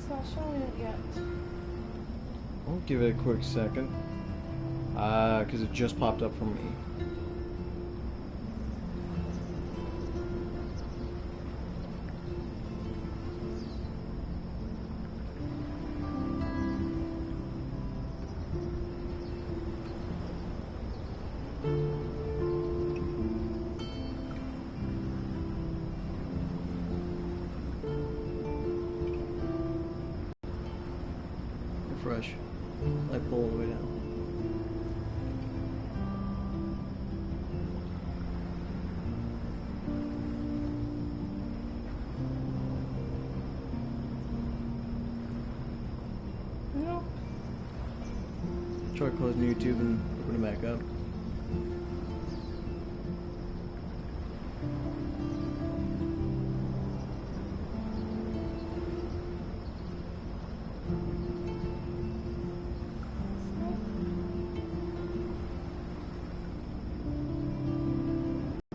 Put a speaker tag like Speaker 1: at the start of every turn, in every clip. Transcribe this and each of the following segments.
Speaker 1: not showing it yet.
Speaker 2: I'll give it a quick second. Because it just popped up for me. Refresh. Light pull all the way down.
Speaker 1: No.
Speaker 2: Try closing YouTube and open it back up.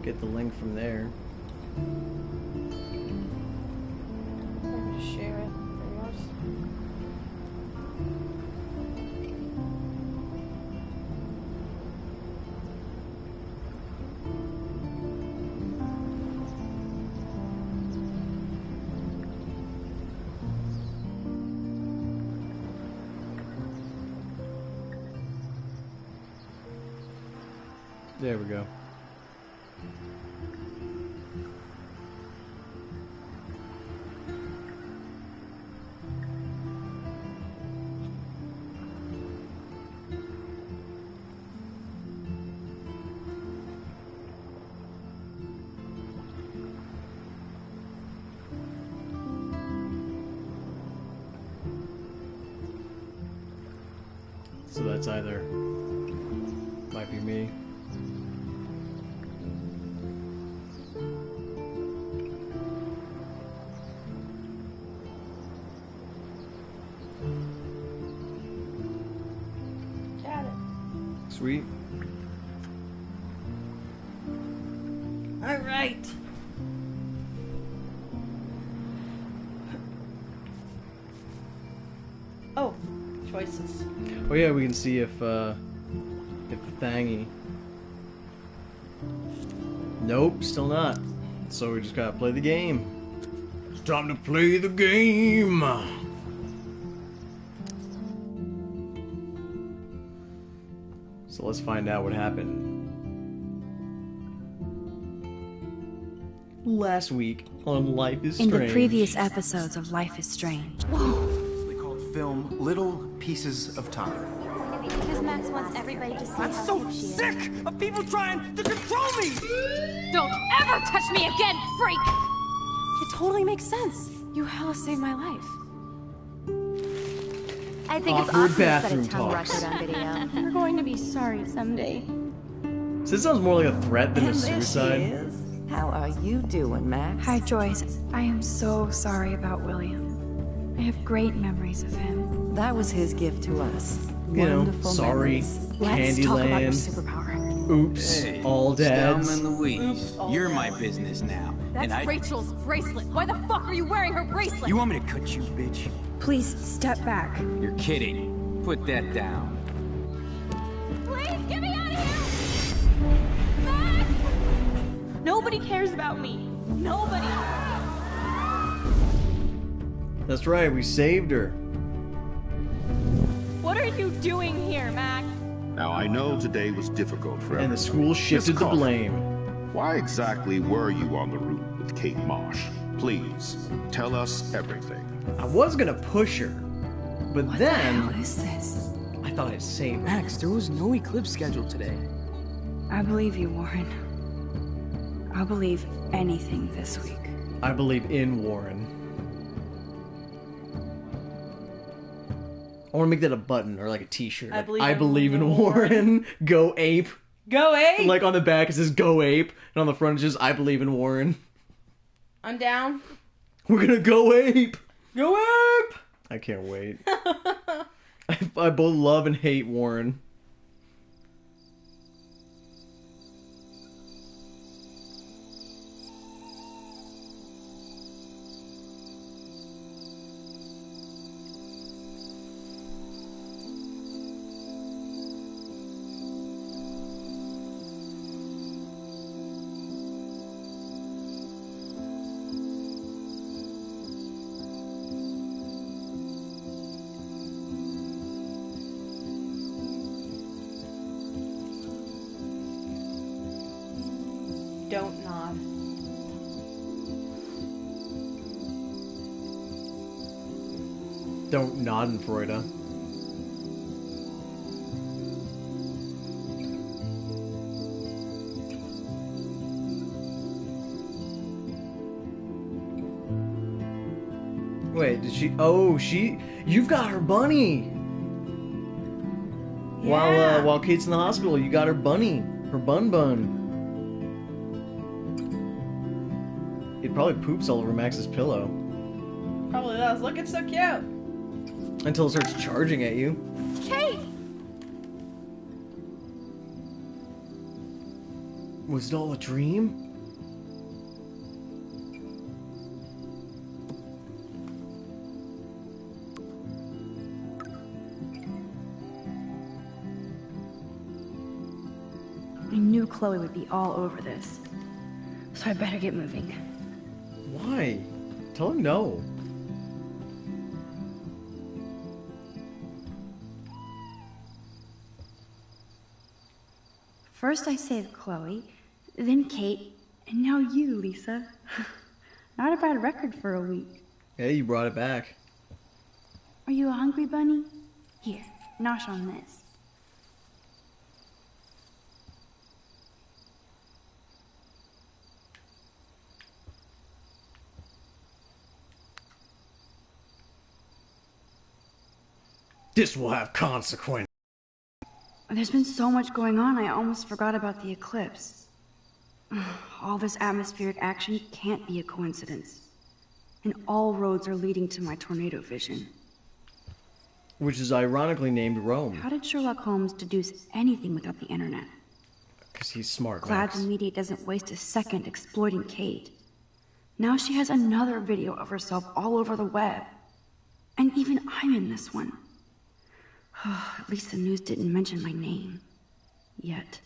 Speaker 2: Get the link from there.
Speaker 1: Maybe just share it for yours.
Speaker 2: There we go. So that's either might be me.
Speaker 1: Got it.
Speaker 2: Sweet.
Speaker 1: All right. Oh, choices.
Speaker 2: Oh yeah, we can see if Thangy. Nope, still not. So we just gotta play the game. It's time to play the game. So let's find out what happened last week on Life is Strange.
Speaker 3: In the previous episodes of Life is Strange.
Speaker 4: We called film Little Pieces of Time.
Speaker 5: Because Max wants everybody to see
Speaker 4: I'm
Speaker 5: how
Speaker 4: so
Speaker 5: cute she is.
Speaker 4: sick of people trying to control me!
Speaker 5: Don't ever touch me again, freak!
Speaker 3: It totally makes sense. You hella saved my life.
Speaker 5: I think it's
Speaker 2: Awkward
Speaker 5: awesome to set
Speaker 2: bathroom
Speaker 5: a tongue
Speaker 2: talks.
Speaker 5: record on video.
Speaker 1: You're going to be sorry someday.
Speaker 2: So this sounds more like a threat than a
Speaker 6: And there she
Speaker 2: suicide.
Speaker 6: is. How are you doing, Max?
Speaker 3: Hi, Joyce. I am so sorry about William. I have great memories of him.
Speaker 6: That was his gift to us.
Speaker 2: You know,
Speaker 6: Wonderful
Speaker 2: sorry,
Speaker 6: memories.
Speaker 3: Let's talk about your
Speaker 2: Candyland.
Speaker 3: superpower.
Speaker 2: Oops,
Speaker 7: Hey,
Speaker 2: all dads.
Speaker 7: Thelma and Louise, you're my business now.
Speaker 5: That's
Speaker 7: and I...
Speaker 5: Rachel's bracelet. Why the fuck are you wearing her bracelet?
Speaker 7: You want me to cut you, bitch?
Speaker 3: Please step back.
Speaker 7: You're kidding. Put that down.
Speaker 5: Please get me out of here! Max!
Speaker 1: Nobody cares about me. Nobody.
Speaker 2: That's right, we saved her.
Speaker 1: What are you doing here, Max?
Speaker 8: Now, I know today was difficult for
Speaker 2: And the
Speaker 8: everyone.
Speaker 2: school shifted the
Speaker 8: Coffin,
Speaker 2: blame.
Speaker 8: Why exactly were you on the route with Kate Marsh? Please, tell us everything.
Speaker 2: I was gonna push her, but
Speaker 3: What the hell
Speaker 2: then
Speaker 3: is this?
Speaker 2: I thought I'd save her.
Speaker 9: Max, there was no eclipse scheduled today.
Speaker 3: I believe you, Warren. I'll believe anything this week.
Speaker 2: I believe in Warren. I want to make that a button or like a T-shirt.
Speaker 1: I
Speaker 2: Like,
Speaker 1: believe
Speaker 2: I
Speaker 1: in
Speaker 2: believe in
Speaker 1: Warren.
Speaker 2: Warren. Go ape.
Speaker 1: Go, eh?
Speaker 2: Like on the back it says "Go ape," and on the front it says "I believe in Warren."
Speaker 1: I'm down.
Speaker 2: We're gonna go ape.
Speaker 1: Go ape!
Speaker 2: I can't wait. I both love and hate Warren.
Speaker 5: Don't nod.
Speaker 2: Don't Schadenfreude. Wait, did she? Oh, you've got her bunny.
Speaker 5: Yeah.
Speaker 2: While Kate's in the hospital, you got her bunny, her bun. It probably poops all over Max's pillow.
Speaker 5: Probably does. Look, it's so cute.
Speaker 2: Until it starts charging at you.
Speaker 5: Kate!
Speaker 2: Was it all a dream?
Speaker 3: I knew Chloe would be all over this, so I better get moving.
Speaker 2: Why? Tell her no.
Speaker 3: First I saved Chloe, then Kate, and now you, Lisa. Not a bad record for a week.
Speaker 2: Yeah, you brought it back.
Speaker 3: Are you a hungry bunny? Here, nosh on this.
Speaker 2: This will have consequence.
Speaker 3: There's been so much going on, I almost forgot about the eclipse. All this atmospheric action can't be a coincidence. And all roads are leading to my tornado vision.
Speaker 2: Which is ironically named Rome.
Speaker 3: How did Sherlock Holmes deduce anything without the internet?
Speaker 2: Because he's smart,
Speaker 3: Glad
Speaker 2: Max.
Speaker 3: the media doesn't waste a second exploiting Kate. Now she has another video of herself all over the web. And even I'm in this one. At least the news didn't mention my name. Yet.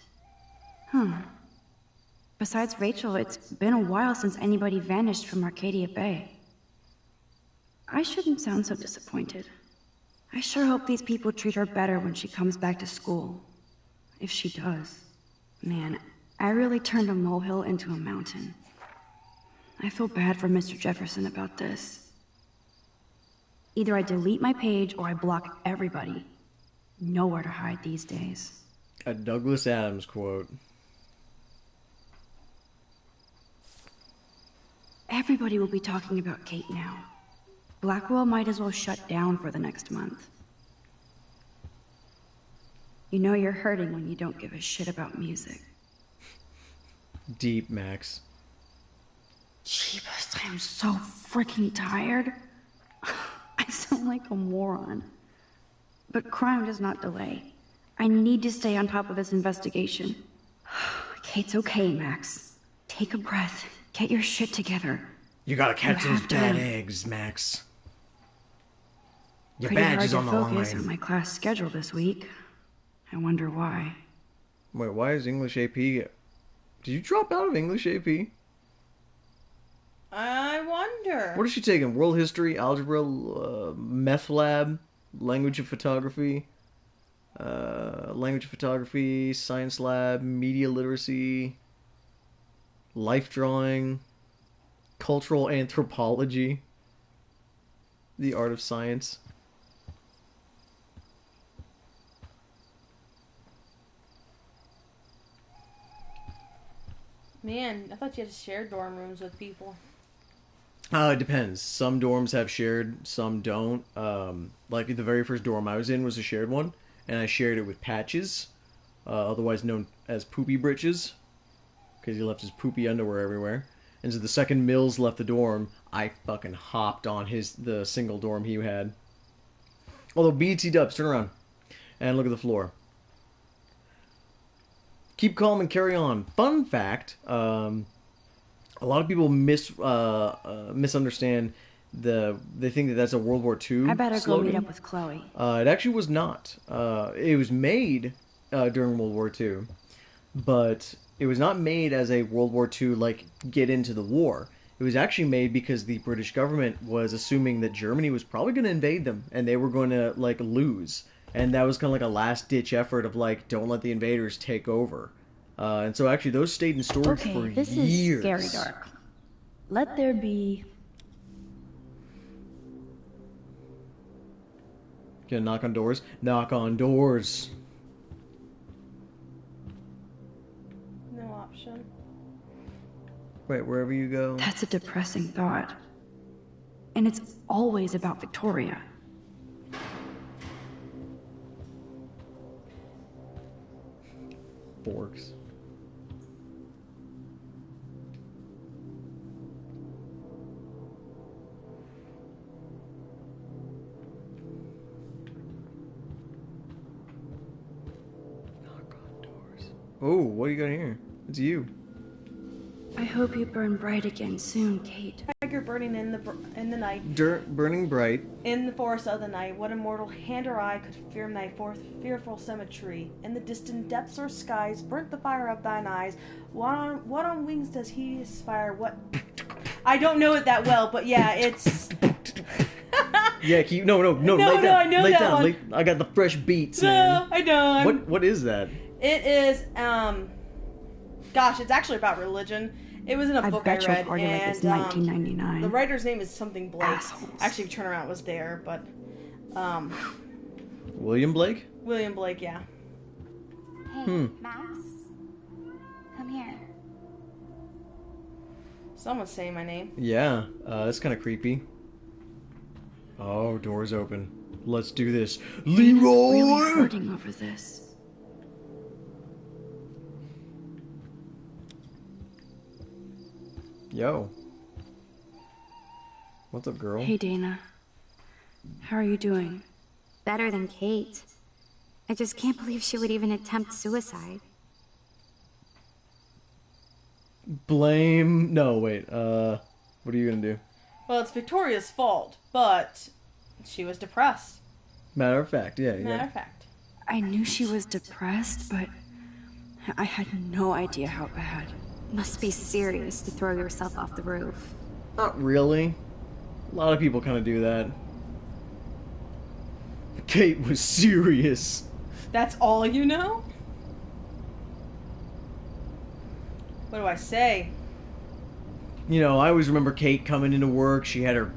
Speaker 3: Besides Rachel, it's been a while since anybody vanished from Arcadia Bay. I shouldn't sound so disappointed. I sure hope these people treat her better when she comes back to school. If she does. Man, I really turned a molehill into a mountain. I feel bad for Mr. Jefferson about this. Either I delete my page or I block everybody. Nowhere to hide these days.
Speaker 2: A Douglas Adams quote.
Speaker 3: Everybody will be talking about Kate now. Blackwell might as well shut down for the next month. You know you're hurting when you don't give a shit about music.
Speaker 2: Deep, Max.
Speaker 3: Jeebus, I am so freaking tired. I sound like a moron. But crime does not delay. I need to stay on top of this investigation. Kate's okay, Max. Take a breath. Get your shit together.
Speaker 2: You gotta catch
Speaker 3: You
Speaker 2: those
Speaker 3: have to.
Speaker 2: bad eggs, Max. Your
Speaker 3: Pretty
Speaker 2: badge
Speaker 3: hard
Speaker 2: is
Speaker 3: to
Speaker 2: on the
Speaker 3: focus
Speaker 2: line.
Speaker 3: on my class schedule this week. I wonder why.
Speaker 2: Wait, why is English AP... Did you drop out of English AP?
Speaker 5: I wonder.
Speaker 2: What is she taking? World History, Algebra, Meth Lab, Language of Photography, Science Lab, Media Literacy, Life Drawing, Cultural Anthropology, the Art of Science.
Speaker 5: Man, I thought you had to share dorm rooms with people.
Speaker 2: It depends. Some dorms have shared, some don't. Like the very first dorm I was in was a shared one, and I shared it with Patches, otherwise known as Poopy Britches, because he left his poopy underwear everywhere. And so the second Mills left the dorm, I fucking hopped on the single dorm he had. Although BT Dubs, turn around and look at the floor. Keep calm and carry on. Fun fact, a lot of people misunderstand they think that that's a World War II
Speaker 3: I better
Speaker 2: slogan.
Speaker 3: go meet up with Chloe.
Speaker 2: It actually was not. It was made during World War II, but it was not made as a World War II, like, get into the war. It was actually made because the British government was assuming that Germany was probably going to invade them, and they were going to, like, lose. And that was kind of like a last-ditch effort of, like, don't let the invaders take over. And so actually those stayed in storage for
Speaker 3: Okay, this
Speaker 2: years.
Speaker 3: is scary dark. Let there be...
Speaker 2: Gonna knock on doors? Knock on doors.
Speaker 1: No option.
Speaker 2: Wait, wherever you go.
Speaker 3: That's a depressing thought. And it's always about Victoria.
Speaker 2: Forks. Knock on doors. Oh, what do you got here? It's you.
Speaker 3: I hope you burn bright again soon, Kate.
Speaker 1: Tiger burning in the night,
Speaker 2: Dirt burning bright.
Speaker 1: in the forest of the night. What immortal hand or eye could fear thy forth fearful symmetry? In the distant depths or skies, burnt the fire of thine eyes. What on wings does he aspire? What? I don't know it that well, but yeah, it's.
Speaker 2: Yeah, keep no,
Speaker 1: No,
Speaker 2: lay down.
Speaker 1: no, I know
Speaker 2: lay
Speaker 1: that
Speaker 2: down.
Speaker 1: one.
Speaker 2: I got the fresh beats,
Speaker 1: No,
Speaker 2: man.
Speaker 1: I know.
Speaker 2: What is that?
Speaker 1: It is. Gosh, it's actually about religion. It was in a book I
Speaker 3: bet you'll
Speaker 1: read,
Speaker 3: party like it's
Speaker 1: and
Speaker 3: 1999.
Speaker 1: the writer's name is something Blake.
Speaker 3: Assholes.
Speaker 1: Actually, turn around, it was there, but
Speaker 2: William Blake?
Speaker 1: William Blake, yeah.
Speaker 5: Hey, Max? Come here.
Speaker 1: Someone's saying my name.
Speaker 2: Yeah, that's kind of creepy. Oh, doors open. Let's do this.
Speaker 3: Dana's really
Speaker 2: Leroy!
Speaker 3: hurting over this.
Speaker 2: Yo. What's up, girl?
Speaker 3: Hey, Dana. How are you doing?
Speaker 5: Better than Kate. I just can't believe she would even attempt suicide.
Speaker 2: Blame... No, wait. What are you gonna do?
Speaker 1: Well, it's Victoria's fault, but she was depressed.
Speaker 2: Matter of fact, yeah,
Speaker 1: Matter
Speaker 2: yeah.
Speaker 1: of fact.
Speaker 3: I knew she was depressed, but I had no idea how bad.
Speaker 5: Must be serious to throw yourself off the roof.
Speaker 2: Not really. A lot of people kind of do that. Kate was serious.
Speaker 1: That's all you know? What do I say?
Speaker 2: You know, I always remember Kate coming into work. She had her,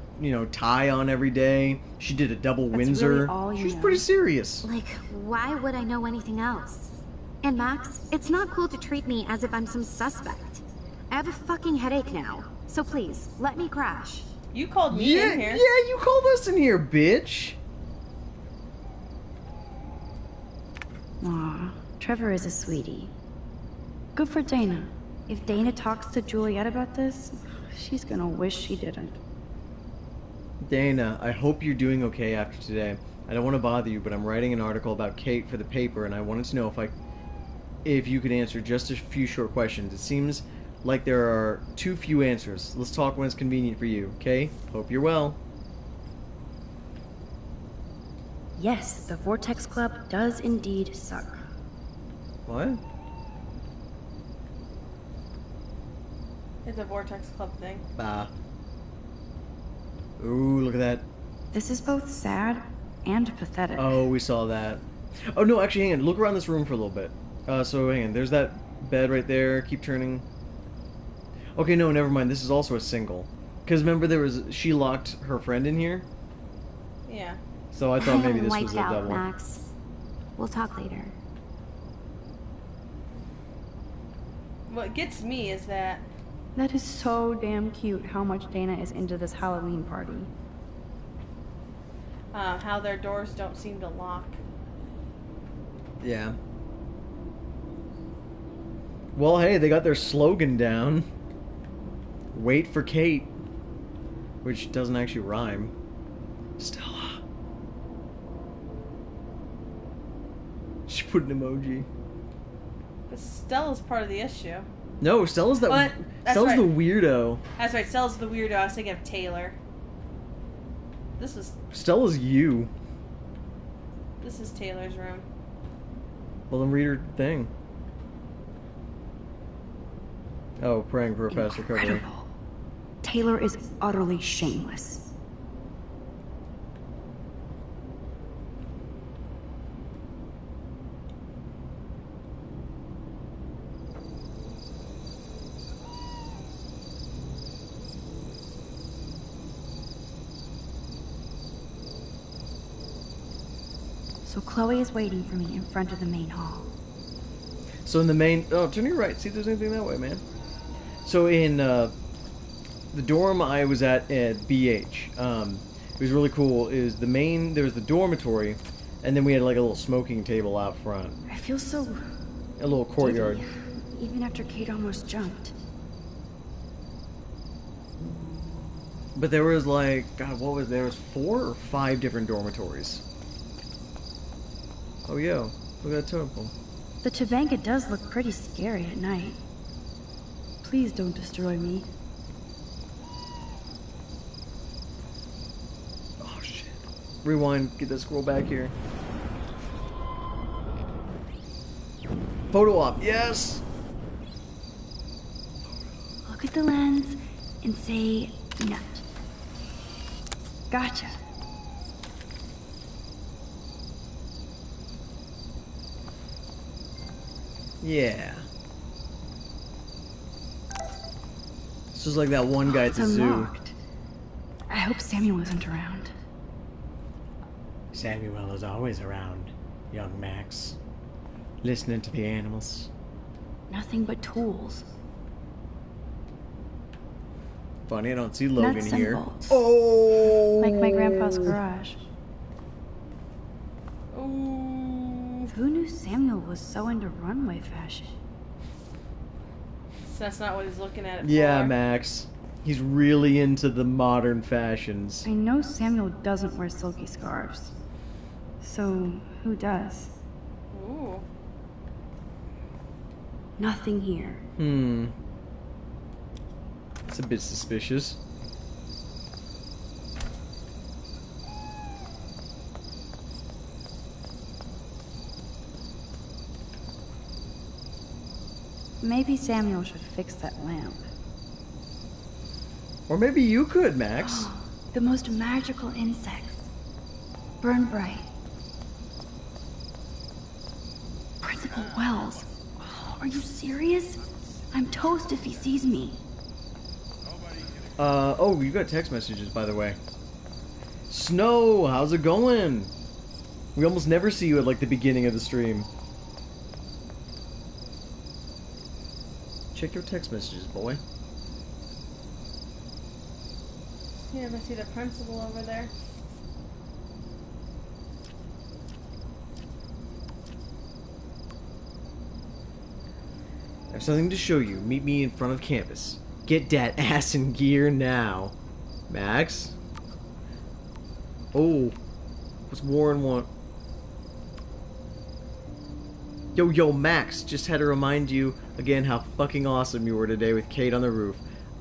Speaker 2: tie on every day. She did a double
Speaker 3: That's
Speaker 2: Windsor.
Speaker 3: really all you
Speaker 2: She was
Speaker 3: know.
Speaker 2: pretty serious.
Speaker 5: Like, why would I know anything else? And Max, it's not cool to treat me as if I'm some suspect. I have a fucking headache now, so please, let me crash.
Speaker 1: You called me
Speaker 2: Yeah,
Speaker 1: in here.
Speaker 2: yeah, you called us in here, bitch.
Speaker 3: Aw, Trevor is a sweetie. Good for Dana. If Dana talks to Juliet about this, she's gonna wish she didn't.
Speaker 2: Dana, I hope you're doing okay after today. I don't want to bother you, but I'm writing an article about Kate for the paper, and I wanted to know if you could answer just a few short questions. It seems like there are too few answers. Let's talk when it's convenient for you, okay? Hope you're well.
Speaker 3: Yes, the Vortex Club does indeed suck.
Speaker 2: What?
Speaker 1: It's a Vortex Club thing.
Speaker 2: Bah. Ooh, look at that.
Speaker 3: This is both sad and pathetic.
Speaker 2: Oh, we saw that. Oh, no, actually, hang on. Look around this room for a little bit. So, hang on. There's that bed right there. Keep turning. Okay, no, never mind. This is also a single. Because remember, she locked her friend in here?
Speaker 1: Yeah.
Speaker 2: So I thought maybe
Speaker 5: am
Speaker 2: this
Speaker 5: wiped
Speaker 2: was a
Speaker 5: out,
Speaker 2: double.
Speaker 5: Max. We'll talk later.
Speaker 1: What gets me is that
Speaker 3: That is so damn cute how much Dana is into this Halloween party.
Speaker 1: how their doors don't seem to lock.
Speaker 2: Yeah. Well, hey, they got their slogan down. Wait for Kate. Which doesn't actually rhyme. Stella. She put an emoji.
Speaker 1: But Stella's part of the issue.
Speaker 2: No, Stella's that.
Speaker 1: What? That's
Speaker 2: Stella's
Speaker 1: right.
Speaker 2: the weirdo.
Speaker 1: That's right, Stella's the weirdo. I was thinking of Taylor. This is
Speaker 2: Stella's you.
Speaker 1: Taylor's room.
Speaker 2: Well, then read her thing. Oh, praying for a fast recovery.
Speaker 3: Incredible. Taylor is utterly shameless. So Chloe is waiting for me in front of the main hall.
Speaker 2: So in the main... Oh, turn your right. See if there's anything that way, man. So in the dorm I was at BH, it was really cool. It was the main... There was the dormitory, and then we had like a little smoking table out front.
Speaker 3: I feel so...
Speaker 2: A little courtyard.
Speaker 3: giddy, even after Kate almost jumped.
Speaker 2: But there was like... God, what was there? Was 4 or 5 different dormitories. Oh, yo. Look at that totem pole.
Speaker 3: The Chavanka does look pretty scary at night. Please don't destroy me.
Speaker 2: Oh, shit. Rewind. Get that scroll back here. Photo op. Yes!
Speaker 3: Look at the lens and say nut. Gotcha.
Speaker 2: Yeah. This is like that one guy at the zoo.
Speaker 3: Unlocked. I hope Samuel isn't around.
Speaker 2: Samuel is always around, young Max. Listening to the animals.
Speaker 3: Nothing but tools.
Speaker 2: Funny, I don't see Logan
Speaker 3: Nuts and
Speaker 2: here.
Speaker 3: bolts.
Speaker 2: Oh!
Speaker 3: Like my grandpa's garage.
Speaker 1: Ooh.
Speaker 3: Who knew Samuel was so into runway fashion?
Speaker 1: So that's not what he's looking at it
Speaker 2: Yeah,
Speaker 1: for.
Speaker 2: Max. He's really into the modern fashions.
Speaker 3: I know Samuel doesn't wear silky scarves. So, who does?
Speaker 1: Ooh.
Speaker 3: Nothing here.
Speaker 2: It's a bit suspicious.
Speaker 3: Maybe Samuel should fix that lamp.
Speaker 2: Or maybe you could, Max.
Speaker 3: The most magical insects. Burn bright. Principal Wells. Are you serious? I'm toast if he sees me.
Speaker 2: Oh, you got text messages, by the way. Snow, how's it going? We almost never see you at, like, the beginning of the stream. Check your text messages, boy.
Speaker 1: You ever see the principal over there?
Speaker 2: I have something to show you. Meet me in front of campus. Get that ass in gear now. Max? Oh. What's Warren want? Yo, Max. Just had to remind you again how fucking awesome you were today with Kate on the roof.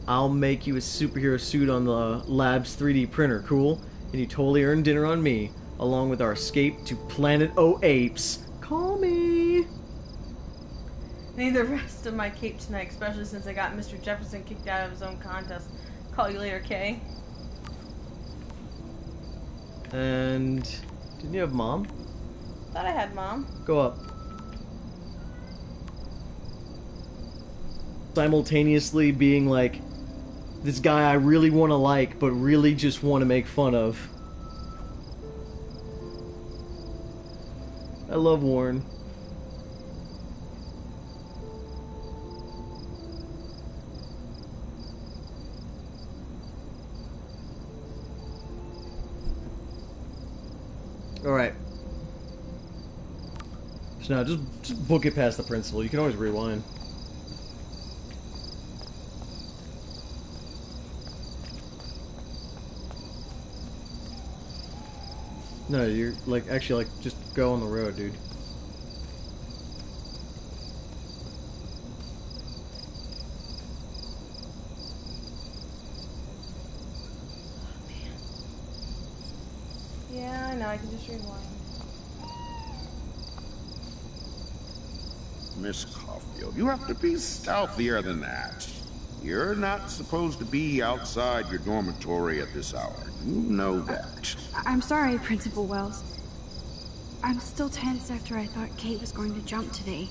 Speaker 2: I'll make you a superhero suit on the Labs 3D printer, cool? And you totally earned dinner on me, along with our escape to Planet O Apes. Call me.
Speaker 1: I need the rest of my cape tonight, especially since I got Mr. Jefferson kicked out of his own contest. Call you later, Kay.
Speaker 2: And didn't you have Mom?
Speaker 1: Thought I had Mom.
Speaker 2: Go up. Simultaneously being like, this guy I really want to like, but really just want to make fun of. I love Warren. Alright. So now just book it past the principal. You can always rewind. No, you're like actually like just go on the road, dude.
Speaker 1: Yeah, I know, I can just rewind.
Speaker 8: Miss Caulfield, you have to be stealthier than that. You're not supposed to be outside your dormitory at this hour. You know that.
Speaker 3: I'm sorry, Principal Wells. I'm still tense after I thought Kate was going to jump today.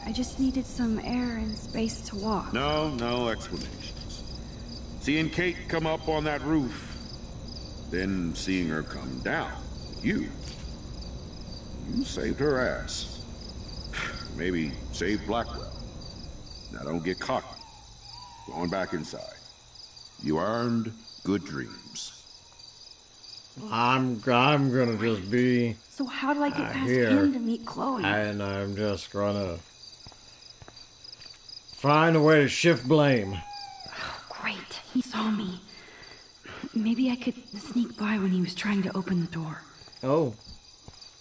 Speaker 3: I just needed some air and space to walk.
Speaker 8: No explanations. Seeing Kate come up on that roof, then seeing her come down. You. You saved her ass. Maybe save Blackwell. Now don't get cocky. Going back inside. You earned good dreams.
Speaker 2: I'm gonna just be
Speaker 3: So how do I get past
Speaker 2: here,
Speaker 3: him to meet Chloe?
Speaker 2: and I'm just gonna find a way to shift blame.
Speaker 3: Great, he saw me. Maybe I could sneak by when he was trying to open the door.
Speaker 2: Oh,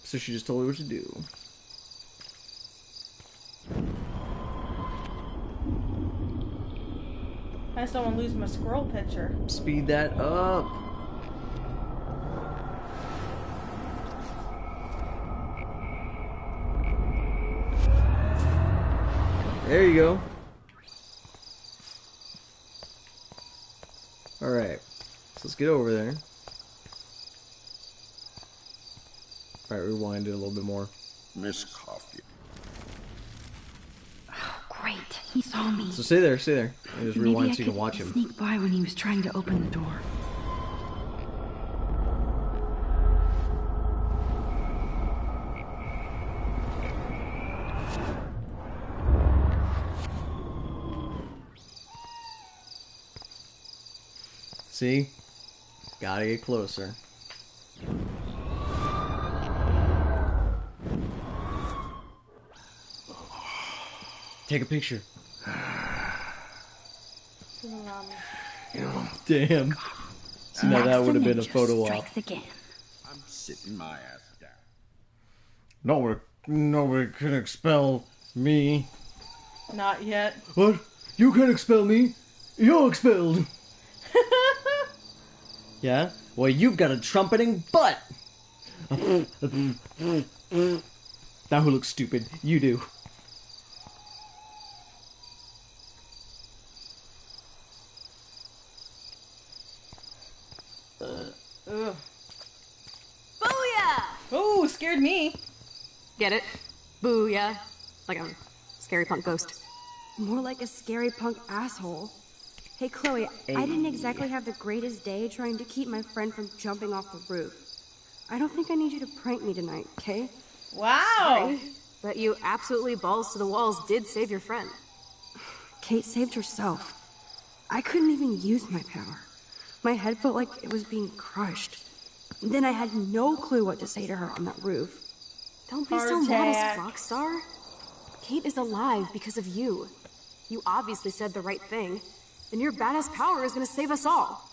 Speaker 2: so she just told me what to do.
Speaker 1: I just don't want to lose my squirrel picture.
Speaker 2: Speed that up. There you go. Alright. So let's get over there. Alright, rewind it a little bit more.
Speaker 8: Miss Coffee.
Speaker 3: Great, he saw me.
Speaker 2: So stay there, and just
Speaker 3: Maybe
Speaker 2: rewind
Speaker 3: I
Speaker 2: so you can
Speaker 3: could
Speaker 2: watch him.
Speaker 3: sneak by when he was trying to open the door.
Speaker 2: See? Gotta get closer. Take a picture. Damn. See, now that would have been a photo op.
Speaker 3: Again.
Speaker 8: I'm sitting my ass down.
Speaker 2: Nobody can expel me.
Speaker 1: Not yet.
Speaker 2: What? You can't expel me? You're expelled. Yeah? Well, you've got a trumpeting butt. Now who looks stupid? You do.
Speaker 1: Ugh.
Speaker 5: Booyah!
Speaker 1: Oh, scared me.
Speaker 10: Get it? Booyah. Like a scary punk ghost.
Speaker 3: More like a scary punk asshole. Hey, Chloe, I didn't exactly have the greatest day trying to keep my friend from jumping off the roof. I don't think I need you to prank me tonight, okay?
Speaker 1: Wow.
Speaker 10: But you absolutely balls to the walls did save your friend.
Speaker 3: Kate saved herself. I couldn't even use my power. My head felt like it was being crushed. Then I had no clue what to say to her on that roof.
Speaker 10: Don't be
Speaker 1: Heart
Speaker 10: so
Speaker 1: attack.
Speaker 10: modest, Rockstar. Kate is alive because of you. You obviously said the right thing, and your badass power is gonna save us all.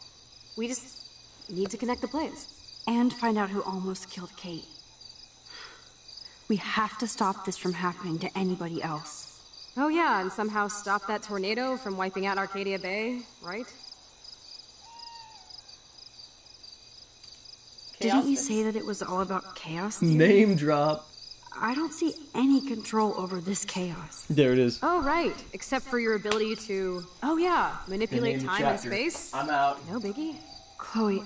Speaker 10: We just need to connect the plays.
Speaker 3: And find out who almost killed Kate. We have to stop this from happening to anybody else.
Speaker 10: Oh yeah, and somehow stop that tornado from wiping out Arcadia Bay, right?
Speaker 3: Didn't you say that it was all about chaos theory?
Speaker 2: Name drop.
Speaker 3: I don't see any control over this chaos.
Speaker 2: There it is.
Speaker 10: Oh right, except for your ability to, oh yeah, manipulate
Speaker 2: name the
Speaker 10: time and
Speaker 2: chapter.
Speaker 10: space.
Speaker 2: I'm out.
Speaker 10: No biggie.
Speaker 3: Chloe,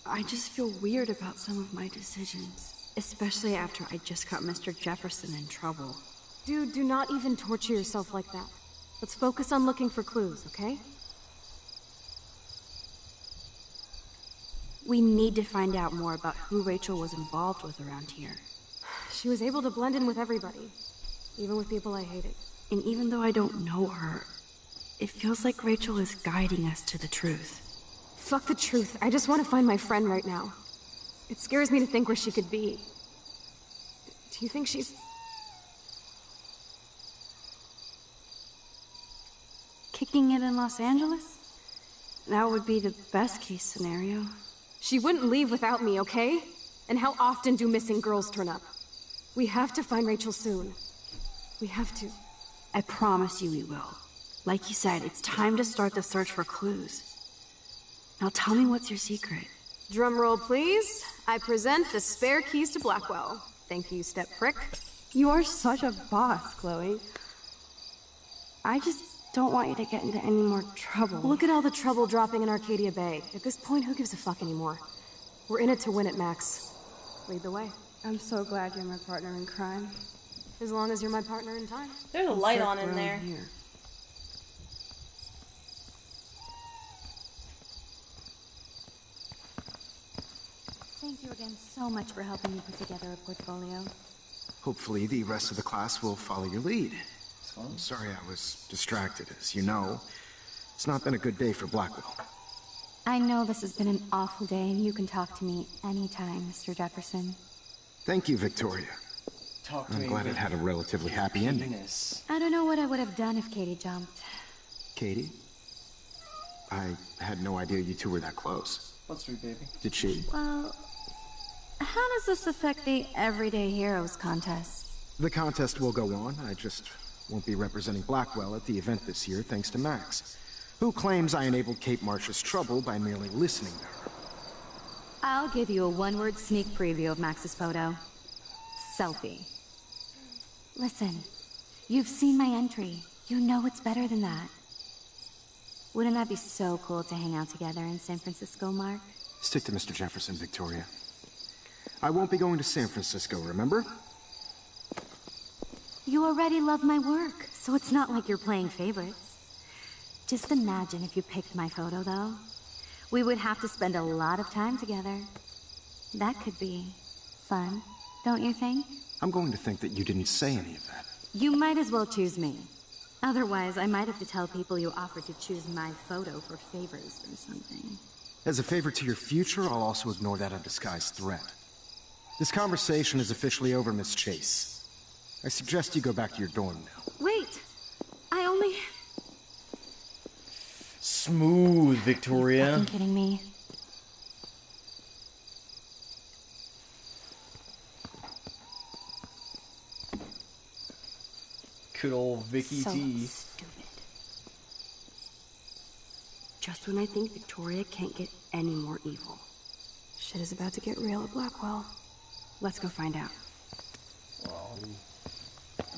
Speaker 3: I just feel weird about some of my decisions. Especially after I just got Mr. Jefferson in trouble.
Speaker 10: Dude, do not even torture yourself like that. Let's focus on looking for clues, okay?
Speaker 3: We need to find out more about who Rachel was involved with around here.
Speaker 10: She was able to blend in with everybody, even with people I hated.
Speaker 3: And even though I don't know her, it feels like Rachel is guiding us to the truth.
Speaker 10: Fuck the truth. I just want to find my friend right now. It scares me to think where she could be. Do you think she's...
Speaker 3: Kicking it in Los Angeles? That would be the best case scenario.
Speaker 10: She wouldn't leave without me, okay? And how often do missing girls turn up? We have to find Rachel soon. We have to.
Speaker 3: I promise you we will. Like you said, it's time to start the search for clues. Now tell me what's your secret.
Speaker 10: Drum roll, please. I present the spare keys to Blackwell. Thank you, step prick.
Speaker 3: You are such a boss, Chloe. I just don't want you to get into any more trouble.
Speaker 10: Look at all the trouble dropping in Arcadia Bay. At this point, who gives a fuck anymore? We're in it to win it, Max. Lead the way.
Speaker 3: I'm so glad you're my partner in crime.
Speaker 10: As long as you're my partner in time.
Speaker 1: There's a light on in there.
Speaker 3: Here.
Speaker 5: Thank you again so much for helping me put together a portfolio.
Speaker 4: Hopefully the rest of the class will follow your lead. I'm sorry I was distracted. As you know, it's not been a good day for Blackwell.
Speaker 5: I know this has been an awful day, and you can talk to me anytime, Mr. Jefferson.
Speaker 4: Thank you, Victoria.
Speaker 2: Talk to
Speaker 4: I'm
Speaker 2: me
Speaker 4: glad it had a relatively happy ending.
Speaker 5: I don't know what I would have done if Katie jumped.
Speaker 4: Katie? I had no idea you two were that close.
Speaker 2: What's sweet, baby?
Speaker 4: Did she?
Speaker 5: Well, how does this affect the Everyday Heroes contest?
Speaker 4: The contest will go on. I just won't be representing Blackwell at the event this year, thanks to Max, who claims I enabled Kate Marsh's trouble by merely listening to her.
Speaker 5: I'll give you a one-word sneak preview of Max's photo. Selfie. Listen, you've seen my entry. You know it's better than that. Wouldn't that be so cool to hang out together in San Francisco, Mark?
Speaker 4: Stick to Mr. Jefferson, Victoria. I won't be going to San Francisco, remember?
Speaker 5: You already love my work, so it's not like you're playing favorites. Just imagine if you picked my photo, though. We would have to spend a lot of time together. That could be fun, don't you think?
Speaker 4: I'm going to think that you didn't say any of that.
Speaker 5: You might as well choose me. Otherwise, I might have to tell people you offered to choose my photo for favors or something.
Speaker 4: As a favor to your future, I'll also ignore that undisguised threat. This conversation is officially over, Miss Chase. I suggest you go back to your dorm now.
Speaker 5: Wait! I only...
Speaker 2: Smooth, Victoria.
Speaker 5: Are you fucking kidding me?
Speaker 2: Good old Vicky
Speaker 10: So
Speaker 2: T.
Speaker 10: stupid. Just when I think Victoria can't get any more evil. Shit is about to get real at Blackwell. Let's go find out.
Speaker 2: Well,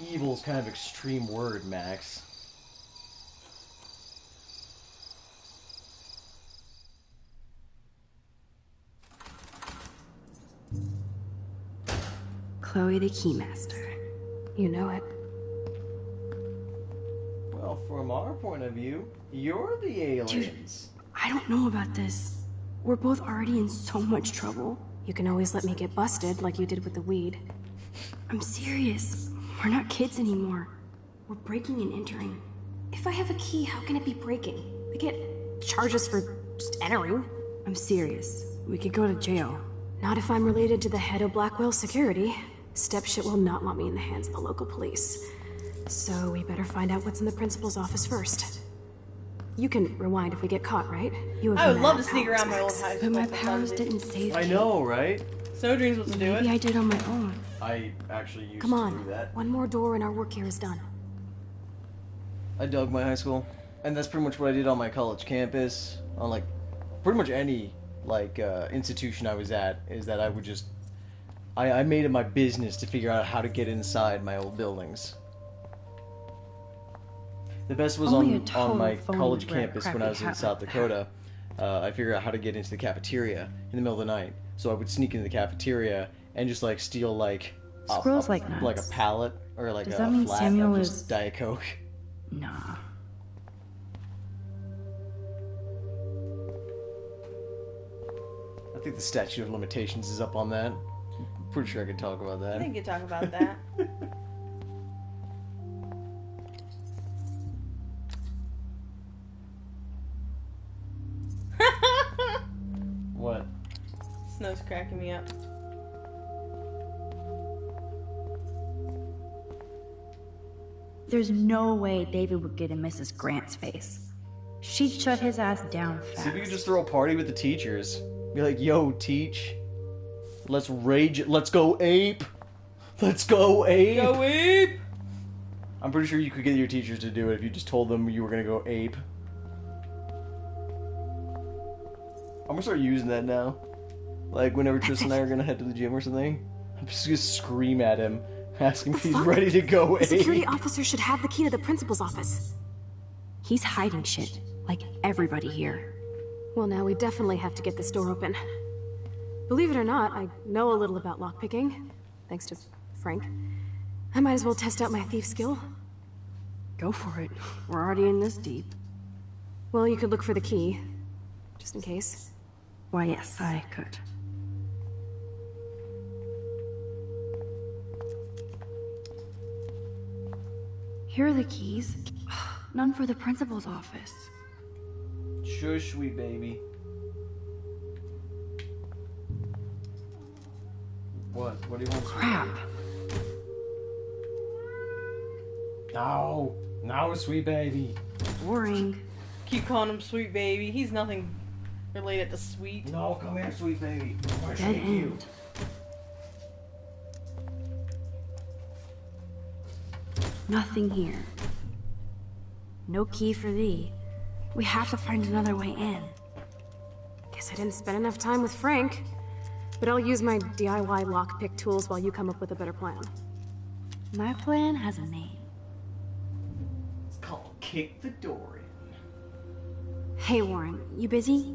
Speaker 2: evil's kind of extreme word, Max.
Speaker 10: Chloe the Keymaster. You know it.
Speaker 2: Well, from our point of view, you're the aliens.
Speaker 10: I don't know about this. We're both already in so much trouble. You can always let me get busted like you did with the weed. I'm serious. We're not kids anymore. We're breaking and entering. If I have a key, how can it be breaking? I get charges for just entering. I'm serious. We could go to jail. Not if I'm related to the head of Blackwell Security. Stepshit will not want me in the hands of the local police. So we better find out what's in the principal's office first. You can rewind if we get caught, right? You have
Speaker 1: I would love to
Speaker 10: mad
Speaker 1: sneak
Speaker 10: powers,
Speaker 1: around my old
Speaker 10: Max.
Speaker 1: high
Speaker 10: But
Speaker 1: school.
Speaker 10: my powers didn't save
Speaker 2: I
Speaker 10: me.
Speaker 2: know, right?
Speaker 1: Snow Dreams was to do it.
Speaker 10: Maybe I did on my own.
Speaker 2: I actually used
Speaker 10: Come
Speaker 2: to
Speaker 10: on,
Speaker 2: do that.
Speaker 10: one more door and our work here is done.
Speaker 2: I dug my high school, and that's pretty much what I did on my college campus. On like, pretty much any like institution I was at, is that I would just, I made it my business to figure out how to get inside my old buildings. The best was
Speaker 3: Only a
Speaker 2: on
Speaker 3: total
Speaker 2: my
Speaker 3: phony
Speaker 2: college
Speaker 3: would wear a
Speaker 2: campus when
Speaker 3: crappy
Speaker 2: I was in
Speaker 3: hat
Speaker 2: South
Speaker 3: like
Speaker 2: Dakota. I figured out how to get into the cafeteria in the middle of the night. So I would sneak into the cafeteria and just like steal like
Speaker 3: Squirrels like
Speaker 2: a
Speaker 3: nuts.
Speaker 2: pallet or like
Speaker 3: Does
Speaker 2: a
Speaker 3: that mean
Speaker 2: flat
Speaker 3: Samuel
Speaker 2: of
Speaker 3: is-
Speaker 2: just Diet Coke.
Speaker 3: Nah.
Speaker 2: I think the statute of limitations is up on that. I'm pretty sure I can talk about
Speaker 1: I
Speaker 2: that.
Speaker 1: think you talk about that.
Speaker 2: What?
Speaker 1: Snow's cracking me up.
Speaker 3: There's no way David would get in Mrs. Grant's face. She'd shut his ass down
Speaker 2: See if
Speaker 3: fast.
Speaker 2: you could just throw a party with the teachers. Be like, yo, teach. Let's rage. Let's go ape. Let's go ape.
Speaker 1: Go ape!
Speaker 2: I'm pretty sure you could get your teachers to do it if you just told them you were gonna go ape. I'm gonna start using that now. Like, whenever Tristan and I are gonna head to the gym or something, I'm just gonna scream at him, asking if he's
Speaker 10: fuck?
Speaker 2: ready to go
Speaker 10: The security
Speaker 2: ape.
Speaker 10: officer should have the key to the principal's office. He's hiding shit, like everybody here. Well, now we definitely have to get this door open. Believe it or not, I know a little about lockpicking, thanks to Frank. I might as well test out my thief skill.
Speaker 3: Go for it. We're already in this deep.
Speaker 10: Well, you could look for the key, just in case.
Speaker 3: Why, yes, I could. Here are the keys. None for the principal's office.
Speaker 2: Shush, sweet baby. What? What do you want?
Speaker 3: Crap.
Speaker 2: No. No, sweet baby.
Speaker 3: Boring.
Speaker 1: Keep calling him sweet baby. He's nothing related to sweet.
Speaker 2: No, come here, sweet baby.
Speaker 3: Dead end. Nothing here. No key for thee. We have to find another way in.
Speaker 10: Guess I didn't spend enough time with Frank. But I'll use my DIY lockpick tools while you come up with a better plan.
Speaker 3: My plan has a name.
Speaker 2: It's called Kick the Door In.
Speaker 3: Hey, Warren, you busy?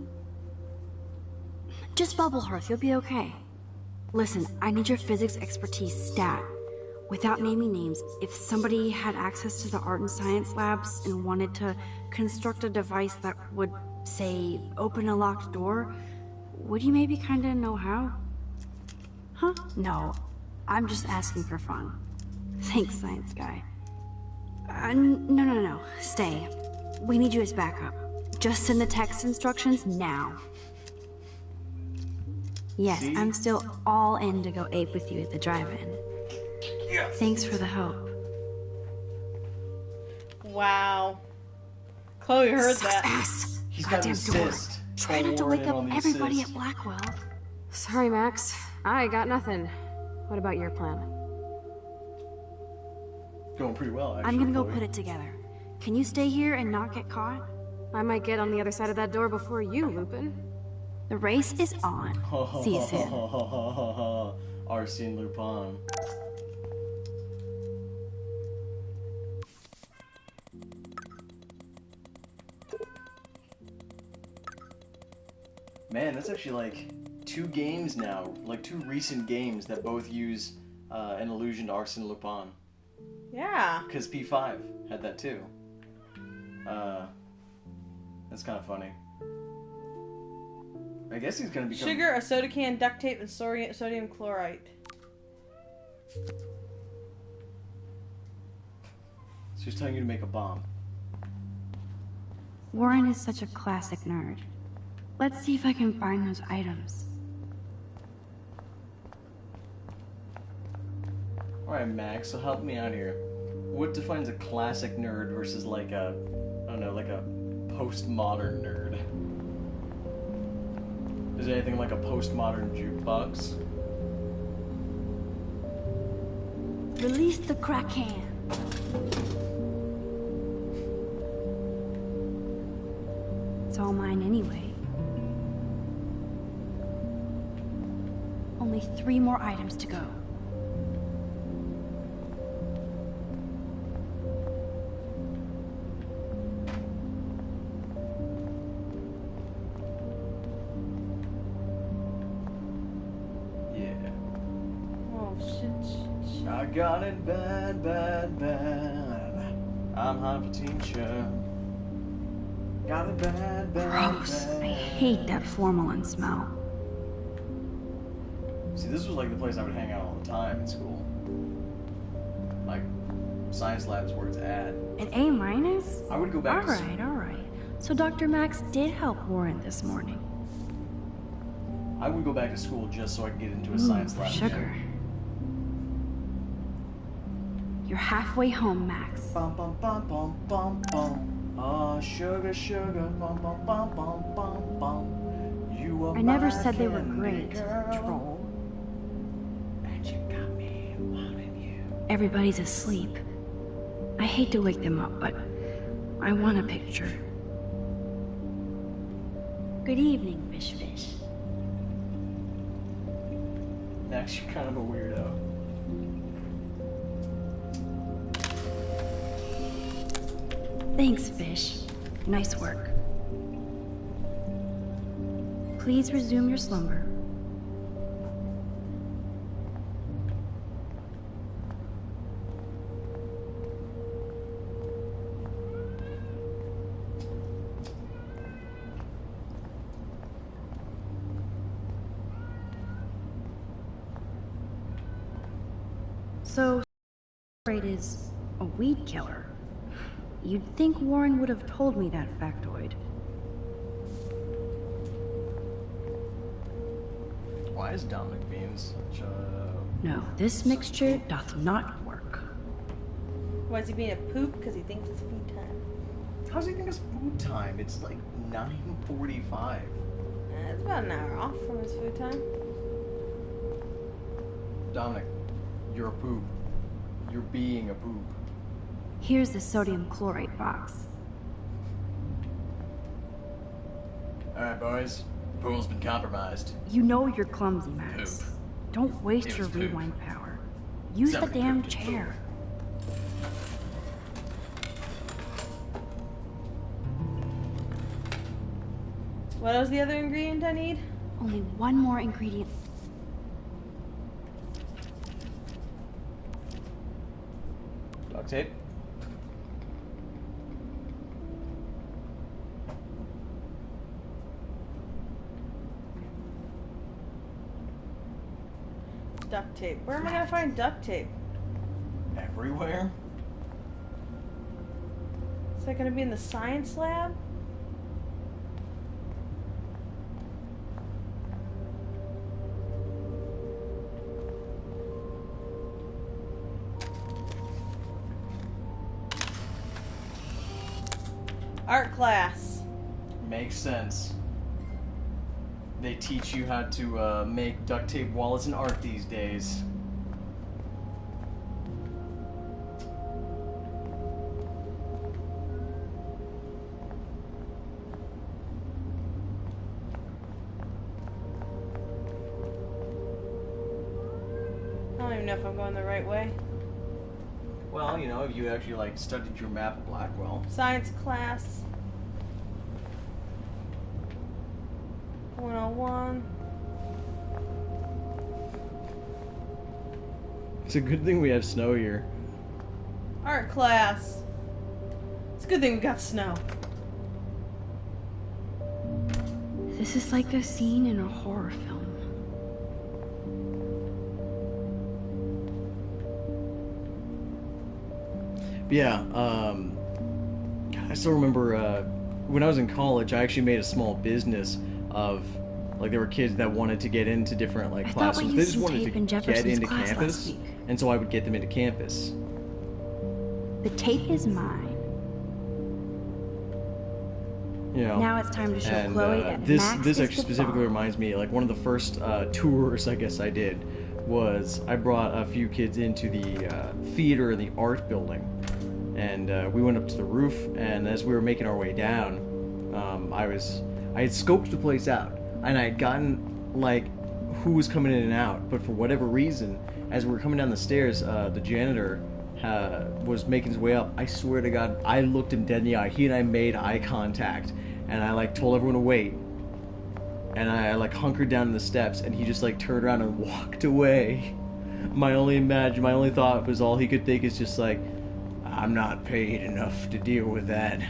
Speaker 3: Just bubble hearth, you'll be okay. Listen, I need your physics expertise stat. Without naming names, if somebody had access to the art and science labs and wanted to construct a device that would, say, open a locked door, would you maybe kinda know how? Huh? No, I'm just asking for fun. Thanks, science guy. No. Stay. We need you as backup. Just send the text instructions now. Yes,
Speaker 2: See?
Speaker 3: I'm still all in to go ape with you at the drive-in.
Speaker 2: Yes.
Speaker 3: Thanks for the help.
Speaker 1: Wow. Chloe heard
Speaker 10: Sucks
Speaker 1: that.
Speaker 10: ass.
Speaker 2: He's got an
Speaker 10: Goddamn door.
Speaker 2: assist.
Speaker 3: Try not to
Speaker 2: Warren
Speaker 3: wake
Speaker 2: in
Speaker 3: up
Speaker 2: on the
Speaker 3: everybody
Speaker 2: assist.
Speaker 3: at Blackwell.
Speaker 10: Sorry, Max. I got nothing. What about your plan?
Speaker 2: Going pretty well, actually.
Speaker 3: I'm gonna go
Speaker 2: Chloe.
Speaker 3: put it together. Can you stay here and not get caught?
Speaker 10: I might get on the other side of that door before you, Lupin.
Speaker 3: The race is on. See you soon.
Speaker 2: Arsene Lupin. Man, that's actually like 2 games now, like 2 recent games that both use an allusion to Arsene Lupin.
Speaker 1: Yeah.
Speaker 2: Because P5 had that too. That's kind of funny. I guess he's gonna become...
Speaker 1: Sugar, a soda can, duct tape, and sodium chloride.
Speaker 2: So he's telling you to make a bomb.
Speaker 3: Warren is such a classic nerd. Let's see if I can find those items.
Speaker 2: Alright, Max, so help me out here. What defines a classic nerd versus like a, I don't know, like a postmodern nerd? Is there anything like a postmodern jukebox?
Speaker 3: Release the crack can. It's all mine anyway. Only 3 more items to go.
Speaker 2: Yeah.
Speaker 1: Oh, shit.
Speaker 2: I got it bad, bad, bad. I'm hypertension. Got it bad, bad,
Speaker 3: Gross.
Speaker 2: bad.
Speaker 3: I hate that formalin smell.
Speaker 2: See, this was like the place I would hang out all the time in school. Like, science labs where it's at.
Speaker 3: An A minus?
Speaker 2: I would go back to school.
Speaker 3: Alright. So Dr. Max did help Warren this morning.
Speaker 2: I would go back to school just so I could get into a science lab.
Speaker 3: Sugar.
Speaker 2: again.
Speaker 3: You're halfway home, Max.
Speaker 2: Bum bum bum bum bum bum. Ah, sugar, sugar, bum bum bum bum bum bum. You are
Speaker 3: I never
Speaker 2: my
Speaker 3: said they were
Speaker 2: candy
Speaker 3: great,
Speaker 2: girl.
Speaker 3: troll.
Speaker 2: And you got me wanting you.
Speaker 3: Everybody's asleep. I hate to wake them up, but I want a picture. Good evening, Fish Fish.
Speaker 2: Max, you're kind of a weirdo.
Speaker 3: Thanks, Fish. Nice work. Please resume your slumber. So, Raid is a weed killer. You'd think Warren would have told me that factoid.
Speaker 2: Why is Dominic being such a...
Speaker 3: No, this mixture doth not work.
Speaker 1: Why is he being a poop? Because he thinks it's food time.
Speaker 2: How does he think it's food time? It's like 9:45.
Speaker 1: It's about an hour off from his food time.
Speaker 2: Dominic, you're a poop. You're being a poop.
Speaker 3: Here's the sodium chlorate box.
Speaker 2: Alright, boys. Pool's been compromised.
Speaker 3: You know you're clumsy, Max.
Speaker 2: Poop.
Speaker 3: Don't waste
Speaker 2: It
Speaker 3: your
Speaker 2: was poop.
Speaker 3: rewind power. Use the
Speaker 2: Somebody
Speaker 3: damn
Speaker 2: pooped in
Speaker 3: chair.
Speaker 1: What was the other ingredient I need?
Speaker 3: Only one more ingredient.
Speaker 2: Duct tape.
Speaker 1: Duct tape. Where am I gonna find duct tape?
Speaker 2: Everywhere?
Speaker 1: Is that gonna be in the science lab? Art class.
Speaker 2: Makes sense. They teach you how to make duct tape wallets and art these days.
Speaker 1: I don't even know if I'm going the right way.
Speaker 2: Well, you know, if you actually like studied your map of Blackwell.
Speaker 1: Science class. 101.
Speaker 2: It's a good thing we have snow here.
Speaker 1: Art class. It's a good thing we got snow.
Speaker 3: This is like a scene in a horror film.
Speaker 2: But yeah, I still remember when I was in college, I actually made a small business of, like, there were kids that wanted to get into different, like, classrooms. They just wanted to get into campus, and so I would get them into campus.
Speaker 3: The tape is mine.
Speaker 2: You know,
Speaker 3: Now it's time to show
Speaker 2: and,
Speaker 3: Chloe that
Speaker 2: this
Speaker 3: Max
Speaker 2: this
Speaker 3: is
Speaker 2: actually
Speaker 3: the
Speaker 2: specifically
Speaker 3: bomb.
Speaker 2: reminds me, like, one of the first tours I guess I did was I brought a few kids into the theater in the art building, and we went up to the roof, and as we were making our way down, I had scoped the place out, and I had gotten, like, who was coming in and out, but for whatever reason, as we were coming down the stairs, the janitor was making his way up. I swear to God, I looked him dead in the eye. He and I made eye contact, and I, like, told everyone to wait, and I like hunkered down in the steps, and he just, like, turned around and walked away. My only thought was, all he could think is just like, I'm not paid enough to deal with that.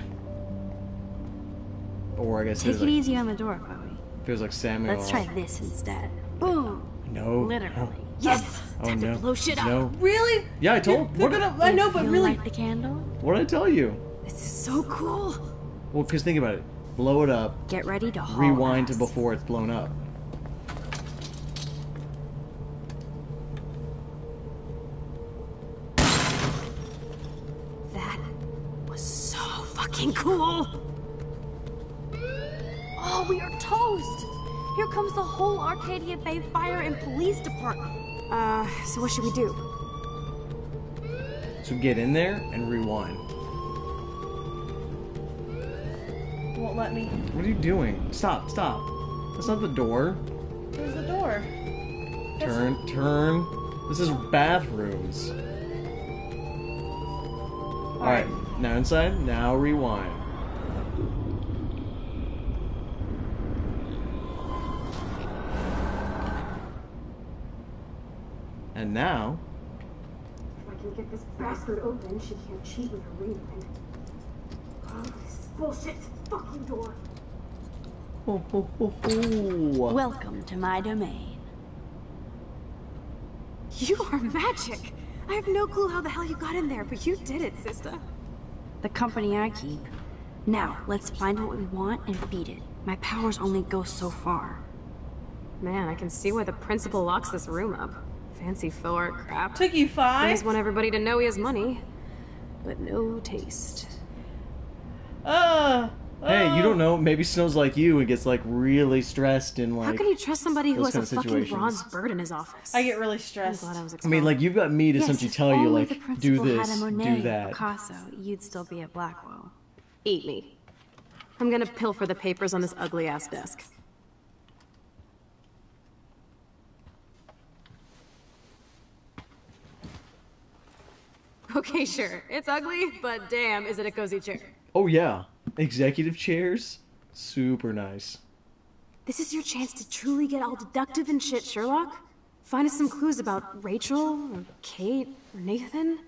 Speaker 2: Or I guess
Speaker 10: Take it
Speaker 2: like,
Speaker 10: easy on the door, Chloe.
Speaker 2: feels like Samuel.
Speaker 10: Let's try this instead. Boom.
Speaker 2: No.
Speaker 10: Literally.
Speaker 2: No.
Speaker 10: Yes.
Speaker 2: Oh,
Speaker 10: Time
Speaker 2: no.
Speaker 10: to blow shit up.
Speaker 2: No.
Speaker 1: Really?
Speaker 2: Yeah, I told.
Speaker 1: They're gonna. I know, but
Speaker 10: You
Speaker 1: really.
Speaker 10: light the candle?
Speaker 2: What did I tell you?
Speaker 10: This is so cool.
Speaker 2: Well, because think about it. Blow it up.
Speaker 10: Get ready to haul
Speaker 2: Rewind to
Speaker 10: ass.
Speaker 2: before it's blown up.
Speaker 10: That was so fucking cool. Oh, we are toast. Here comes the whole Arcadia Bay Fire and Police Department. So what should we do?
Speaker 2: So get in there and rewind.
Speaker 1: Won't let me.
Speaker 2: What are you doing? Stop, stop. That's not the door.
Speaker 1: Where's the door?
Speaker 2: Turn. This is bathrooms. Alright, now inside, now rewind. And now...
Speaker 10: If I can get this bastard open, she can't cheat with her rewind. Oh, this is bullshit. Fucking door. Welcome to my domain. You are magic. I have no clue how the hell you got in there, but you did it, sister.
Speaker 3: the company I keep. Now, let's find what we want and beat it. My powers only go so far.
Speaker 10: Man, I can see why the principal locks this room up. Fancy faux art crap.
Speaker 1: Took you 5?
Speaker 10: They just want everybody to know he has money, but no taste.
Speaker 2: Hey, you don't know. Maybe Snow's like you and gets like really stressed and like.
Speaker 10: How can you trust somebody who
Speaker 2: those
Speaker 10: has a
Speaker 2: kind of
Speaker 10: fucking
Speaker 2: situations.
Speaker 10: bronze bird in his office?
Speaker 1: I get really stressed.
Speaker 10: I'm glad I was
Speaker 2: I mean, like you've got me to
Speaker 3: Yes,
Speaker 2: essentially
Speaker 3: if
Speaker 2: tell you
Speaker 3: only
Speaker 2: like
Speaker 3: the
Speaker 2: do
Speaker 3: principal
Speaker 2: this,
Speaker 3: had a Monet
Speaker 2: do
Speaker 3: or
Speaker 2: that.
Speaker 3: Picasso, you'd still be at Blackwell.
Speaker 10: Eat me. I'm gonna pilfer the papers on this ugly-ass desk. Okay, sure. It's ugly, but damn, is it a cozy chair.
Speaker 2: Oh yeah, executive chairs, super nice.
Speaker 10: This is your chance to truly get all deductive and shit, Sherlock. Find us some clues about Rachel, or Kate, or Nathan.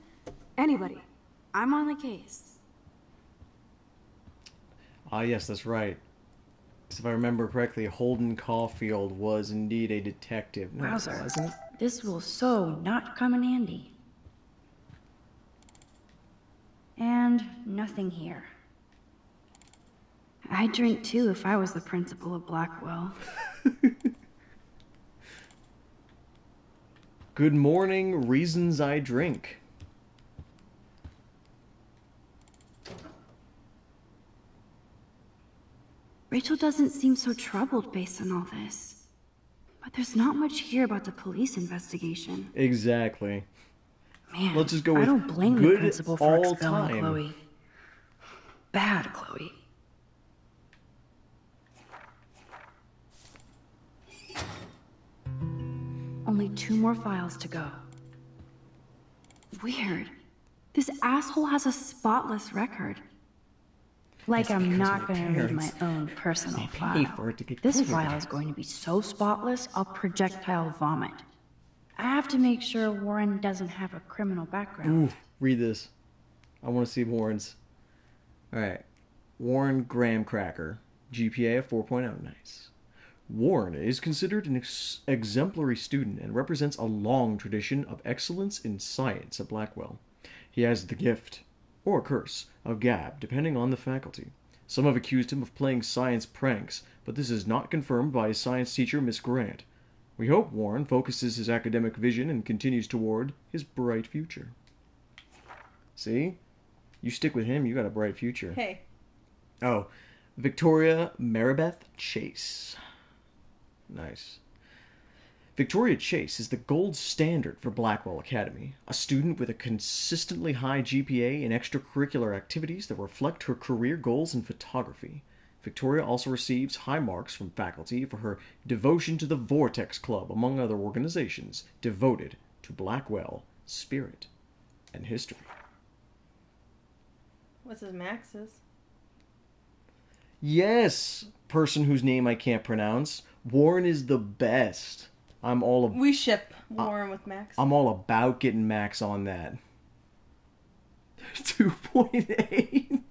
Speaker 10: Anybody.
Speaker 3: I'm on the case.
Speaker 2: Ah, yes, that's right. 'Cause if I remember correctly, Holden Caulfield was indeed a detective. No, it
Speaker 3: Wowzer.
Speaker 2: wasn't.
Speaker 3: This will so not come in handy. And nothing here. I'd drink too if I was the principal of Blackwell.
Speaker 2: Good morning, reasons I drink.
Speaker 3: Rachel doesn't seem so troubled based on all this. But there's not much here about the police investigation.
Speaker 2: Exactly.
Speaker 3: Man,
Speaker 2: Let's just go with
Speaker 3: I don't blame the
Speaker 2: good
Speaker 3: principal for
Speaker 2: all
Speaker 3: expelling
Speaker 2: time.
Speaker 3: Chloe. Bad Chloe. Only 2 more files to go. Weird. This asshole has a spotless record. Like
Speaker 2: That's
Speaker 3: I'm
Speaker 2: because
Speaker 3: not
Speaker 2: my
Speaker 3: going to read my
Speaker 2: parents
Speaker 3: own personal
Speaker 2: they pay
Speaker 3: file.
Speaker 2: for it to get
Speaker 3: This
Speaker 2: covered.
Speaker 3: file is going to be so spotless, I'll projectile vomit. I have to make sure Warren doesn't have a criminal background.
Speaker 2: Ooh, read this. I want to see Warren's. Alright. Warren Graham Cracker. GPA of 4.0. Nice. Warren is considered an exemplary student and represents a long tradition of excellence in science at Blackwell. He has the gift, or curse, of gab, depending on the faculty. Some have accused him of playing science pranks, but this is not confirmed by his science teacher, Miss Grant. We hope Warren focuses his academic vision and continues toward his bright future. See? You stick with him, you got a bright future.
Speaker 1: Hey.
Speaker 2: Oh, Victoria Maribeth Chase. Nice. Victoria Chase is the gold standard for Blackwell Academy, a student with a consistently high GPA in extracurricular activities that reflect her career goals in photography. Victoria also receives high marks from faculty for her devotion to the Vortex Club, among other organizations devoted to Blackwell spirit and history.
Speaker 1: What's his Max's?
Speaker 2: Yes, person whose name I can't pronounce. Warren is the best.
Speaker 1: We ship Warren with Max.
Speaker 2: I'm all about getting Max on that. 2.8.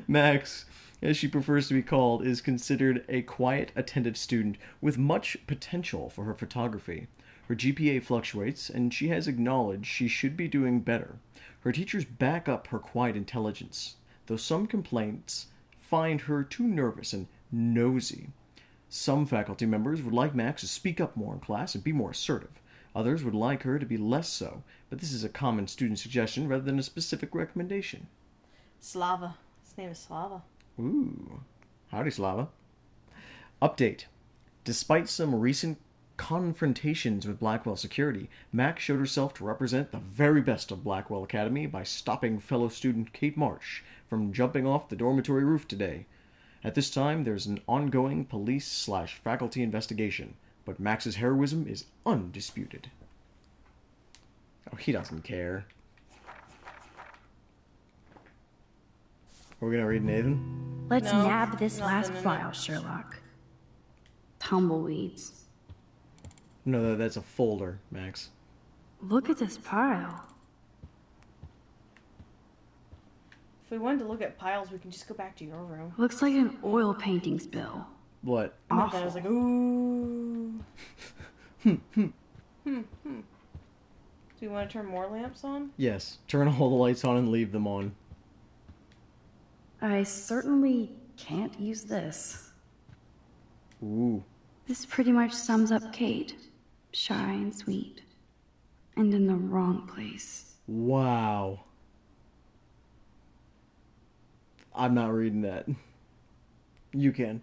Speaker 2: Max, as she prefers to be called, is considered a quiet, attentive student with much potential for her photography. Her GPA fluctuates, and she has acknowledged she should be doing better. Her teachers back up her quiet intelligence, though some complaints find her too nervous and nosy. Some faculty members would like Max to speak up more in class and be more assertive. Others would like her to be less so, but this is a common student suggestion rather than a specific recommendation.
Speaker 1: Slava. His name is Slava.
Speaker 2: Ooh. Howdy, Slava. Update. Despite some recent confrontations with Blackwell security, Max showed herself to represent the very best of Blackwell Academy by stopping fellow student Kate Marsh from jumping off the dormitory roof today. At this time, there's an ongoing police/faculty investigation, but Max's heroism is undisputed. Oh, he doesn't care. Are we gonna read Nathan?
Speaker 3: Let's
Speaker 1: No,
Speaker 3: nab this
Speaker 1: nothing
Speaker 3: last
Speaker 1: in it.
Speaker 3: file, Sherlock. Tumbleweeds.
Speaker 2: No, that's a folder, Max.
Speaker 3: Look at this pile.
Speaker 1: If we wanted to look at piles, we can just go back to your room.
Speaker 3: Looks like an oil painting spill.
Speaker 2: What?
Speaker 1: And then I was like, ooh. Do we want to turn more lamps on?
Speaker 2: Yes. Turn all the lights on and leave them on.
Speaker 3: I certainly can't use this.
Speaker 2: Ooh.
Speaker 3: This pretty much sums up Kate. Shy and sweet. And in the wrong place.
Speaker 2: Wow. I'm not reading that. You can.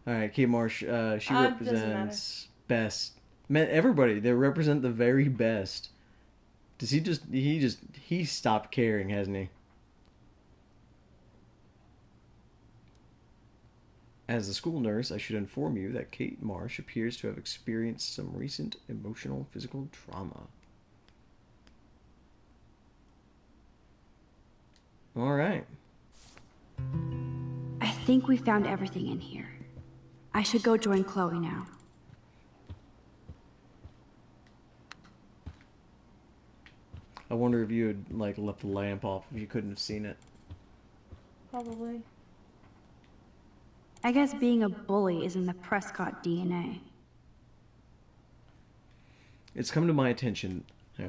Speaker 2: Alright, Kate Marsh, she represents best. Everybody, they represent the very best. Does he stopped caring, hasn't he? As a school nurse, I should inform you that Kate Marsh appears to have experienced some recent emotional physical trauma. Alright.
Speaker 3: I think we found everything in here. I should go join Chloe now.
Speaker 2: I wonder if you had, like, left the lamp off if you couldn't have seen it.
Speaker 1: Probably.
Speaker 3: I guess being a bully is in the Prescott DNA.
Speaker 2: It's come to my attention. Yeah.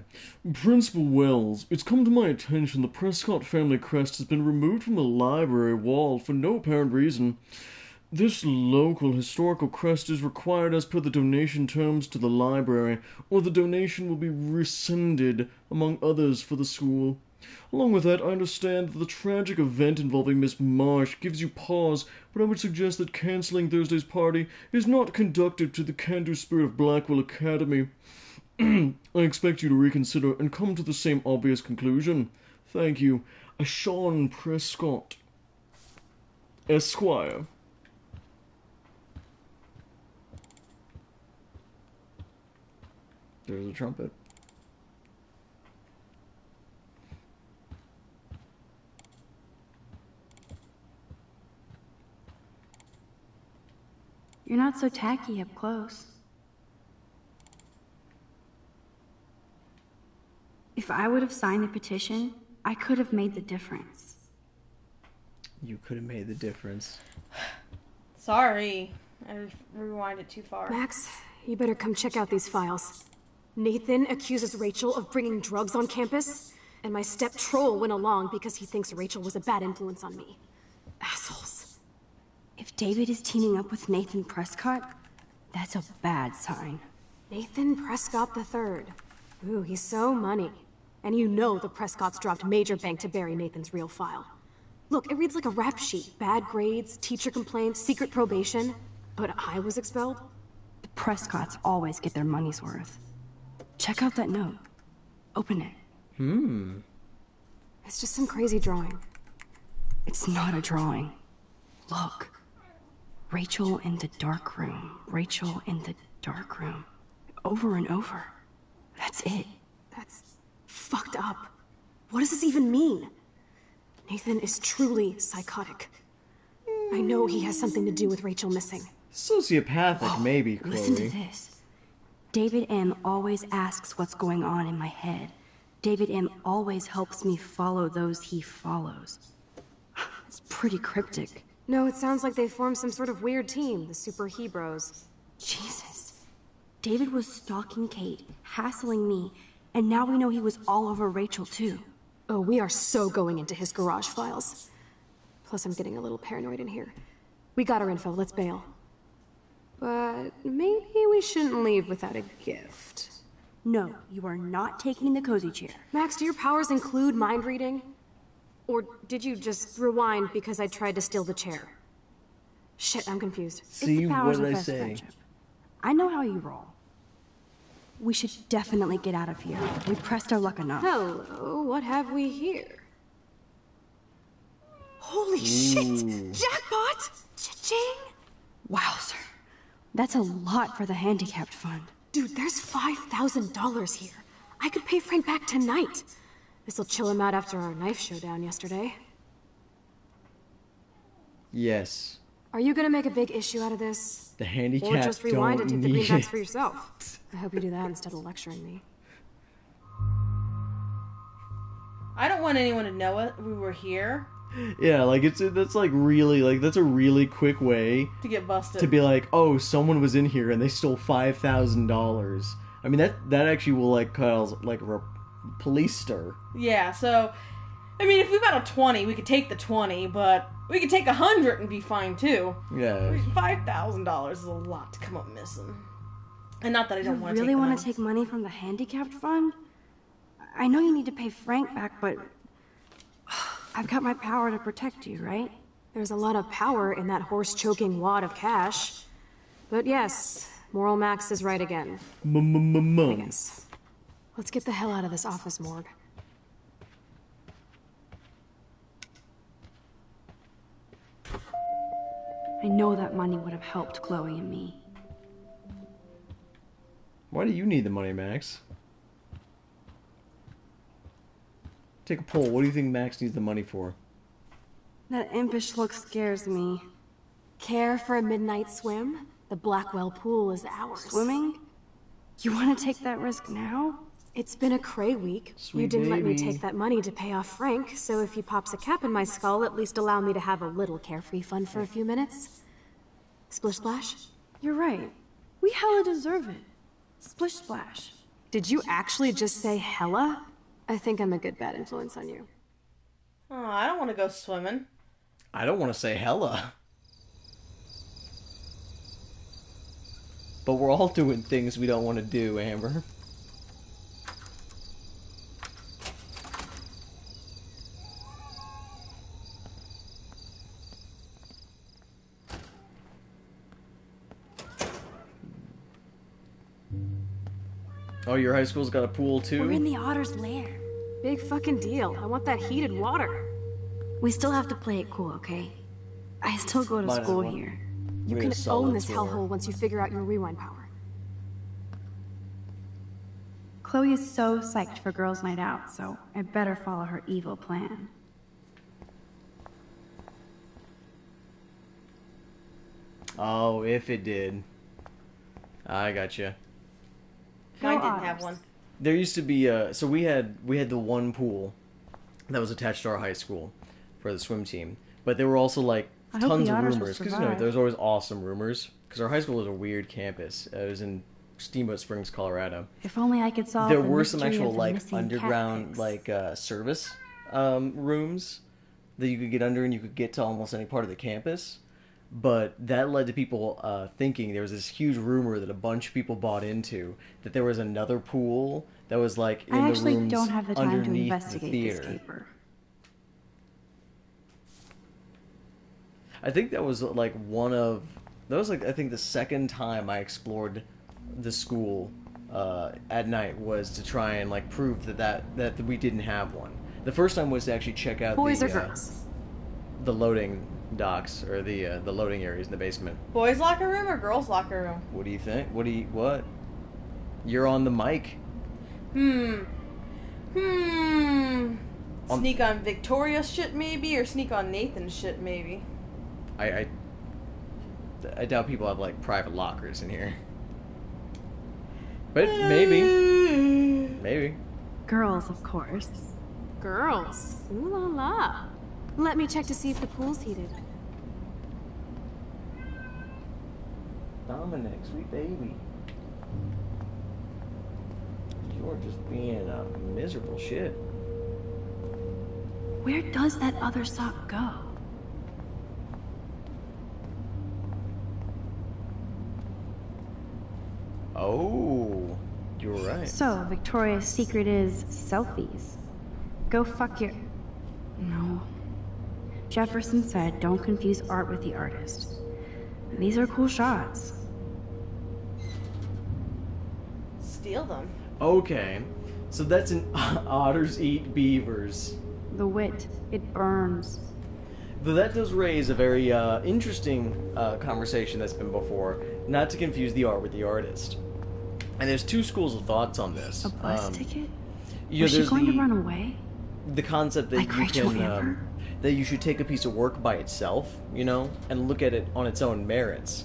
Speaker 2: Principal Wells, it's come to my attention the Prescott family crest has been removed from the library wall for no apparent reason. This local historical crest is required as per the donation terms to the library, or the donation will be rescinded, among others, for the school. Along with that, I understand that the tragic event involving Miss Marsh gives you pause, but I would suggest that cancelling Thursday's party is not conducive to the can-do spirit of Blackwell Academy. I expect you to reconsider and come to the same obvious conclusion. Thank you. Sean Prescott, Esquire. There's a trumpet.
Speaker 3: You're not so tacky up close. If I would have signed the petition, I could have made the difference.
Speaker 2: You could have made the difference.
Speaker 1: Sorry. I rewind it too far.
Speaker 10: Max, you better come check out these files. Nathan accuses Rachel of bringing drugs on campus, and my step-troll went along because he thinks Rachel was a bad influence on me. Assholes.
Speaker 3: If David is teaming up with Nathan Prescott, that's a bad sign.
Speaker 10: Nathan Prescott III. Ooh, he's so money. And you know the Prescotts dropped major bank to bury Nathan's real file. Look, it reads like a rap sheet. Bad grades, teacher complaints, secret probation. But I was expelled?
Speaker 3: The Prescotts always get their money's worth. Check out that note. Open it.
Speaker 10: It's just some crazy drawing.
Speaker 3: It's not a drawing. Look. Rachel in the dark room. Rachel in the dark room. Over and over. That's it.
Speaker 10: That's fucked up. What does this even mean? Nathan is truly psychotic. I know he has something to do with Rachel missing.
Speaker 2: Sociopathic, maybe, Chloe.
Speaker 3: Listen to this. David M. always asks what's going on in my head. David M. always helps me follow those he follows. It's pretty cryptic.
Speaker 10: No, it sounds like they formed some sort of weird team, the Super Hebros.
Speaker 3: Jesus. David was stalking Kate, hassling me, and now we know he was all over Rachel, too.
Speaker 10: Oh, we are so going into his garage files. Plus, I'm getting a little paranoid in here. We got our info, let's bail. But maybe we shouldn't leave without a gift.
Speaker 3: No, you are not taking the cozy chair.
Speaker 10: Max, do your powers include mind reading? Or did you just rewind because I tried to steal the chair? Shit, I'm confused.
Speaker 2: See,
Speaker 3: it's the powers
Speaker 2: what
Speaker 3: of
Speaker 2: did I
Speaker 3: best
Speaker 2: say?
Speaker 3: friendship. I know how you roll. We should definitely get out of here. We pressed our luck enough.
Speaker 10: Hello, what have we here? Holy shit! Jackpot! Cha-ching!
Speaker 3: Wowzer. That's a lot for the handicapped fund.
Speaker 10: Dude, there's $5,000 here. I could pay Frank back tonight. This'll chill him out after our knife showdown yesterday.
Speaker 2: Yes.
Speaker 10: Are you gonna make a big issue out of this?
Speaker 2: The handicap
Speaker 10: Or just rewind and
Speaker 2: don't
Speaker 10: take the
Speaker 2: need
Speaker 10: greenbacks
Speaker 2: it.
Speaker 10: for yourself? I hope you do that instead of lecturing me.
Speaker 1: I don't want anyone to know it. We were here
Speaker 2: Yeah, like that's like really like that's a really quick way
Speaker 1: to get busted.
Speaker 2: to be like, oh, someone was in here and they stole $5,000. I mean, that actually will, like, cause, like, a police stir.
Speaker 1: Yeah, so, I mean, if we got a 20, we could take the 20, but we could take 100 and be fine, too.
Speaker 2: Yeah.
Speaker 1: $5,000 is a lot to come up missing. And not that I don't want to take
Speaker 10: really
Speaker 1: the
Speaker 10: want
Speaker 1: money.
Speaker 10: to take money from the handicapped fund? I know you need to pay Frank back, but I've got my power to protect you, right?
Speaker 11: There's a lot of power in that horse-choking wad of cash. But yes, Moral Max is right again. I guess. Let's get the hell out of this office morgue.
Speaker 3: I know that money would have helped Chloe and me.
Speaker 2: Why do you need the money, Max? Take a poll. What do you think Max needs the money for?
Speaker 10: That impish look scares me.
Speaker 11: Care for a midnight swim? The Blackwell pool is ours.
Speaker 10: Swimming? You want to take that risk now?
Speaker 11: It's been a cray week.
Speaker 2: Sweet
Speaker 11: you didn't let me
Speaker 2: baby.
Speaker 11: take that money to pay off Frank, so if he pops a cap in my skull, at least allow me to have a little carefree fun for a few minutes. Splish splash?
Speaker 10: You're right. We hella deserve it. Splish splash.
Speaker 11: Did you actually just say hella? I think I'm a good bad influence on you.
Speaker 1: Oh, I don't want to go swimming.
Speaker 2: I don't want to say hella. But we're all doing things we don't want to do, Amber. Oh, your high school's got a pool too?
Speaker 10: We're in the Otter's lair.
Speaker 11: Big fucking deal. I want that heated water.
Speaker 3: We still have to play it cool, okay? I still go to
Speaker 2: Might as
Speaker 3: school
Speaker 2: well.
Speaker 3: here.
Speaker 11: You
Speaker 2: We're
Speaker 11: can
Speaker 2: gonna sell
Speaker 11: own
Speaker 2: it
Speaker 11: this
Speaker 2: to her.
Speaker 11: hellhole once you figure out your rewind power.
Speaker 3: Chloe is so psyched for girls' night out, so I better follow her evil plan.
Speaker 2: Oh, if it did. I gotcha.
Speaker 1: Mine
Speaker 3: Go
Speaker 1: didn't have
Speaker 3: Otters.
Speaker 1: one.
Speaker 2: There used to be so we had the one pool that was attached to our high school for the swim team, but there were also like
Speaker 3: I hope
Speaker 2: tons
Speaker 3: the
Speaker 2: of
Speaker 3: Otters will
Speaker 2: rumors because
Speaker 3: survive.
Speaker 2: there's always awesome rumors because our high school was a weird campus. It was in Steamboat Springs, Colorado.
Speaker 3: If only I could solve
Speaker 2: There
Speaker 3: the
Speaker 2: were some
Speaker 3: mystery
Speaker 2: actual
Speaker 3: of the
Speaker 2: like
Speaker 3: missing cat
Speaker 2: underground
Speaker 3: pics.
Speaker 2: like service rooms that you could get under and you could get to almost any part of the campus. But that led to people thinking there was this huge rumor that a bunch of people bought into that there was another pool that was like in
Speaker 3: I
Speaker 2: the
Speaker 3: actually
Speaker 2: rooms
Speaker 3: don't have the time to
Speaker 2: underneath
Speaker 3: investigate
Speaker 2: the
Speaker 3: this
Speaker 2: theater.
Speaker 3: caper.
Speaker 2: I think that was like I think the second time I explored the school at night was to try and like prove that we didn't have one. The first time was to actually check out
Speaker 11: Boys or girls?
Speaker 2: the loading docks or the loading areas in the basement.
Speaker 1: Boys' locker room or girls' locker room?
Speaker 2: What do you think? What? You're on the mic.
Speaker 1: Sneak on Victoria's shit maybe, or sneak on Nathan's shit maybe.
Speaker 2: I doubt people have like private lockers in here. But maybe.
Speaker 3: Girls, of course.
Speaker 11: Girls. Ooh la la. Let me check to see if the pool's heated.
Speaker 2: Dominic, sweet baby. You're just being a miserable shit.
Speaker 3: Where does that other sock go?
Speaker 2: Oh, you're right.
Speaker 3: So, Victoria's secret is selfies. Go fuck your... No. Jefferson said don't confuse art with the artist. These are cool shots.
Speaker 1: Steal them.
Speaker 2: Okay, so that's an otters eat beavers.
Speaker 3: The wit, it burns.
Speaker 2: Though that does raise a very interesting conversation that's been before, not to confuse the art with the artist. And there's two schools of thoughts on this.
Speaker 3: A bus ticket?
Speaker 2: You know,
Speaker 3: Was she
Speaker 2: there's
Speaker 3: going to run away?
Speaker 2: the concept that
Speaker 3: Like
Speaker 2: you
Speaker 3: Rachel
Speaker 2: can
Speaker 3: Amber?
Speaker 2: that you should take a piece of work by itself, you know, and look at it on its own merits.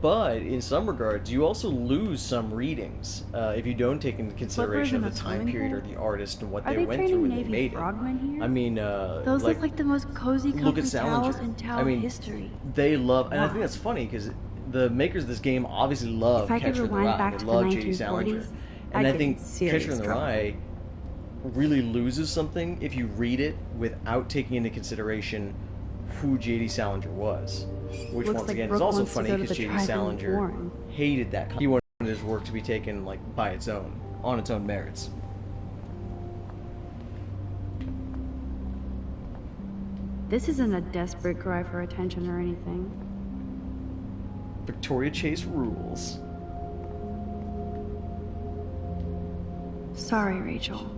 Speaker 2: But in some regards, you also lose some readings if you don't take into consideration
Speaker 3: in
Speaker 2: of
Speaker 3: a
Speaker 2: the time
Speaker 3: swimming
Speaker 2: period
Speaker 3: pool?
Speaker 2: or the artist and what
Speaker 3: Are
Speaker 2: they
Speaker 3: they
Speaker 2: went
Speaker 3: training
Speaker 2: through when they
Speaker 3: Navy
Speaker 2: made it.
Speaker 3: frogmen here?
Speaker 2: I mean,
Speaker 3: Those look like the most cozy
Speaker 2: look
Speaker 3: comfy
Speaker 2: at
Speaker 3: towels
Speaker 2: Salinger.
Speaker 3: in towel
Speaker 2: I mean,
Speaker 3: history.
Speaker 2: they love, and I think
Speaker 3: Why?
Speaker 2: that's funny because the makers of this game obviously love
Speaker 3: If I could
Speaker 2: Catcher in the
Speaker 3: rewind
Speaker 2: Rye.
Speaker 3: back
Speaker 2: They
Speaker 3: to the
Speaker 2: love J.D. Salinger.
Speaker 3: 1940s,
Speaker 2: And
Speaker 3: I'd
Speaker 2: I
Speaker 3: get
Speaker 2: think
Speaker 3: in serious
Speaker 2: Catcher in the
Speaker 3: trouble.
Speaker 2: Rye really loses something if you read it without taking into consideration who J.D. Salinger was. Which,
Speaker 3: Looks
Speaker 2: once
Speaker 3: like
Speaker 2: again,
Speaker 3: Brooke
Speaker 2: is also
Speaker 3: wants to
Speaker 2: funny
Speaker 3: go to
Speaker 2: because
Speaker 3: the
Speaker 2: J.D.
Speaker 3: drive-in
Speaker 2: Salinger
Speaker 3: Warren.
Speaker 2: hated that. He wanted his work to be taken like by its own, on its own merits.
Speaker 3: This isn't a desperate cry for attention or anything.
Speaker 2: Victoria Chase rules.
Speaker 3: Sorry, Rachel.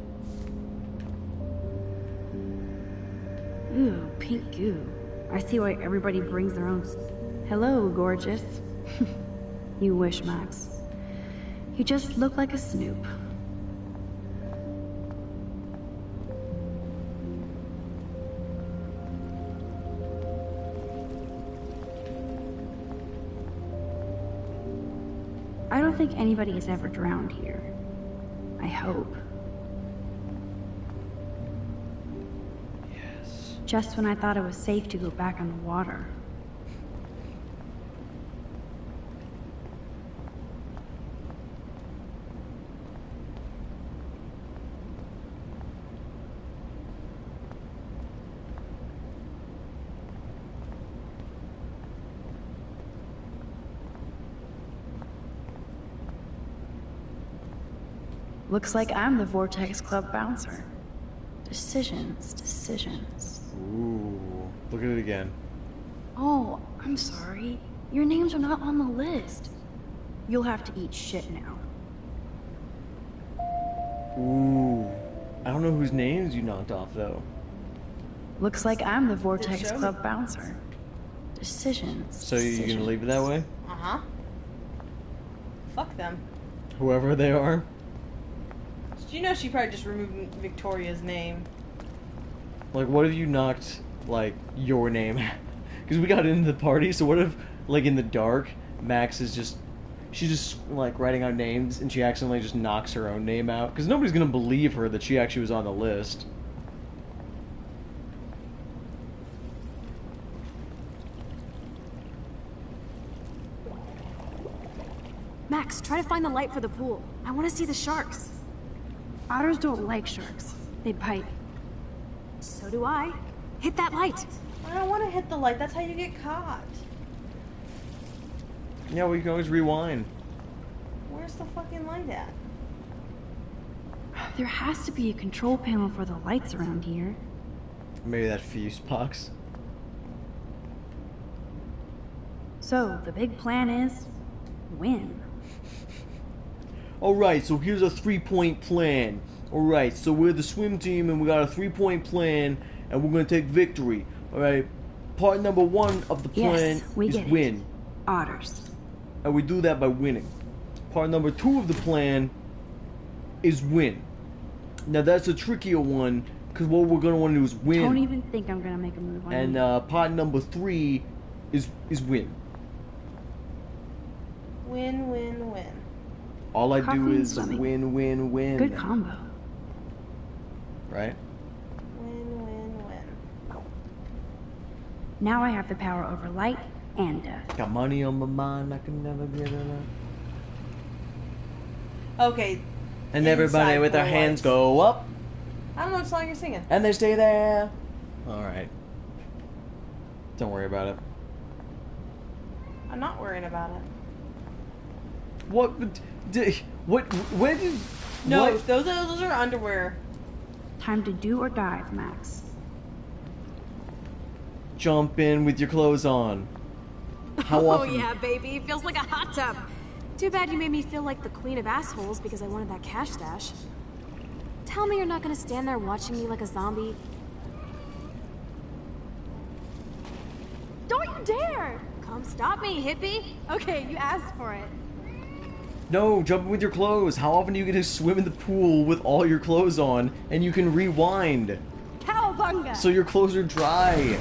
Speaker 3: Ooh, pink goo. I see why everybody brings their own. Hello, gorgeous. You wish, Max. You just look like a snoop. I don't think anybody has ever drowned here. I hope.
Speaker 2: Yes.
Speaker 3: Just when I thought it was safe to go back on the water. Looks like I'm the Vortex Club bouncer. Decisions, decisions.
Speaker 2: Ooh, look at it again.
Speaker 3: Oh, I'm sorry. Your names are not on the list. You'll have to eat shit now.
Speaker 2: Ooh, I don't know whose names you knocked off though.
Speaker 3: Looks like I'm the Vortex
Speaker 1: show me.
Speaker 3: Club bouncer. Decisions.
Speaker 2: So you gonna leave it that way?
Speaker 1: Uh-huh. Fuck them.
Speaker 2: Whoever they are.
Speaker 1: You know she probably just removed Victoria's name.
Speaker 2: Like, what if you knocked, like, your name? Because we got into the party, so what if, like, in the dark, Max is just... She's just, like, writing out names, and she accidentally just knocks her own name out? Because nobody's gonna believe her that she actually was on the list.
Speaker 11: Max, try to find the light for the pool. I want to see the sharks.
Speaker 10: Otters don't like sharks. They bite.
Speaker 11: So do I. Hit that light.
Speaker 1: I don't want to hit the light. That's how you get caught.
Speaker 2: Yeah, well, you can always rewind.
Speaker 1: Where's the fucking light at?
Speaker 3: There has to be a control panel for the lights around here.
Speaker 2: Maybe that fuse box.
Speaker 3: So, the big plan is... win.
Speaker 2: Alright, so here's a 3-point plan. Alright, so we're the swim team and we got a 3-point plan and we're gonna take victory. Alright, part number 1 of the plan is win.
Speaker 3: Otters.
Speaker 2: And we do that by winning. Part number 2 of the plan is win. Now that's a trickier one because what we're gonna want to do is win.
Speaker 3: Don't even think I'm gonna make a move on
Speaker 2: And
Speaker 3: you.
Speaker 2: part number 3 is win.
Speaker 1: Win, win, win.
Speaker 2: All I
Speaker 3: Coffee
Speaker 2: do
Speaker 3: and
Speaker 2: is
Speaker 3: swimming.
Speaker 2: win, win, win.
Speaker 3: Good combo.
Speaker 2: Right?
Speaker 1: Win, win, win.
Speaker 3: Now I have the power over light and death.
Speaker 2: Got money on my mind, I can never get enough.
Speaker 1: Okay.
Speaker 2: And everybody
Speaker 1: inside
Speaker 2: with their
Speaker 1: four
Speaker 2: hands
Speaker 1: lights.
Speaker 2: go up,
Speaker 1: I don't know what song you're singing.
Speaker 2: and they stay there. Alright. Don't worry about it.
Speaker 1: I'm not worrying about it.
Speaker 2: What? When did...
Speaker 1: No,
Speaker 2: what?
Speaker 1: those are underwear.
Speaker 3: Time to do or die, Max.
Speaker 2: Jump in with your clothes on. How
Speaker 11: Oh
Speaker 2: often?
Speaker 11: yeah, baby. Feels like a hot tub. Too bad you made me feel like the queen of assholes because I wanted that cash stash. Tell me you're not gonna stand there watching me like a zombie. Don't you dare! Come stop me, hippie. Okay, you asked for it.
Speaker 2: No, jump in with your clothes. How often do you get to swim in the pool with all your clothes on and you can rewind?
Speaker 11: Cowabunga!
Speaker 2: So your clothes are dry.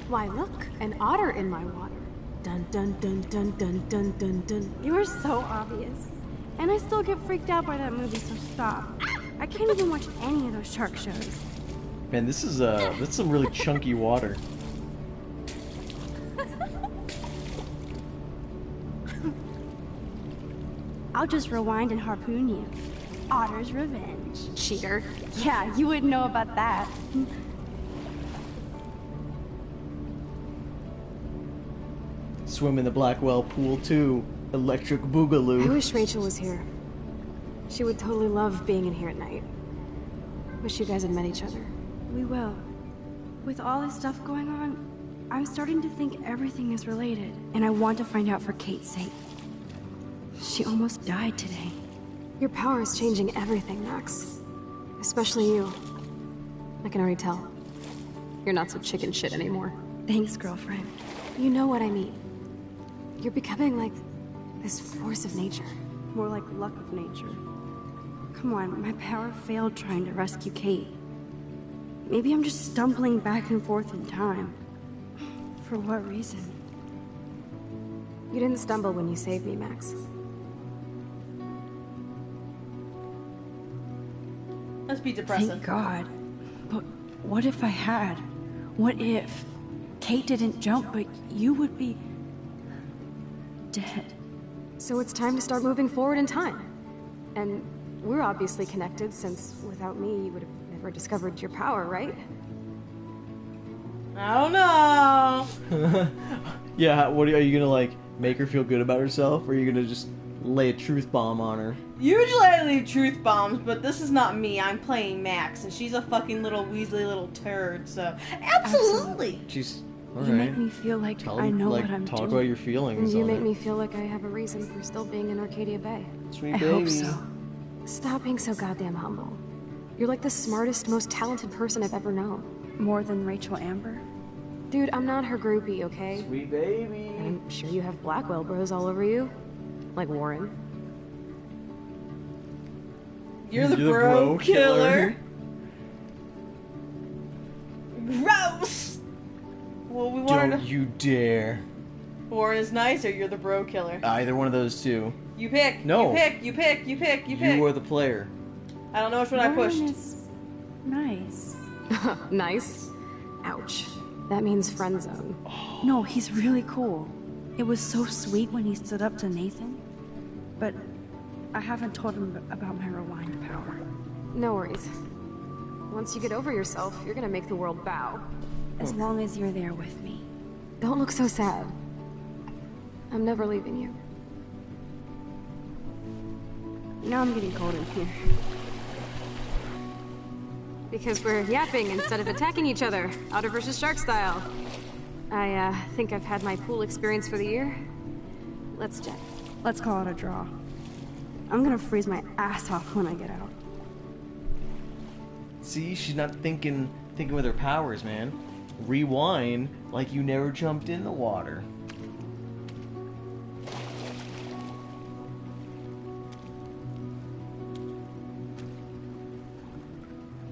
Speaker 11: Why look, an otter in my water. Dun dun dun dun dun dun dun dun.
Speaker 10: You are so obvious. And I still get freaked out by that movie, so stop. I can't even watch any of those shark shows.
Speaker 2: Man, this is that's some really chunky water.
Speaker 3: I'll just rewind and harpoon you. Otter's revenge.
Speaker 11: Cheater.
Speaker 3: Yeah, you wouldn't know about that.
Speaker 2: Swim in the Blackwell pool too. Electric Boogaloo.
Speaker 11: I wish Rachel was here. She would totally love being in here at night. Wish you guys had met each other.
Speaker 3: We will. With all this stuff going on, I'm starting to think everything is related, and I want to find out for Kate's sake. She almost died today.
Speaker 11: Your power is changing everything, Max. Especially you. I can already tell. You're not so chicken shit anymore.
Speaker 3: Thanks, girlfriend.
Speaker 11: You know what I mean. You're becoming like this force of nature.
Speaker 3: More like luck of nature. Come on, my power failed trying to rescue Kate. Maybe I'm just stumbling back and forth in time. For what reason?
Speaker 11: You didn't stumble when you saved me, Max.
Speaker 1: Must be depressing.
Speaker 3: Thank God. But what if I had? What if Kate didn't jump, but you would be dead?
Speaker 11: So it's time to start moving forward in time. And we're obviously connected, since without me, you would have never discovered your power, right?
Speaker 1: I don't know.
Speaker 2: Yeah, what are you gonna like make her feel good about herself, or are you gonna just lay a truth bomb on her?
Speaker 1: Usually I leave truth bombs, but this is not me. I'm playing Max, and she's a fucking little Weasley little turd, so... Absolutely!
Speaker 2: She's...
Speaker 3: You
Speaker 2: alright.
Speaker 3: make me feel like I know what I'm
Speaker 2: talk
Speaker 3: doing.
Speaker 2: about your feelings.
Speaker 11: And you
Speaker 2: on
Speaker 11: make
Speaker 2: it.
Speaker 11: me feel like I have a reason for still being in Arcadia Bay.
Speaker 2: Sweet
Speaker 3: I
Speaker 2: baby.
Speaker 3: hope so.
Speaker 11: Stop being so goddamn humble. You're like the smartest, most talented person I've ever known.
Speaker 3: More than Rachel Amber?
Speaker 11: Dude, I'm not her groupie, okay?
Speaker 2: Sweet baby.
Speaker 11: I'm sure you have Blackwell bros all over you. Like Warren.
Speaker 1: You're the bro killer. Gross! Well, we wanted
Speaker 2: Don't you dare.
Speaker 1: Warren is nice, or you're the bro killer.
Speaker 2: Either one of those two.
Speaker 1: You pick.
Speaker 2: No.
Speaker 1: You pick. You pick. You pick. You pick.
Speaker 2: You are the player.
Speaker 1: I don't know which one I pushed.
Speaker 3: Warren is nice.
Speaker 11: Nice? Ouch. That means friend zone.
Speaker 3: No, he's really cool. It was so sweet when he stood up to Nathan. But I haven't told him about my rewind power.
Speaker 11: No worries. Once you get over yourself, you're gonna make the world bow.
Speaker 3: As long as you're there with me.
Speaker 11: Don't look so sad. I'm never leaving you.
Speaker 3: Now I'm getting cold in here.
Speaker 11: Because we're yapping instead of attacking each other, Otter versus Shark style. I think I've had my pool experience for the year. Let's check.
Speaker 3: Let's call it a draw. I'm gonna freeze my ass off when I get out.
Speaker 2: See, she's not thinking with her powers, man. Rewind like you never jumped in the water.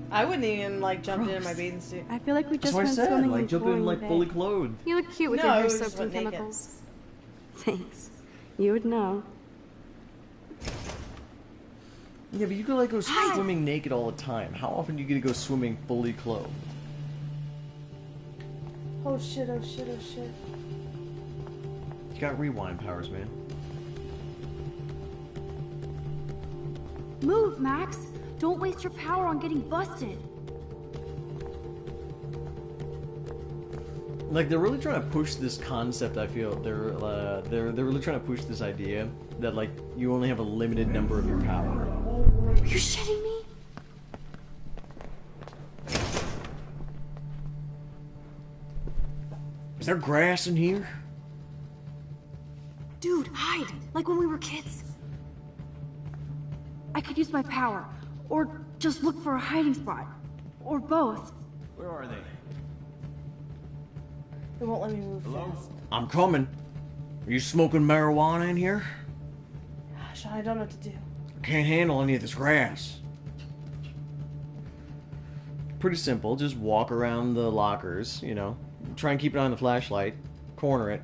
Speaker 1: I wouldn't even like jump in my bathing suit.
Speaker 3: I feel like we
Speaker 2: That's
Speaker 3: just
Speaker 2: what I
Speaker 3: went
Speaker 2: said.
Speaker 3: swimming
Speaker 2: Like
Speaker 3: in
Speaker 2: jump in
Speaker 3: Flooring
Speaker 2: like
Speaker 3: Bay.
Speaker 2: fully clothed.
Speaker 11: You look cute with
Speaker 1: No,
Speaker 11: your
Speaker 1: it
Speaker 11: hair
Speaker 1: was
Speaker 11: soaked
Speaker 1: just
Speaker 11: in
Speaker 1: naked.
Speaker 11: chemicals.
Speaker 3: Thanks. You would know.
Speaker 2: Yeah, but you could like go swimming naked all the time. How often do you get to go swimming fully clothed?
Speaker 1: Oh shit, oh shit, oh shit.
Speaker 2: You got rewind powers, man.
Speaker 3: Move, Max! Don't waste your power on getting busted.
Speaker 2: Like they're really trying to push this concept. I feel they're really trying to push this idea that like you only have a limited number of your power.
Speaker 3: Are you shitting me?
Speaker 2: Is there grass in here?
Speaker 3: Dude, hide! Like when we were kids. I could use my power, or just look for a hiding spot, or both.
Speaker 7: Where are they?
Speaker 1: It won't let me move fast.
Speaker 2: I'm coming. Are you smoking marijuana in here?
Speaker 1: Gosh, I don't know what to do.
Speaker 2: I can't handle any of this grass. Pretty simple. Just walk around the lockers, you know. Try and keep it on the flashlight. Corner it,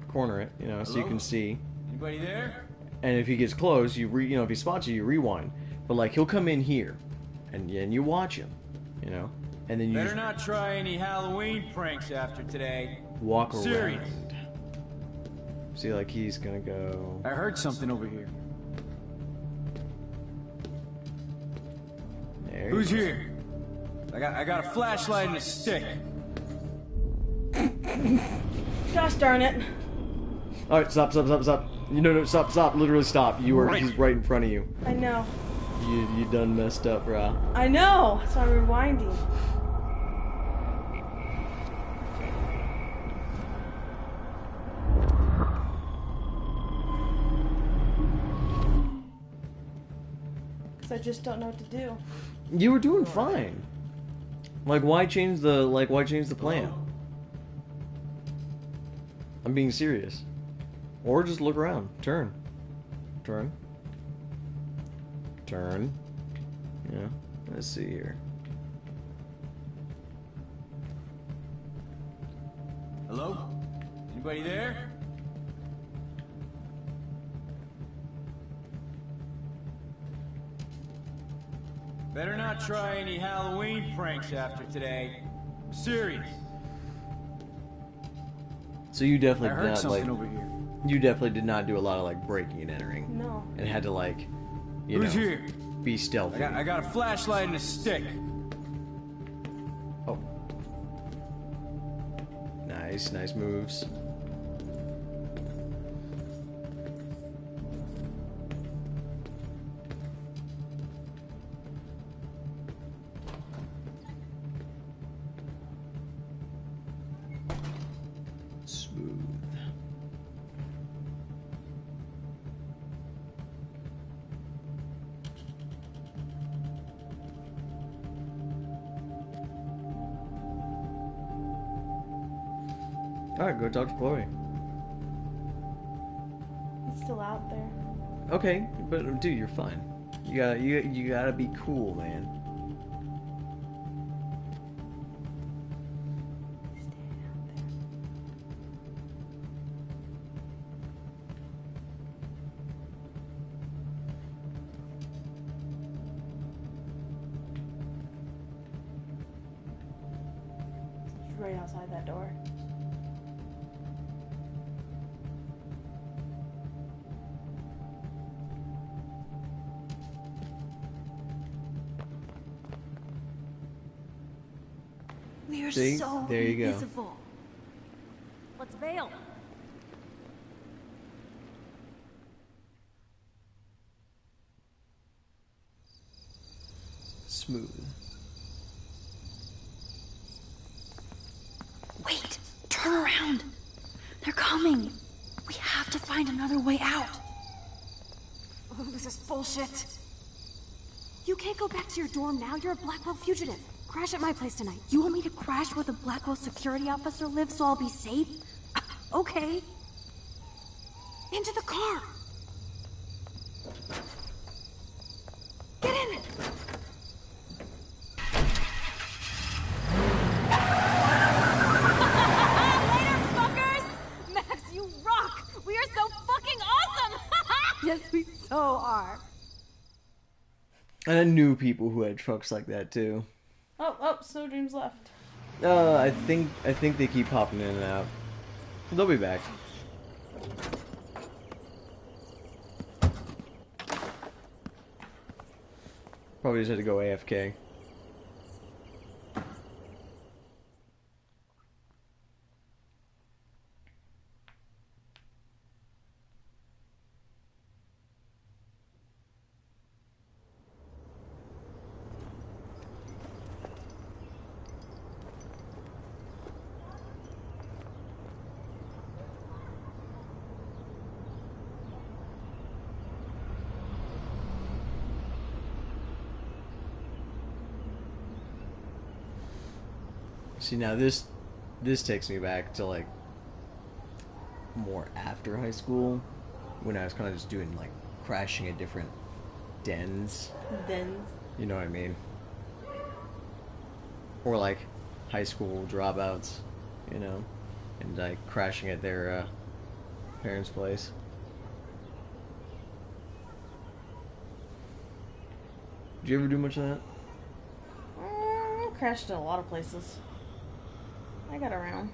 Speaker 2: you know, so you can see.
Speaker 7: Anybody there?
Speaker 2: And if he gets close, if he spots you, you rewind. But like he'll come in here, and you watch him, you know, and then you
Speaker 7: Better
Speaker 2: just
Speaker 7: not try any Halloween pranks after today.
Speaker 2: walk
Speaker 7: Serious.
Speaker 2: around. See, like he's gonna go.
Speaker 7: I heard something over here.
Speaker 2: There
Speaker 7: Who's
Speaker 2: you go.
Speaker 7: here? I got a flashlight and a stick.
Speaker 1: Gosh darn it.
Speaker 2: Alright, stop. No, stop. Literally stop. He's right in front of you.
Speaker 1: I know.
Speaker 2: You done messed up, brah.
Speaker 1: I know. So I'm rewinding. Because I just don't know what to do.
Speaker 2: You were doing fine. Like, why change the plan? I'm being serious. Or just look around. Turn. Yeah. Let's see here.
Speaker 7: Hello? Anybody there? Better not try any Halloween pranks after today. I'm serious.
Speaker 2: So you definitely
Speaker 7: I
Speaker 2: did
Speaker 7: heard
Speaker 2: not
Speaker 7: something over here.
Speaker 2: You definitely did not do a lot of like breaking and entering.
Speaker 1: No.
Speaker 2: And had to like,
Speaker 7: Who's here?
Speaker 2: be stealthy.
Speaker 7: I got a flashlight and a stick.
Speaker 2: Oh. Nice moves. Smooth. Alright, go talk to Chloe.
Speaker 1: He's still out there.
Speaker 2: Okay, but dude, you're fine. You gotta be cool, man.
Speaker 1: He's right outside that door.
Speaker 3: We are
Speaker 2: See?
Speaker 3: so
Speaker 2: There you go.
Speaker 3: invisible. Let's bail.
Speaker 2: Smooth.
Speaker 3: Wait, turn around. They're coming. We have to find another way out.
Speaker 11: Oh, this is bullshit. You can't go back to your dorm now. You're a Blackwell fugitive. Crash at my place tonight.
Speaker 3: You want me to crash where the Blackwell security officer lives so I'll be safe? Okay.
Speaker 11: Into the car. Get in.
Speaker 5: Later, fuckers! Max, you rock! We are so fucking awesome!
Speaker 3: Yes, we so are.
Speaker 2: And I knew people who had trucks like that too.
Speaker 1: Oh, Snow Dreams left.
Speaker 2: I think they keep popping in and out. They'll be back. Probably just had to go AFK. See, now this takes me back to like more after high school, when I was kind of just doing like crashing at different dens.
Speaker 1: Dens.
Speaker 2: You know what I mean? Or like high school dropouts, you know, and like crashing at their parents' place. Did you ever do much of that?
Speaker 1: Crashed in a lot of places. I got around.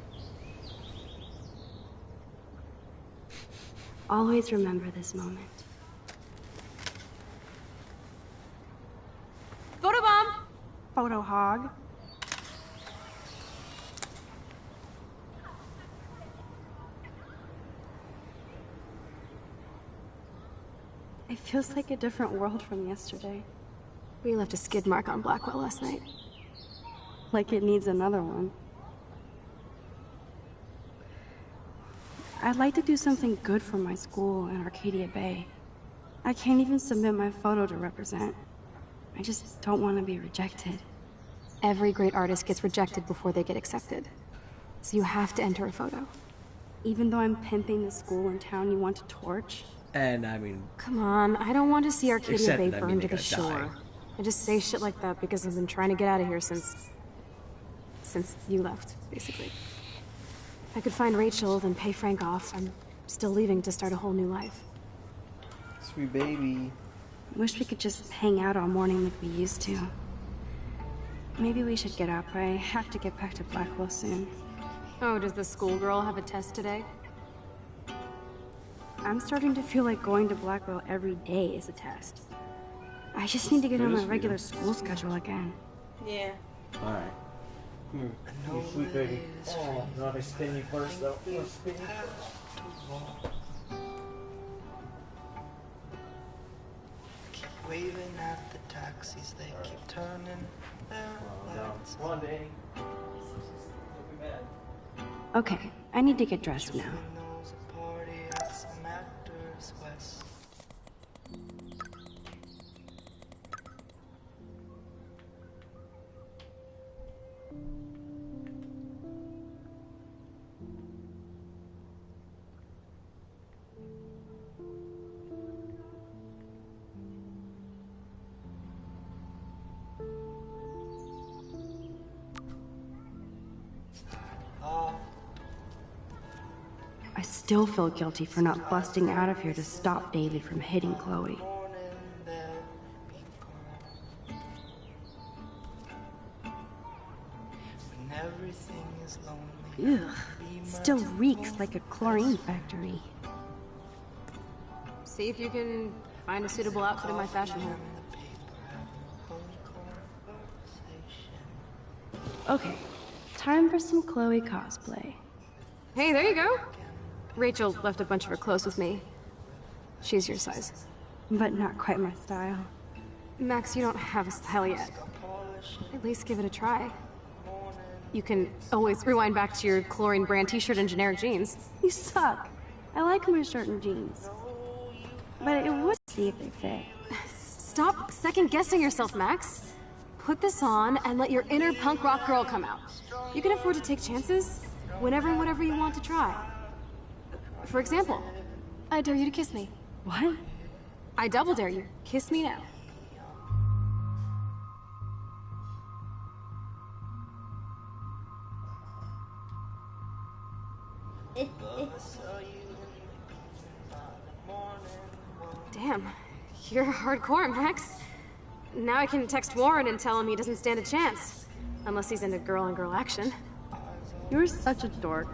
Speaker 10: Always remember this moment.
Speaker 11: Photobomb!
Speaker 3: photo hog. It feels like a different world from yesterday.
Speaker 10: We left a skid mark on Blackwell last night.
Speaker 3: Like it needs another one. I'd like to do something good for my school in Arcadia Bay. I can't even submit my photo to represent. I just don't want to be rejected.
Speaker 10: Every great artist gets rejected before they get accepted. So you have to enter a photo.
Speaker 3: Even though I'm pimping the school in town you want to torch?
Speaker 2: And I mean...
Speaker 10: Come on, I don't want to see Arcadia Bay burned to the
Speaker 2: die.
Speaker 10: shore. I just say shit like that because I've been trying to get out of here since you left, basically. If I could find Rachel, then pay Frank off, I'm still leaving to start a whole new life.
Speaker 9: Sweet baby.
Speaker 3: Wish we could just hang out all morning like we used to. Maybe we should get up. I have to get back to Blackwell soon.
Speaker 10: Oh, does the schoolgirl have a test today?
Speaker 3: I'm starting to feel like going to Blackwell every day is a test. I just need to get on my regular school schedule again.
Speaker 1: Yeah.
Speaker 9: Alright. You sweet baby. Oh, no, I spin you first though. Spin you first.
Speaker 12: Keep waving at the taxis, they keep turning their lights.
Speaker 9: One day.
Speaker 3: Okay, I need to get dressed now. I still feel guilty for not busting out of here to stop David from hitting Chloe. Ugh, still reeks like a chlorine factory.
Speaker 10: See if you can find a suitable outfit in my fashion hole.
Speaker 3: Okay, time for some Chloe cosplay.
Speaker 10: Hey, there you go. Rachel left a bunch of her clothes with me. She's your size.
Speaker 3: But not quite my style.
Speaker 10: Max, you don't have a style yet. At least give it a try. You can always rewind back to your chlorine brand t-shirt and generic jeans.
Speaker 3: You suck. I like my shirt and jeans. But it would see if they fit.
Speaker 10: Stop second-guessing yourself, Max. Put this on and let your inner punk rock girl come out. You can afford to take chances whenever and whatever you want to try. For example, I dare you to kiss me.
Speaker 3: What?
Speaker 10: I double dare you. Kiss me now. Damn, you're hardcore, Max. Now I can text Warren and tell him he doesn't stand a chance. Unless he's into girl-on-girl action.
Speaker 3: You're such a dork.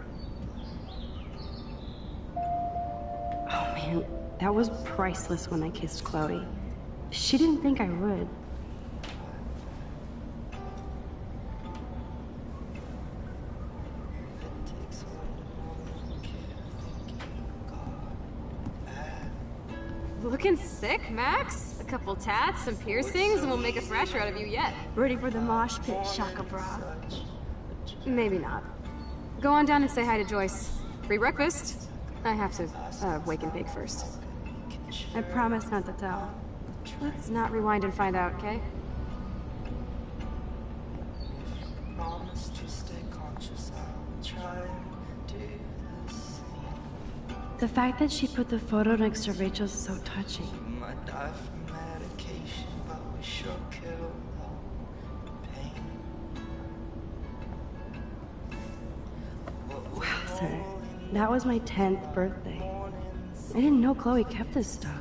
Speaker 3: Oh man, that was priceless when I kissed Chloe. She didn't think I would.
Speaker 10: Looking sick, Max? A couple tats, some piercings, and we'll make a thrasher out of you yet.
Speaker 3: Ready for the mosh pit, Shaka Bra.
Speaker 10: Maybe not. Go on down and say hi to Joyce. Free breakfast. I have to wake and bake first.
Speaker 3: I promise not to tell.
Speaker 10: Let's not rewind and find out, okay?
Speaker 3: The fact that she put the photo next to Rachel's is so touching. Wow, sir. That was my 10th birthday. I didn't know Chloe kept this stuff.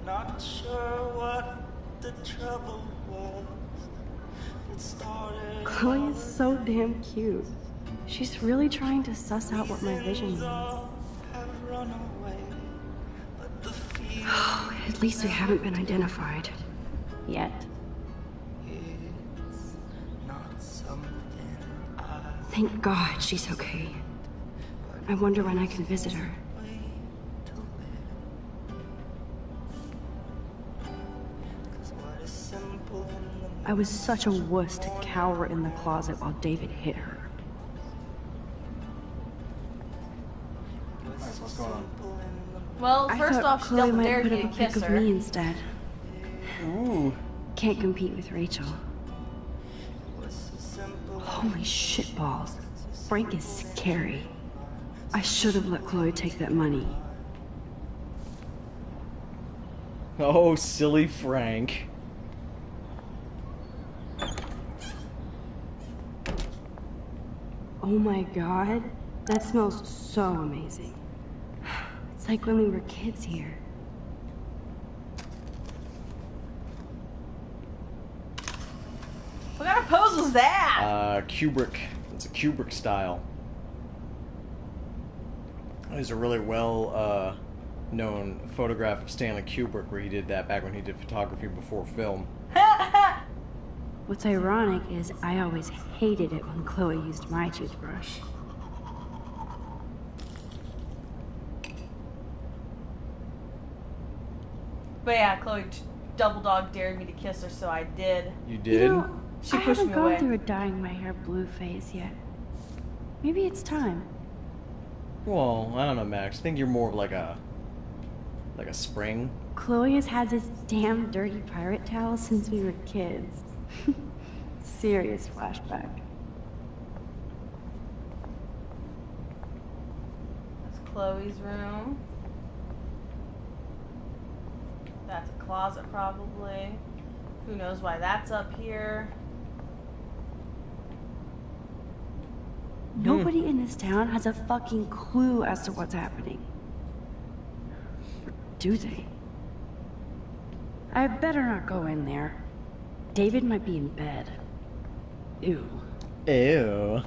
Speaker 12: Not sure what the trouble was. It started.
Speaker 3: Chloe is so damn cute. She's really trying to suss out what my vision means. Oh,
Speaker 10: At least we haven't been identified. Yet. Thank God she's okay. I wonder when I can visit her. I was such a wuss to cower in the closet while David hit her.
Speaker 9: What's going on?
Speaker 1: Well,
Speaker 10: I
Speaker 1: first
Speaker 10: thought
Speaker 1: off, she
Speaker 10: Chloe
Speaker 1: double
Speaker 10: might
Speaker 1: dared
Speaker 10: put
Speaker 1: me
Speaker 10: up
Speaker 1: to
Speaker 10: a pic
Speaker 1: kiss
Speaker 10: of
Speaker 1: her.
Speaker 10: me instead.
Speaker 2: Ooh.
Speaker 10: Can't compete with Rachel. Holy shitballs. Frank is scary. I should have let Chloe take that money.
Speaker 2: Oh, silly Frank.
Speaker 10: Oh my god, that smells so amazing. It's like when we were kids here.
Speaker 1: What kind of pose was that?
Speaker 2: Kubrick. It's a Kubrick style. There's a really well known photograph of Stanley Kubrick where he did that back when he did photography before film.
Speaker 10: What's ironic is I always hated it when Chloe used my toothbrush.
Speaker 1: But yeah, Chloe double dog dared me to kiss her, so I did.
Speaker 2: You did?
Speaker 10: You know,
Speaker 1: She
Speaker 10: I
Speaker 1: pushed
Speaker 10: haven't
Speaker 1: me
Speaker 10: gone
Speaker 1: away.
Speaker 10: through a dyeing my hair blue phase yet. Maybe it's time.
Speaker 2: Well, I don't know, Max. I think you're more of like a spring.
Speaker 10: Chloe has had this damn dirty pirate towel since we were kids. Serious flashback.
Speaker 1: That's Chloe's room. That's a closet, probably. Who knows why that's up here?
Speaker 10: Nobody in this town has a fucking clue as to what's happening. Or do they? I better not go in there. David might be in bed. Ew.
Speaker 2: Ew.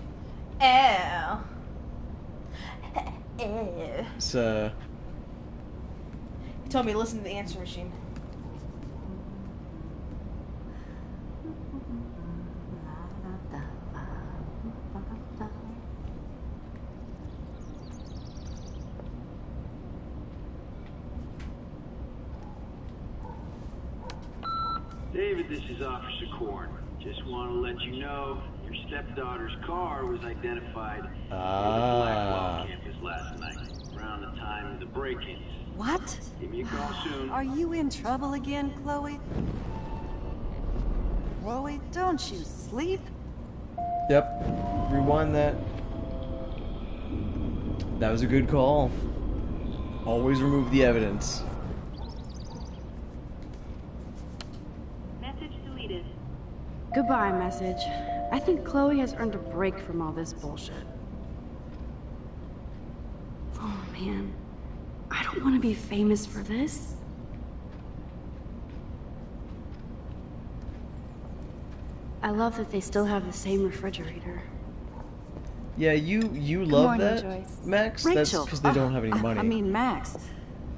Speaker 1: Ew. Ew.
Speaker 2: It's
Speaker 1: He told me to listen to the answer machine.
Speaker 13: David, this is Officer Korn. Just want to let you know your stepdaughter's car was identified near the Blackwell campus last night, around the time of the break-ins.
Speaker 6: What?
Speaker 13: Give me a call soon.
Speaker 6: Are you in trouble again, Chloe? Chloe, don't you sleep?
Speaker 2: Yep. Rewind that. That was a good call. Always remove the evidence.
Speaker 10: Message deleted. Goodbye, message. I think Chloe has earned a break from all this bullshit. Oh man. I don't want to be famous for this. I love that they still have the same refrigerator.
Speaker 2: Yeah, you love
Speaker 6: morning,
Speaker 2: that,
Speaker 6: Joyce.
Speaker 2: Max? That's
Speaker 6: Rachel.
Speaker 2: because they don't have any money.
Speaker 6: I mean, Max.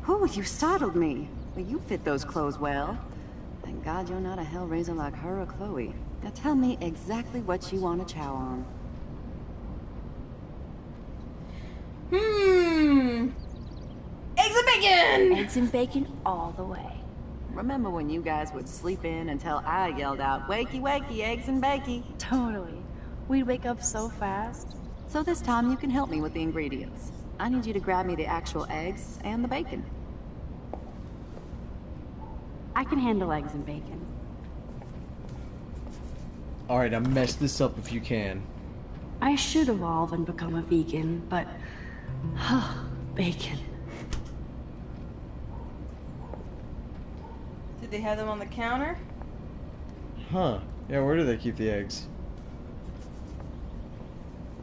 Speaker 6: Oh, you startled me. Well, you fit those clothes well. Thank God you're not a hellraiser like her or Chloe. Now tell me exactly what you want to chow on.
Speaker 1: Eggs and bacon!
Speaker 5: Eggs and bacon all the way.
Speaker 6: Remember when you guys would sleep in until I yelled out, wakey, wakey, eggs and bakey?
Speaker 5: Totally. We'd wake up so fast.
Speaker 6: So this time you can help me with the ingredients. I need you to grab me the actual eggs and the bacon.
Speaker 10: I can handle eggs and bacon.
Speaker 2: Alright, now mess this up if you can.
Speaker 10: I should evolve and become a vegan, but... bacon.
Speaker 1: Did they have them on the counter?
Speaker 2: Huh. Yeah, where do they keep the eggs?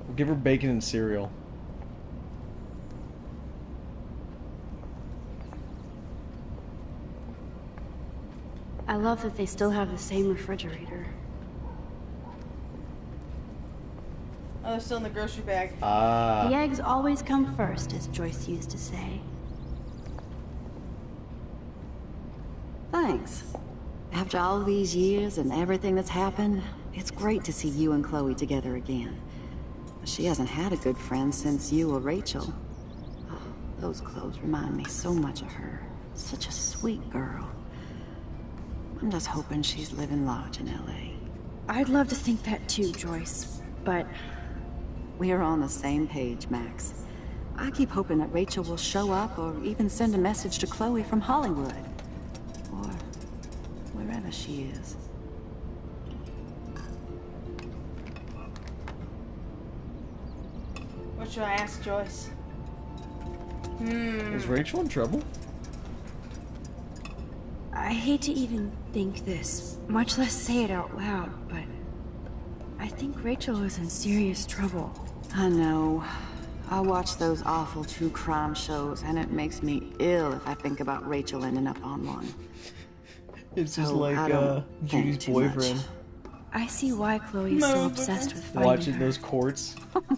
Speaker 2: We'll give her bacon and cereal.
Speaker 10: I love that they still have the same refrigerator.
Speaker 1: Oh, they're still in the grocery bag.
Speaker 10: The eggs always come first, as Joyce used to say.
Speaker 6: thanks. After all these years and everything that's happened, it's great to see you and Chloe together again. She hasn't had a good friend since you or Rachel. Oh, those clothes remind me so much of her. Such a sweet girl. I'm just hoping she's living large in L.A.
Speaker 3: I'd love to think that too, Joyce, but...
Speaker 6: We're on the same page, Max. I keep hoping that Rachel will show up or even send a message to Chloe from Hollywood. Or wherever she is.
Speaker 1: What should I ask Joyce?
Speaker 2: Is Rachel in trouble?
Speaker 3: I hate to even think this, much less say it out loud, but... I think Rachel is in serious trouble.
Speaker 6: I know. I watch those awful true crime shows, and it makes me ill if I think about Rachel ending up on one.
Speaker 2: It's just like Judy's boyfriend.
Speaker 3: I see why Chloe is so obsessed with finding
Speaker 2: Watching
Speaker 3: her.
Speaker 2: those courts.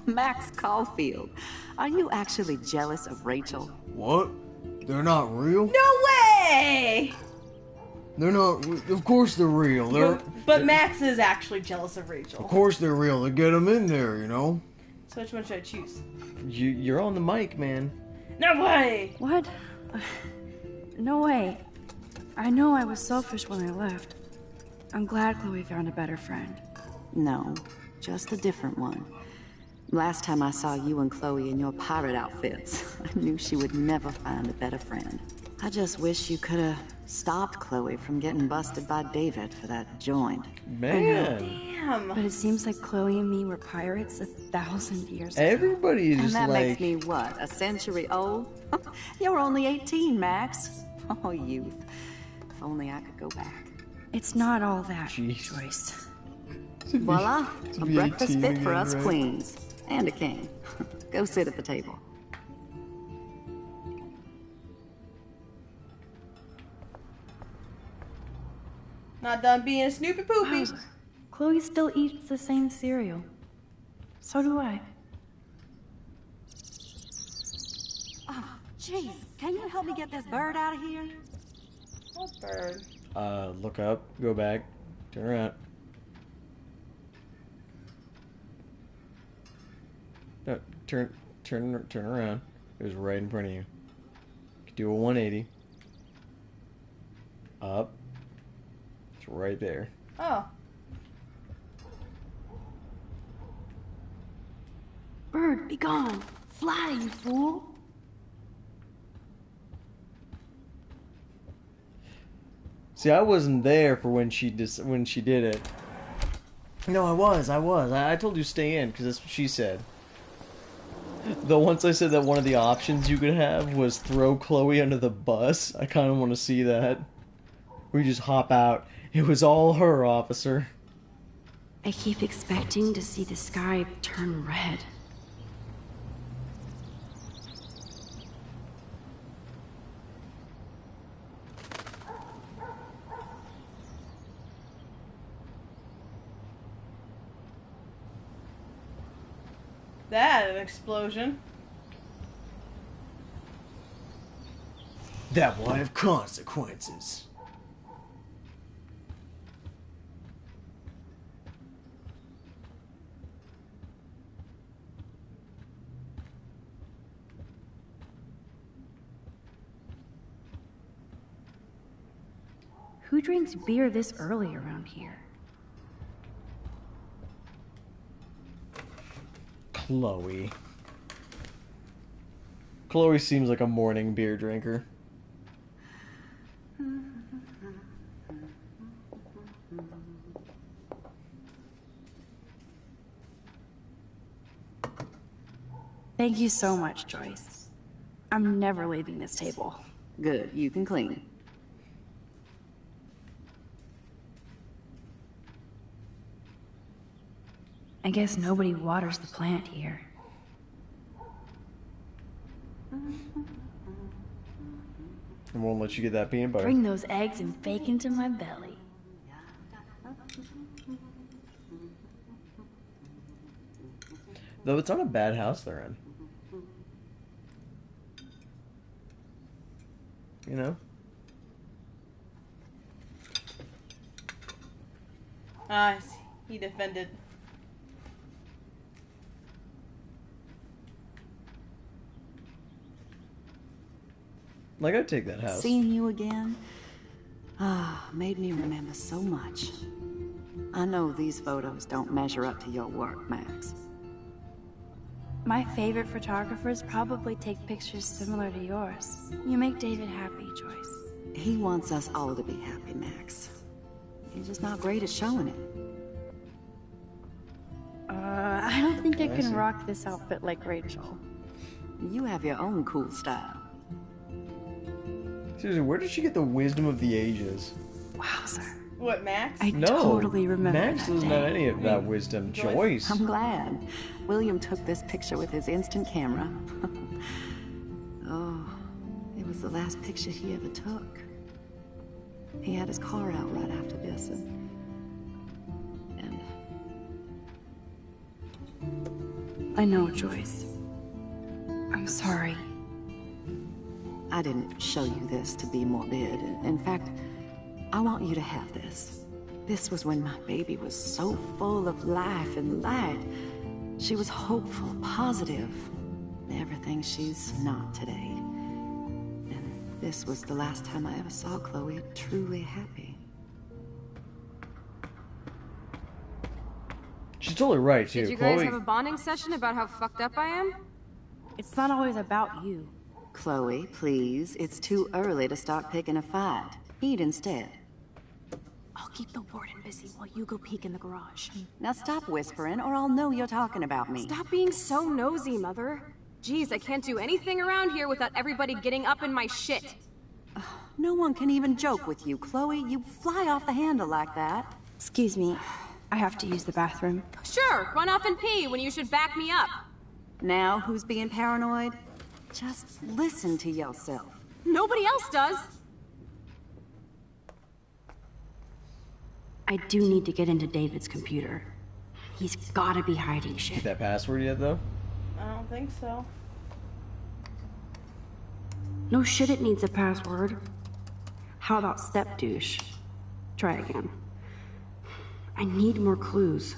Speaker 6: Max Caulfield, are you actually jealous of Rachel?
Speaker 2: What? They're not real?
Speaker 1: No way!
Speaker 2: They're not. Of course they're real.
Speaker 1: But Max is actually jealous of Rachel.
Speaker 2: Of course they're real. They get them in there, you know.
Speaker 1: So which one should I choose?
Speaker 2: You're on the mic, man.
Speaker 1: No way!
Speaker 3: What? No way. I know I was selfish when I left. I'm glad Chloe found a better friend.
Speaker 6: No, just a different one. Last time I saw you and Chloe in your pirate outfits, I knew she would never find a better friend. I just wish you could have stopped Chloe from getting busted by David for that joint.
Speaker 2: Man.
Speaker 1: Damn.
Speaker 3: But it seems like Chloe and me were pirates 1,000 years ago.
Speaker 2: Everybody is
Speaker 6: And
Speaker 2: just
Speaker 6: that
Speaker 2: like...
Speaker 6: makes me what, a century old? You're only 18, Max. Oh, youth. If only I could go back.
Speaker 3: It's not all that,
Speaker 2: Jeez.
Speaker 3: Joyce.
Speaker 6: Voila, a
Speaker 2: be
Speaker 6: breakfast
Speaker 2: 18
Speaker 6: fit for
Speaker 2: again,
Speaker 6: us
Speaker 2: right?
Speaker 6: queens. And a king. Go sit at the table.
Speaker 1: Not done being a Snoopy Poopy.
Speaker 3: Chloe still eats the same cereal. So do I.
Speaker 6: Oh, jeez. Can you help me get this bird out of here?
Speaker 1: What bird?
Speaker 2: Look up, go back, turn around. No, turn around. It was right in front of you. You could do a 180. Up. It's right there.
Speaker 1: Oh.
Speaker 10: Bird, be gone. Fly, you fool.
Speaker 2: See, I wasn't there for when she did it. No, I was. I told you to stay in because that's what she said. Though once I said that one of the options you could have was throw Chloe under the bus, I kind of want to see that. We just hop out. It was all her, officer.
Speaker 3: I keep expecting to see the sky turn red.
Speaker 1: That an explosion.
Speaker 2: That will have consequences.
Speaker 3: Who drinks beer this early around here?
Speaker 2: Chloe. Chloe seems like a morning beer drinker.
Speaker 3: Thank you so much, Joyce. I'm never leaving this table.
Speaker 6: Good, you can clean.
Speaker 3: I guess nobody waters the plant here.
Speaker 2: And won't let you get that peanut butter.
Speaker 3: Bring those eggs and bacon to my belly.
Speaker 2: Though it's not a bad house they're in. You know?
Speaker 1: Ah, he defended.
Speaker 2: Like, I'd take that house.
Speaker 6: Seeing you again, made me remember so much. I know these photos don't measure up to your work, Max.
Speaker 3: My favorite photographers probably take pictures similar to yours. You make David happy, Joyce.
Speaker 6: He wants us all to be happy, Max. He's just not great at showing it.
Speaker 3: I don't think I can rock this outfit like Rachel.
Speaker 6: You have your own cool style.
Speaker 2: Seriously, where did she get the wisdom of the ages?
Speaker 3: Wowzer.
Speaker 1: What, Max?
Speaker 3: I totally remember
Speaker 2: Max
Speaker 3: that
Speaker 2: doesn't
Speaker 3: day.
Speaker 2: have any of that wisdom. Joyce.
Speaker 6: I'm glad. William took this picture with his instant camera. Oh, it was the last picture he ever took. He had his car out right after this, and
Speaker 3: I know, Joyce. I'm sorry.
Speaker 6: I didn't show you this to be morbid. In fact, I want you to have this. This was when my baby was so full of life and light. She was hopeful, positive, everything she's not today. And this was the last time I ever saw Chloe truly happy.
Speaker 2: She's totally right, too.
Speaker 11: Did you guys have a bonding session about how fucked up I am?
Speaker 3: It's not always about you.
Speaker 6: Chloe, please. It's too early to start picking a fight. Eat instead.
Speaker 10: I'll keep the warden busy while you go peek in the garage.
Speaker 6: Now stop whispering, or I'll know you're talking about me.
Speaker 11: Stop being so nosy, Mother. Jeez, I can't do anything around here without everybody getting up in my shit.
Speaker 6: No one can even joke with you, Chloe. You fly off the handle like that.
Speaker 3: Excuse me. I have to use the bathroom.
Speaker 11: Sure, run off and pee when you should back me up.
Speaker 6: Now who's being paranoid? Just listen to yourself.
Speaker 11: Nobody else does.
Speaker 3: I do need to get into David's computer. He's gotta be hiding shit.
Speaker 2: Get that password yet, though?
Speaker 1: I don't think so.
Speaker 3: No shit, it needs a password. How about step douche? Try again. I need more clues.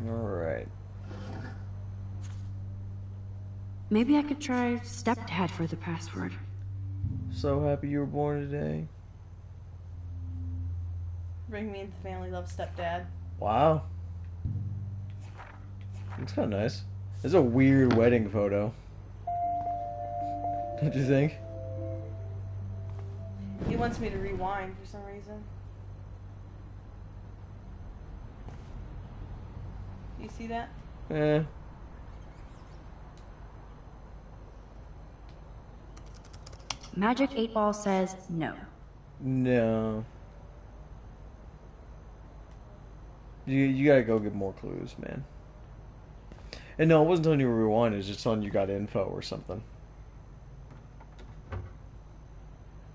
Speaker 2: Alright.
Speaker 3: Maybe I could try stepdad for the password.
Speaker 2: So happy you were born today.
Speaker 1: Bring me into the family, love stepdad.
Speaker 2: Wow. It's kind of nice. It's a weird wedding photo. Don't you think?
Speaker 1: He wants me to rewind for some reason. You see that?
Speaker 2: Eh.
Speaker 3: Magic 8 Ball says no.
Speaker 2: No. You gotta go get more clues, man. And no, it wasn't telling you to rewind, it was just telling you got info or something.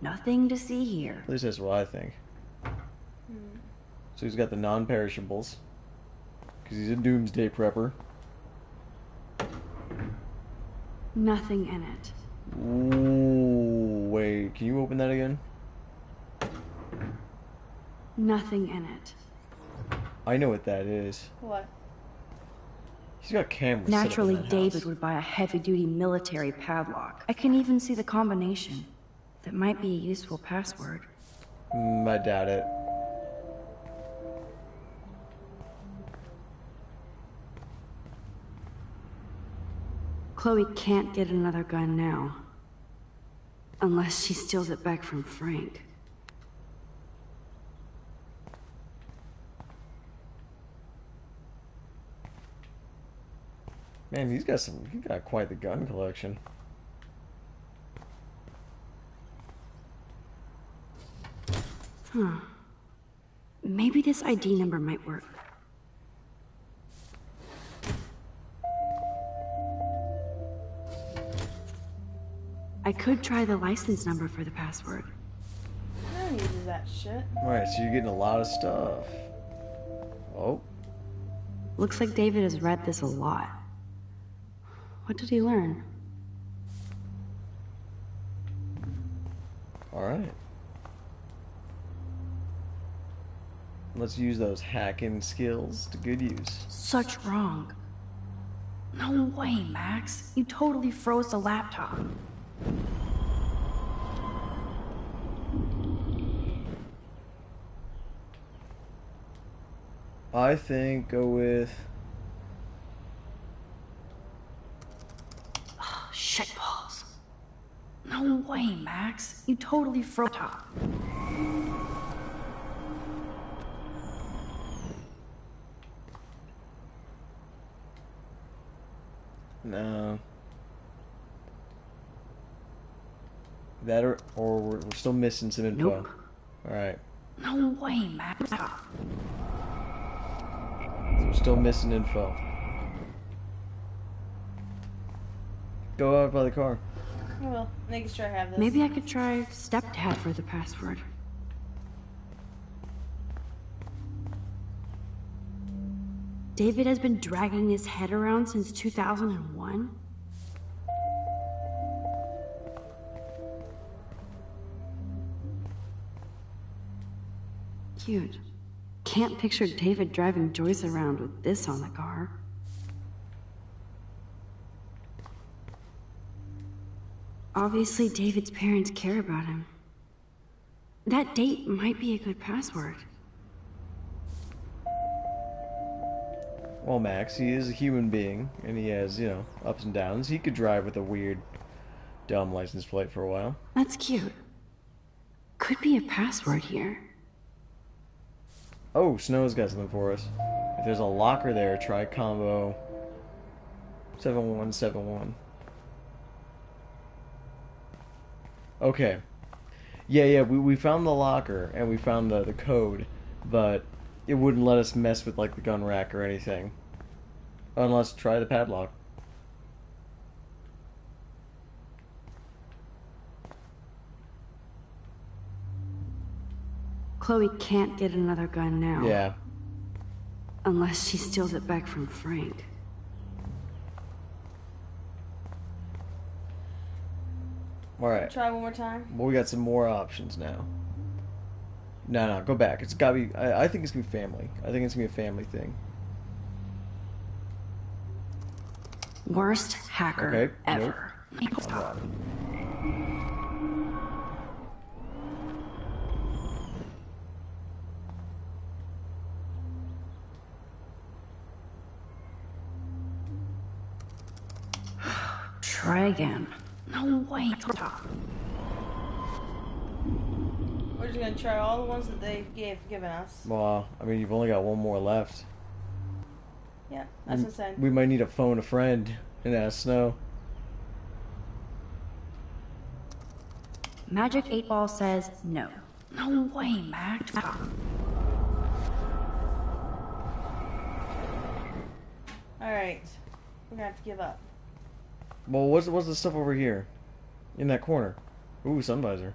Speaker 3: Nothing to see here.
Speaker 2: At least that's what I think. So he's got the non-perishables. Because he's a doomsday prepper.
Speaker 3: Nothing in it.
Speaker 2: Ooh, wait, can you open that again?
Speaker 3: Nothing in it.
Speaker 2: I know what that is.
Speaker 1: What?
Speaker 2: He's got cameras.
Speaker 3: Naturally,
Speaker 2: set up in that
Speaker 3: David
Speaker 2: house.
Speaker 3: would buy a heavy-duty military padlock. I can even see the combination. That might be a useful password.
Speaker 2: I doubt it.
Speaker 3: Chloe can't get another gun now. Unless she steals it back from Frank.
Speaker 2: Man, he's got quite the gun collection.
Speaker 3: Huh. Maybe this ID number might work. I could try the license number for the password.
Speaker 1: No one uses that shit.
Speaker 2: Alright, so you're getting a lot of stuff. Oh.
Speaker 3: Looks like David has read this a lot. What did he learn?
Speaker 2: Alright. Let's use those hacking skills to good use.
Speaker 3: Such wrong. No way, Max. You totally froze the laptop.
Speaker 2: I think go with...
Speaker 3: Oh, shitballs. No way, Max. You totally froze the laptop.
Speaker 2: No. That or we're still missing some info.
Speaker 3: Nope.
Speaker 2: Alright.
Speaker 3: No way, Max.
Speaker 2: So we're still missing info. Go out by the car.
Speaker 1: Well, make sure I have this.
Speaker 3: Maybe I could try stepdad for the password. David has been dragging his head around since 2001? Cute. Can't picture David driving Joyce around with this on the car. Obviously, David's parents care about him. That date might be a good password.
Speaker 2: Well, Max, he is a human being, and he has, you know, ups and downs. He could drive with a weird, dumb license plate for a while.
Speaker 3: That's cute. Could be a password here.
Speaker 2: Oh, Snow's got something for us. If there's a locker there, try combo 7171. Okay. Yeah, we found the locker, and we found the code, but it wouldn't let us mess with, like, the gun rack or anything. Unless, try the padlock.
Speaker 3: Chloe can't get another gun now.
Speaker 2: Yeah.
Speaker 3: Unless she steals it back from Frank.
Speaker 2: Alright.
Speaker 1: Try one more time.
Speaker 2: Well, we got some more options now. No, go back. It's gotta be... I think it's gonna be family. I think it's gonna be a family thing.
Speaker 3: Worst hacker ever.
Speaker 2: Nope.
Speaker 3: Try again. No way.
Speaker 1: We're just gonna try all the ones that they've given us.
Speaker 2: Well, I mean, you've only got one more left.
Speaker 1: Yeah, that's what I said.
Speaker 2: We might need to phone a friend and ask Snow.
Speaker 3: Magic 8 Ball says no. No way, Max.
Speaker 1: Alright. We're gonna have to give up.
Speaker 2: Well, what's the stuff over here? In that corner. Ooh, sun visor.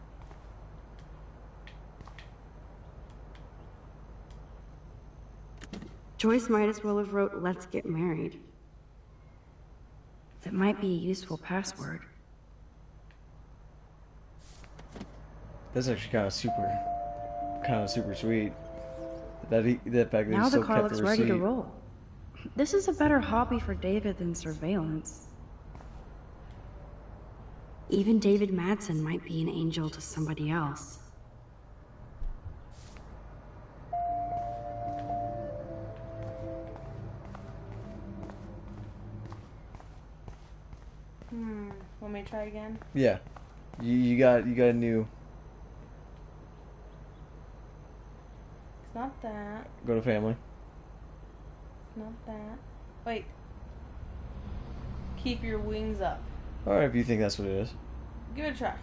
Speaker 3: Joyce might as well have wrote, "Let's get married." That might be a useful password.
Speaker 2: That's actually kind of super sweet. That fact that
Speaker 3: Now
Speaker 2: he
Speaker 3: the
Speaker 2: still
Speaker 3: car
Speaker 2: kept
Speaker 3: looks
Speaker 2: the
Speaker 3: ready to
Speaker 2: receipt.
Speaker 3: roll. This is a better hobby for David than surveillance. Even David Madsen might be an angel to somebody else.
Speaker 1: Want me to try again?
Speaker 2: Yeah, you got a new.
Speaker 1: It's not that.
Speaker 2: Go to family.
Speaker 1: It's not that. Wait. Keep your wings up.
Speaker 2: All right, if you think that's what it is.
Speaker 1: Give it a try.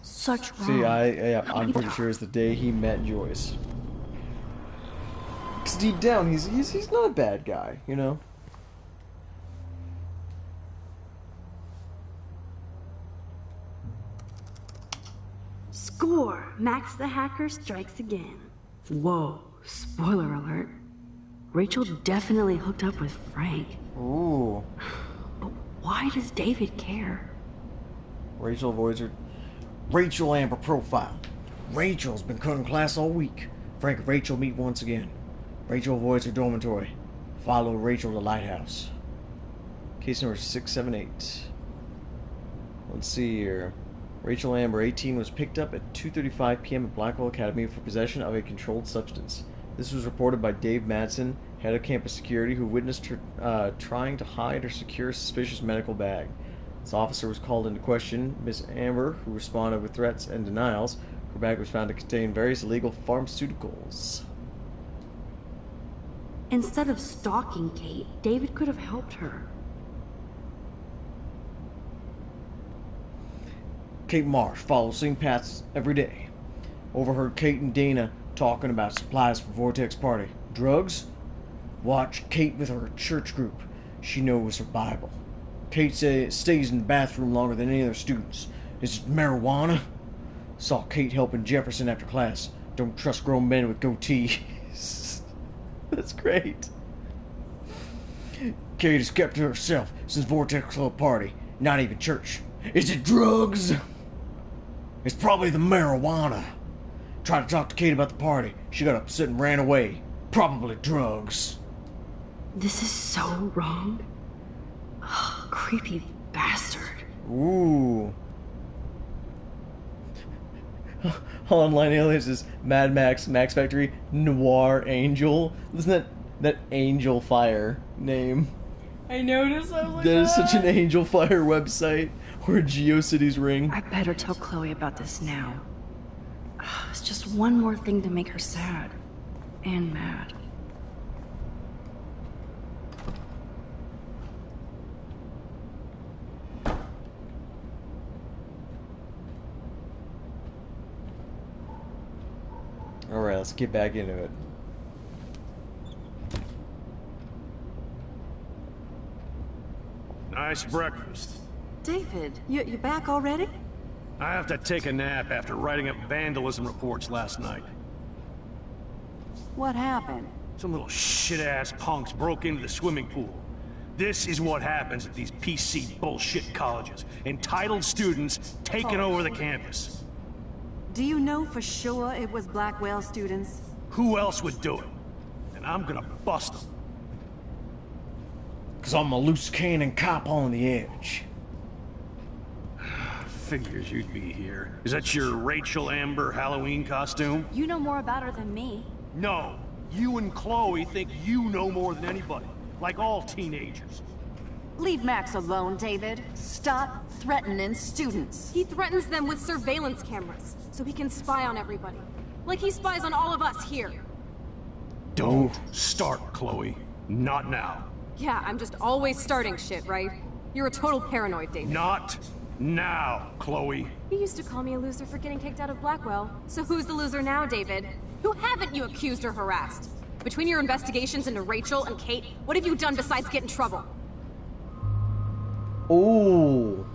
Speaker 3: Such wrong.
Speaker 2: See, I'm pretty sure it's the day he met Joyce. Cause deep down, he's not a bad guy, you know.
Speaker 3: Score! Max the hacker strikes again. Whoa, spoiler alert. Rachel definitely hooked up with Frank.
Speaker 2: Ooh.
Speaker 3: But why does David care?
Speaker 2: Rachel avoids her. Rachel Amber profile. Rachel's been cutting class all week. Frank and Rachel meet once again. Rachel avoids her dormitory. Follow Rachel to the lighthouse. Case number 678. Let's see here. Rachel Amber, 18, was picked up at 2:35 p.m. at Blackwell Academy for possession of a controlled substance. This was reported by Dave Madsen, head of campus security, who witnessed her trying to hide or secure a suspicious medical bag. This officer was called into question. Miss Amber, who responded with threats and denials. Her bag was found to contain various illegal pharmaceuticals.
Speaker 3: Instead of stalking Kate, David could have helped her.
Speaker 2: Kate Marsh follows same paths every day. Overheard Kate and Dana talking about supplies for Vortex Party. Drugs? Watch Kate with her church group. She knows her Bible. Kate stays in the bathroom longer than any other students. Is it marijuana? Saw Kate helping Jefferson after class. Don't trust grown men with goatees. That's great. Kate has kept to herself since Vortex Club Party. Not even church. Is it drugs? It's probably the marijuana. Tried to talk to Kate about the party. She got upset and ran away. Probably drugs.
Speaker 3: This is so wrong. Oh, creepy bastard.
Speaker 2: Ooh. Online Aliens is Mad Max, Max Factory, Noir Angel. Isn't that Angel Fire name?
Speaker 1: I noticed. I was like,
Speaker 2: that is such an Angel Fire website where GeoCities ring.
Speaker 3: I better tell Chloe about this now. It's just one more thing to make her sad. And mad.
Speaker 2: Alright, let's get back into it.
Speaker 14: Nice breakfast.
Speaker 6: David, you back already?
Speaker 14: I have to take a nap after writing up vandalism reports last night.
Speaker 6: What happened?
Speaker 14: Some little shit-ass punks broke into the swimming pool. This is what happens at these PC bullshit colleges. Entitled students taking over the campus.
Speaker 6: Do you know for sure it was Blackwell students?
Speaker 14: Who else would do it? And I'm gonna bust them.
Speaker 2: 'Cause I'm a loose cannon cop on the edge.
Speaker 14: Figures you'd be here. Is that your Rachel Amber Halloween costume?
Speaker 5: You know more about her than me.
Speaker 14: No. You and Chloe think you know more than anybody. Like all teenagers.
Speaker 6: Leave Max alone, David. Stop threatening students.
Speaker 11: He threatens them with surveillance cameras, so he can spy on everybody. Like he spies on all of us here.
Speaker 14: Don't start, Chloe. Not now.
Speaker 11: Yeah, I'm just always starting shit, right? You're a total paranoid, David.
Speaker 14: Not now, Chloe.
Speaker 11: You used to call me a loser for getting kicked out of Blackwell. So who's the loser now, David? Who haven't you accused or harassed? Between your investigations into Rachel and Kate, what have you done besides get in trouble?
Speaker 2: Ooh.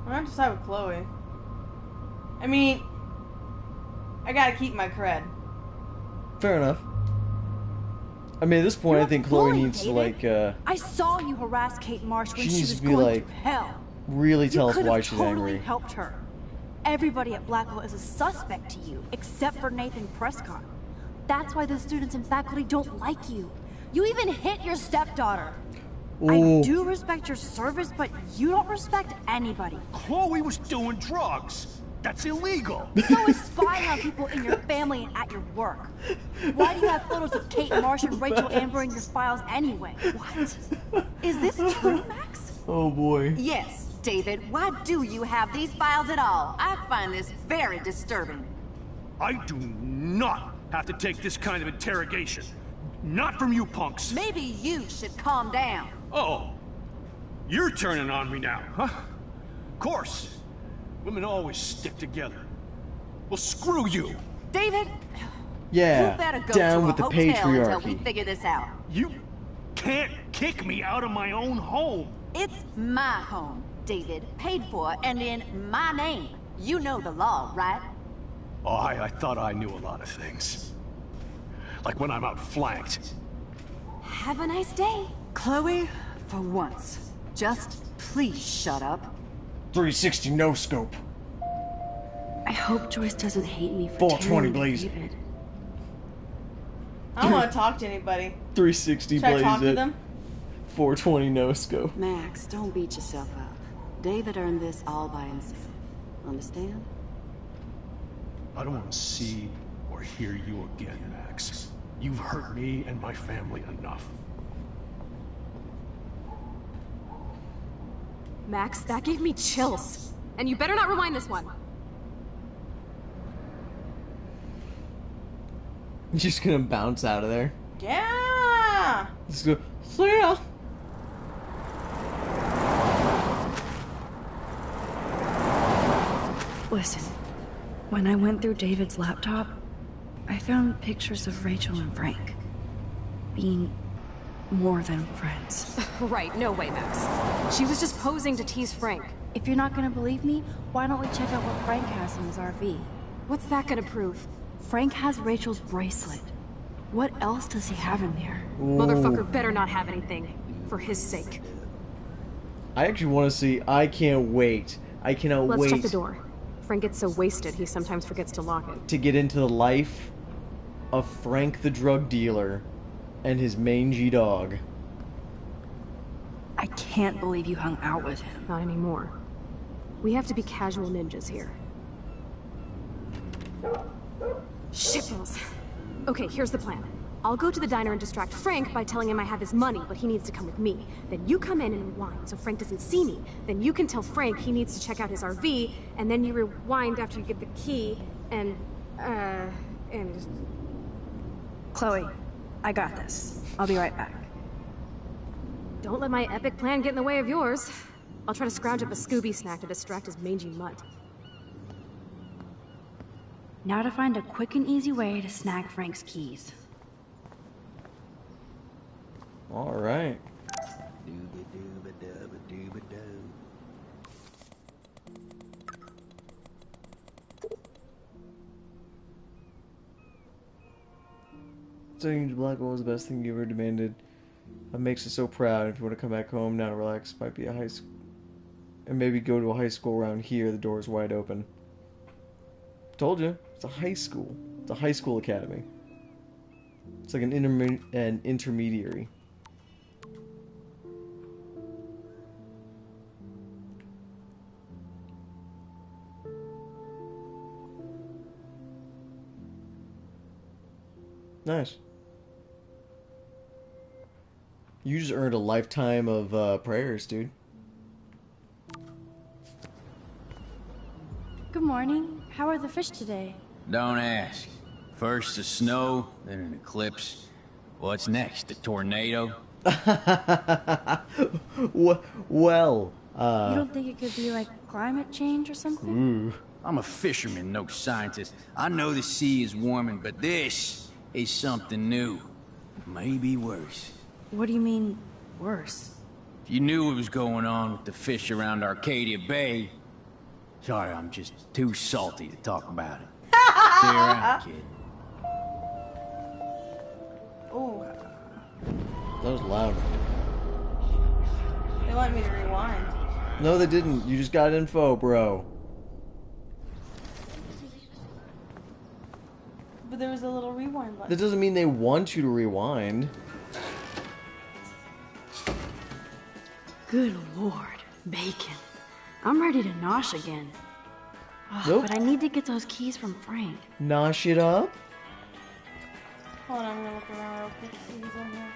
Speaker 1: I'm gonna decide with Chloe. I mean, I gotta keep my cred.
Speaker 2: Fair enough. I mean, at this point, I think Chloe needs to, like,
Speaker 15: I saw you harass Kate Marsh when she
Speaker 2: needs
Speaker 15: was
Speaker 2: to be,
Speaker 15: going
Speaker 2: like,
Speaker 15: through hell.
Speaker 2: really tell us
Speaker 15: You
Speaker 2: why
Speaker 15: could
Speaker 2: she's
Speaker 15: have totally
Speaker 2: angry.
Speaker 15: helped her. Everybody at Blackwell is a suspect to you, except for Nathan Prescott. That's why the students and faculty don't like you. You even hit your stepdaughter.
Speaker 2: Ooh.
Speaker 15: I do respect your service, but you don't respect anybody.
Speaker 14: Chloe was doing drugs. That's illegal.
Speaker 15: So is spying on people in your family and at your work. Why do you have photos of Kate Marsh and Rachel Amber in your files anyway?
Speaker 6: What? Is this true, Max?
Speaker 2: Oh boy.
Speaker 6: Yes, David. Why do you have these files at all? I find this very disturbing.
Speaker 14: I do not have to take this kind of interrogation. Not from you punks.
Speaker 6: Maybe you should calm down.
Speaker 14: Oh, you're turning on me now, huh? Of course. Women always stick together. Well, screw you.
Speaker 6: David,
Speaker 2: Yeah,
Speaker 6: you better go
Speaker 2: down
Speaker 6: to
Speaker 2: with
Speaker 6: a
Speaker 2: the
Speaker 6: hotel until we
Speaker 2: patriarchy.
Speaker 6: figure this out.
Speaker 14: You can't kick me out of my own home.
Speaker 6: It's my home, David. Paid for and in my name. You know the law, right?
Speaker 14: Oh, I thought I knew a lot of things. Like when I'm outflanked.
Speaker 11: Have a nice day.
Speaker 6: Chloe, for once, just please shut up.
Speaker 2: 360 no scope.
Speaker 3: I hope Joyce doesn't hate me for
Speaker 2: 420
Speaker 3: tearing
Speaker 2: Blaze.
Speaker 3: David.
Speaker 1: I don't want to talk to anybody.
Speaker 2: 360
Speaker 1: Should I talk
Speaker 2: Blaze
Speaker 1: to them?
Speaker 2: it. 420 no scope.
Speaker 6: Max, don't beat yourself up. David earned this all by himself. Understand?
Speaker 14: I don't want to see or hear you again, Max. You've hurt me and my family enough.
Speaker 11: Max, that gave me chills. And you better not rewind this one.
Speaker 2: You're just gonna bounce out of there.
Speaker 1: Yeah.
Speaker 2: Let's go. See ya.
Speaker 3: Listen, when I went through David's laptop, I found pictures of Rachel and Frank being more than friends.
Speaker 11: Right, no way, Max. She was just posing to tease Frank.
Speaker 15: If you're not gonna believe me, why don't we check out what Frank has in his RV?
Speaker 11: What's that gonna prove?
Speaker 15: Frank has Rachel's bracelet. What else does he have in there?
Speaker 11: Motherfucker better not have anything. For his sake.
Speaker 2: I actually want to see. I can't wait. I cannot
Speaker 11: Let's
Speaker 2: wait
Speaker 11: check the door. Frank gets so wasted, he sometimes forgets to lock it.
Speaker 2: to get into the life of Frank the drug dealer and his mangy dog.
Speaker 3: I can't believe you hung out with him.
Speaker 11: Not anymore. We have to be casual ninjas here. Shitballs. Okay, here's the plan. I'll go to the diner and distract Frank by telling him I have his money, but he needs to come with me. Then you come in and rewind so Frank doesn't see me. Then you can tell Frank he needs to check out his RV, and then you rewind after you get the key, and just...
Speaker 3: Chloe, I got this. I'll be right back.
Speaker 11: Don't let my epic plan get in the way of yours. I'll try to scrounge up a Scooby snack to distract his mangy mutt.
Speaker 3: Now to find a quick and easy way to snag Frank's keys.
Speaker 2: All right. Taking you to Blackwell was the best thing you ever demanded. That makes us so proud. If you want to come back home now, relax. Might be a high school, and maybe go to a high school around here. The door's wide open. Told you, it's a high school. It's a high school academy. It's like an intermediary. Nice. You just earned a lifetime of prayers, dude.
Speaker 15: Good morning. How are the fish today?
Speaker 7: Don't ask. First the snow, then an eclipse. What's next? A tornado?
Speaker 2: Well,
Speaker 15: You don't think it could be like climate change or something?
Speaker 7: I'm a fisherman, no scientist. I know the sea is warming, but this is something new. Maybe worse.
Speaker 3: What do you mean, worse?
Speaker 7: If you knew what was going on with the fish around Arcadia Bay... Sorry, I'm just too salty to talk about it. See you around, kid.
Speaker 1: Ooh.
Speaker 2: That was loud.
Speaker 1: They want me to rewind.
Speaker 2: No, they didn't. You just got info, bro.
Speaker 1: But there was a little rewind button.
Speaker 2: That doesn't mean they want you to rewind.
Speaker 3: Good lord, bacon. I'm ready to nosh again. Ugh,
Speaker 2: Nope.
Speaker 3: But I need to get those keys from Frank.
Speaker 2: Nosh it up.
Speaker 1: Hold on, I'm gonna look around real quick. See who's on there.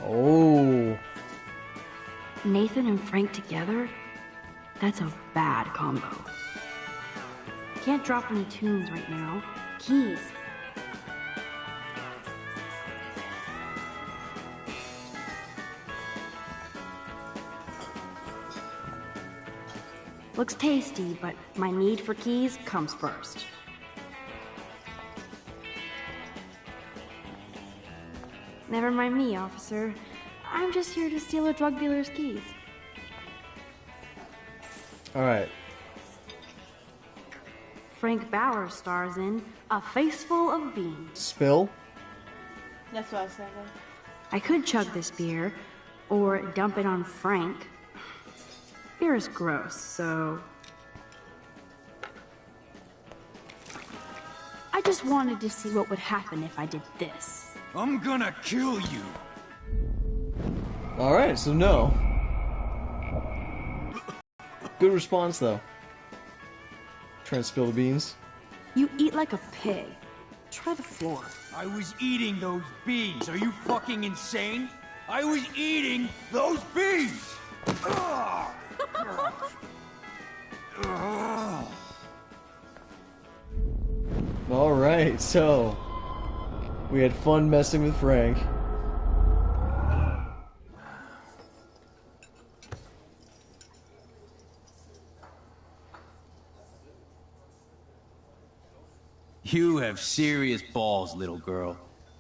Speaker 2: Oh.
Speaker 3: Nathan and Frank together? That's a bad combo. Can't drop any tunes right now. Keys. Looks tasty, but my need for keys comes first. Never mind me, officer. I'm just here to steal a drug dealer's keys.
Speaker 2: Alright.
Speaker 3: Frank Bauer stars in A Faceful of Beans.
Speaker 2: Spill?
Speaker 1: That's what I was thinking.
Speaker 3: I could chug this beer, or dump it on Frank. Beer is gross, so
Speaker 10: just wanted to see what would happen if I did this.
Speaker 7: I'm gonna kill you.
Speaker 2: Alright, so no. Good response, though. Trying to spill the beans.
Speaker 10: You eat like a pig. Try the floor.
Speaker 7: I was eating those bees. Are you fucking insane? I was eating those bees!
Speaker 2: Alright, so we had fun messing with Frank.
Speaker 7: You have serious balls, little girl.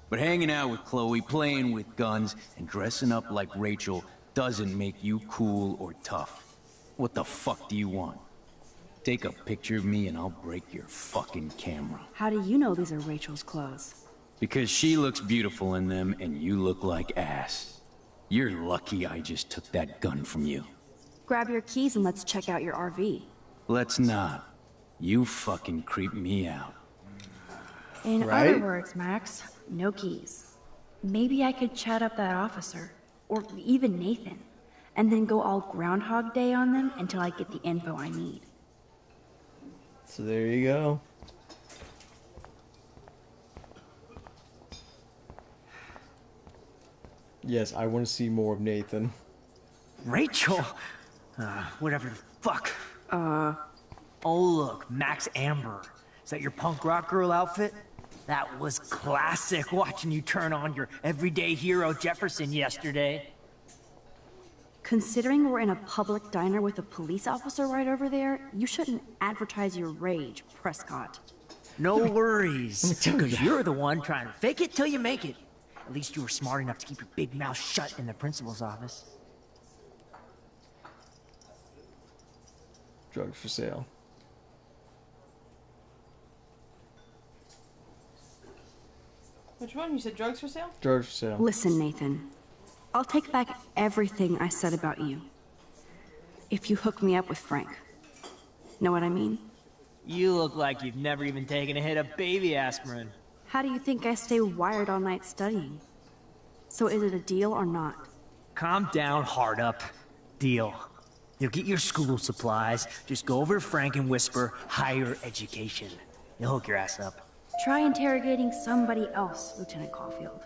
Speaker 7: But hanging out with Chloe, playing with guns, and dressing up like Rachel doesn't make you cool or tough. What the fuck do you want? Take a picture of me and I'll break your fucking camera.
Speaker 10: How do you know these are Rachel's clothes?
Speaker 7: Because she looks beautiful in them and you look like ass. You're lucky I just took that gun from you.
Speaker 10: Grab your keys and let's check out your RV.
Speaker 7: Let's not. You fucking creep me out.
Speaker 3: In
Speaker 2: Right?
Speaker 3: other words, Max, no keys. Maybe I could chat up that officer, or even Nathan, and then go all Groundhog Day on them until I get the info I need.
Speaker 2: So there you go. Yes, I want to see more of Nathan.
Speaker 16: Rachel? Whatever the fuck. Oh look, Max Amber. Is that your punk rock girl outfit? That was classic watching you turn on your everyday hero Jefferson yesterday.
Speaker 10: Considering we're in a public diner with a police officer right over there, you shouldn't advertise your rage, Prescott.
Speaker 16: No worries, because you're the one trying to fake it till you make it. At least you were smart enough to keep your big mouth shut in the principal's office.
Speaker 2: Drugs for sale.
Speaker 1: Which one? You said drugs for sale?
Speaker 2: Drugs for sale.
Speaker 10: Listen, Nathan. I'll take back everything I said about you. If you hook me up with Frank. Know what I mean?
Speaker 16: You look like you've never even taken a hit of baby aspirin.
Speaker 10: How do you think I stay wired all night studying? So is it a deal or not?
Speaker 16: Calm down, hard up. Deal. You'll get your school supplies. Just go over to Frank and whisper higher education. He'll hook your ass up.
Speaker 3: Try interrogating somebody else, Lieutenant Caulfield.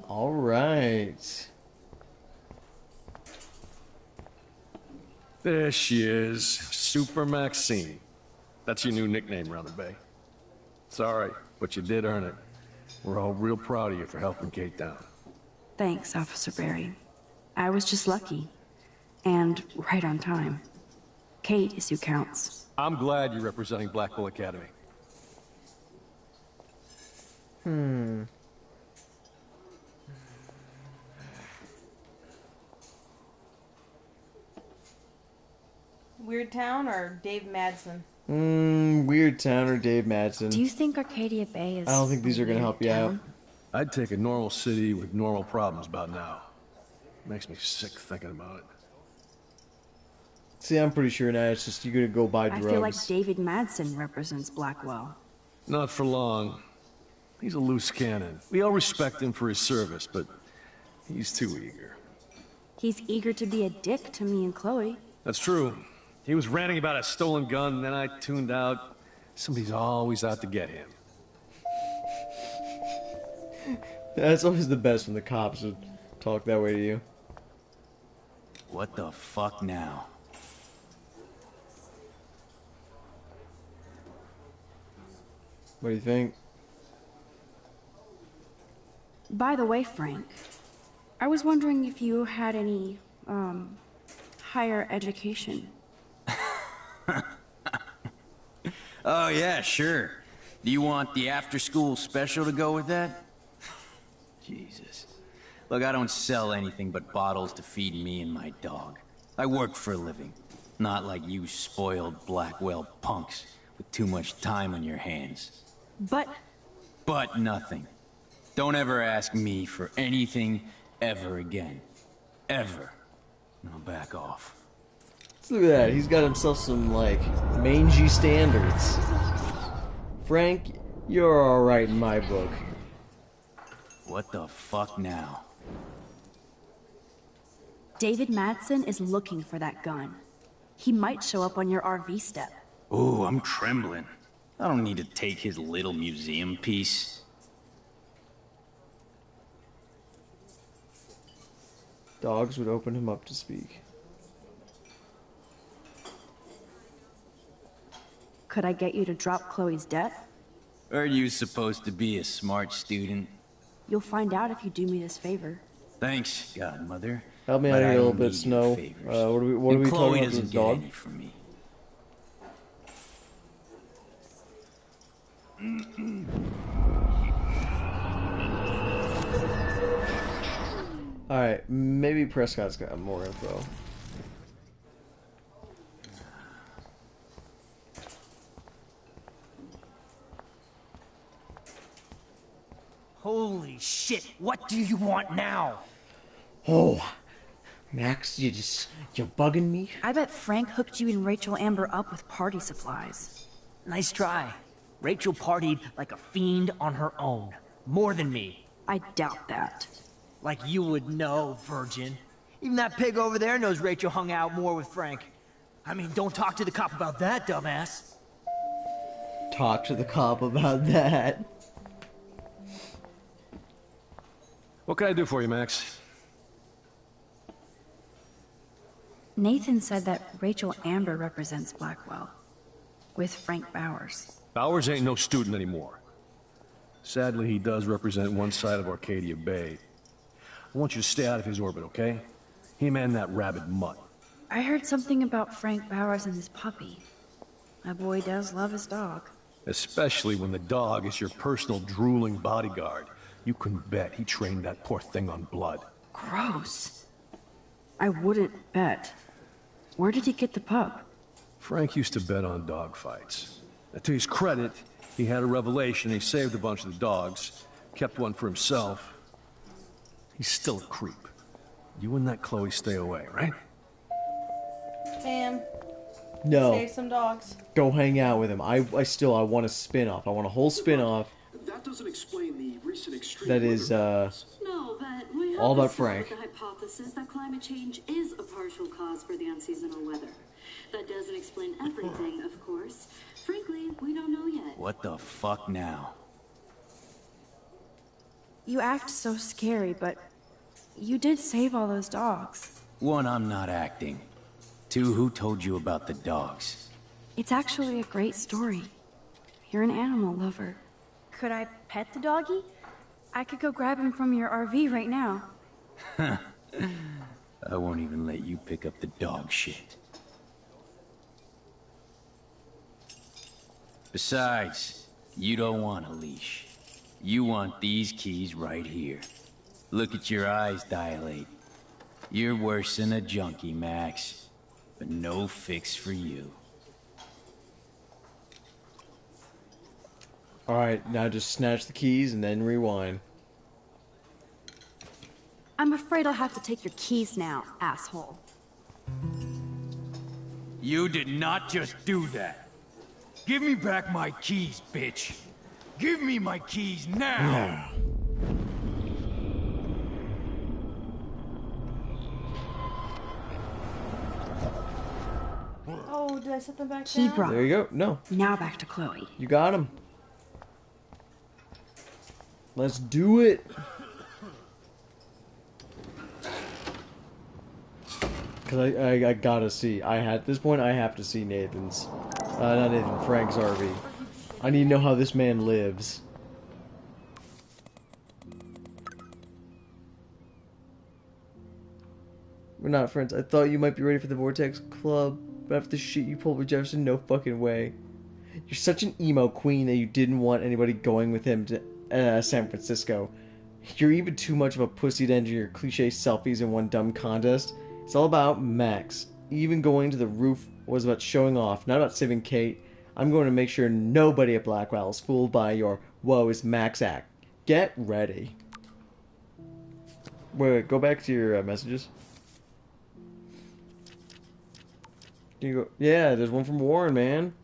Speaker 2: Alright.
Speaker 17: There she is, Super Maxine. That's your new nickname around the bay. Sorry, but you did earn it. We're all real proud of you for helping Kate down.
Speaker 10: Thanks, Officer Berry. I was just lucky. And right on time. Kate is who counts.
Speaker 17: I'm glad you're representing Blackwell Academy.
Speaker 1: Weird Town or Dave Madsen?
Speaker 2: Weird Town or Dave Madsen.
Speaker 3: Do you think Arcadia Bay is...
Speaker 2: I don't think these are going to help you out.
Speaker 17: I'd take a normal city with normal problems about now. Makes me sick thinking about it.
Speaker 2: See, I'm pretty sure now it's just you're going to go buy drugs.
Speaker 10: I feel like David Madsen represents Blackwell.
Speaker 17: Not for long. He's a loose cannon. We all respect him for his service, but he's too eager.
Speaker 10: He's eager to be a dick to me and Chloe.
Speaker 17: That's true. He was ranting about a stolen gun, and then I tuned out. Somebody's always out to get him.
Speaker 2: That's always the best when the cops would talk that way to you.
Speaker 7: What the fuck now?
Speaker 2: What do you think?
Speaker 10: By the way, Frank, I was wondering if you had any, higher education.
Speaker 7: Oh yeah, sure. Do you want the after-school special to go with that? Jesus. Look, I don't sell anything but bottles to feed me and my dog. I work for a living. Not like you spoiled Blackwell punks with too much time on your hands.
Speaker 10: But
Speaker 7: nothing. Don't ever ask me for anything ever again. Ever. Now back off.
Speaker 2: Look at that. He's got himself some, like, mangy standards Frank, you're alright in my book.
Speaker 7: What the fuck now?
Speaker 3: David Madsen is looking for that gun. He might show up on your RV step.
Speaker 7: Ooh, I'm trembling. I don't need to take his little museum piece.
Speaker 2: Dogs would open him up to speak.
Speaker 3: Could I get you to drop Chloe's debt?
Speaker 7: Are you supposed to be a smart student?
Speaker 3: You'll find out if you do me this favor.
Speaker 7: Thanks, Godmother.
Speaker 2: Help me out
Speaker 7: But
Speaker 2: here
Speaker 7: I
Speaker 2: a little
Speaker 7: don't
Speaker 2: bit,
Speaker 7: need
Speaker 2: Snow.
Speaker 7: your favors.
Speaker 2: What are we
Speaker 7: And Chloe
Speaker 2: talking about?
Speaker 7: doesn't
Speaker 2: This
Speaker 7: get
Speaker 2: dog?
Speaker 7: any from me.
Speaker 2: Alright, maybe Prescott's got more info.
Speaker 16: Holy shit, what do you want now?
Speaker 2: Oh, Max, you're bugging me?
Speaker 3: I bet Frank hooked you and Rachel Amber up with party supplies.
Speaker 16: Nice try. Rachel partied like a fiend on her own. More than me.
Speaker 3: I doubt that.
Speaker 16: Like you would know, virgin. Even that pig over there knows Rachel hung out more with Frank. I mean, don't talk to the cop about that, dumbass.
Speaker 2: Talk to the cop about that.
Speaker 17: What can I do for you, Max?
Speaker 3: Nathan said that Rachel Amber represents Blackwell. With Frank Bowers.
Speaker 17: Bowers ain't no student anymore. Sadly, he does represent one side of Arcadia Bay. I want you to stay out of his orbit, okay? Him and that rabid mutt.
Speaker 3: I heard something about Frank Bowers and his puppy. My boy does love his dog.
Speaker 17: Especially when the dog is your personal drooling bodyguard. You can bet he trained that poor thing on blood.
Speaker 3: Gross. I wouldn't bet. Where did he get the pup?
Speaker 17: Frank used to bet on dog fights. Now, to his credit, he had a revelation. He saved a bunch of the dogs, kept one for himself. He's still a creep. You and that Chloe stay away, right?
Speaker 1: Sam.
Speaker 2: No.
Speaker 1: Save some dogs.
Speaker 2: Go hang out with him. I want a spin-off. I want a whole spin-off.
Speaker 18: That doesn't explain the recent extreme
Speaker 2: That is,
Speaker 18: No,
Speaker 19: but we have
Speaker 2: all about
Speaker 19: to
Speaker 2: Frank.
Speaker 19: The hypothesis that climate change is a partial cause for the unseasonal weather. That doesn't explain everything, of course. Frankly, we don't know yet.
Speaker 7: What the fuck now?
Speaker 3: You act so scary, but you did save all those dogs.
Speaker 7: One, I'm not acting. Two, who told you about the dogs?
Speaker 3: It's actually a great story. You're an animal lover. Could I pet the doggy? I could go grab him from your RV right now.
Speaker 7: I won't even let you pick up the dog shit. Besides, you don't want a leash. You want these keys right here. Look at your eyes dilate. You're worse than a junkie, Max. But no fix for you.
Speaker 2: Alright, now just snatch the keys and then rewind.
Speaker 3: I'm afraid I'll have to take your keys now, asshole.
Speaker 7: You did not just do that. Give me back my keys, bitch. Give me my keys now.
Speaker 1: Oh, did I set them back
Speaker 3: Key
Speaker 1: down?
Speaker 3: brought.
Speaker 2: There you go. No.
Speaker 3: Now back to Chloe.
Speaker 2: You got him. Let's do it. Cause I gotta see. At this point I have to see Nathan's, not Nathan, Frank's RV. I need to know how this man lives. We're not friends. I thought you might be ready for the Vortex Club, but after the shit you pulled with Jefferson, no fucking way. You're such an emo queen that you didn't want anybody going with him to San Francisco. You're even too much of a pussy to enter your cliche selfies in one dumb contest. It's all about Max. Even going to the roof was about showing off, not about saving Kate. I'm going to make sure nobody at Blackwell is fooled by your woe is Max act. Get ready. Wait, go back to your messages. Can you go? Yeah, there's one from Warren, man.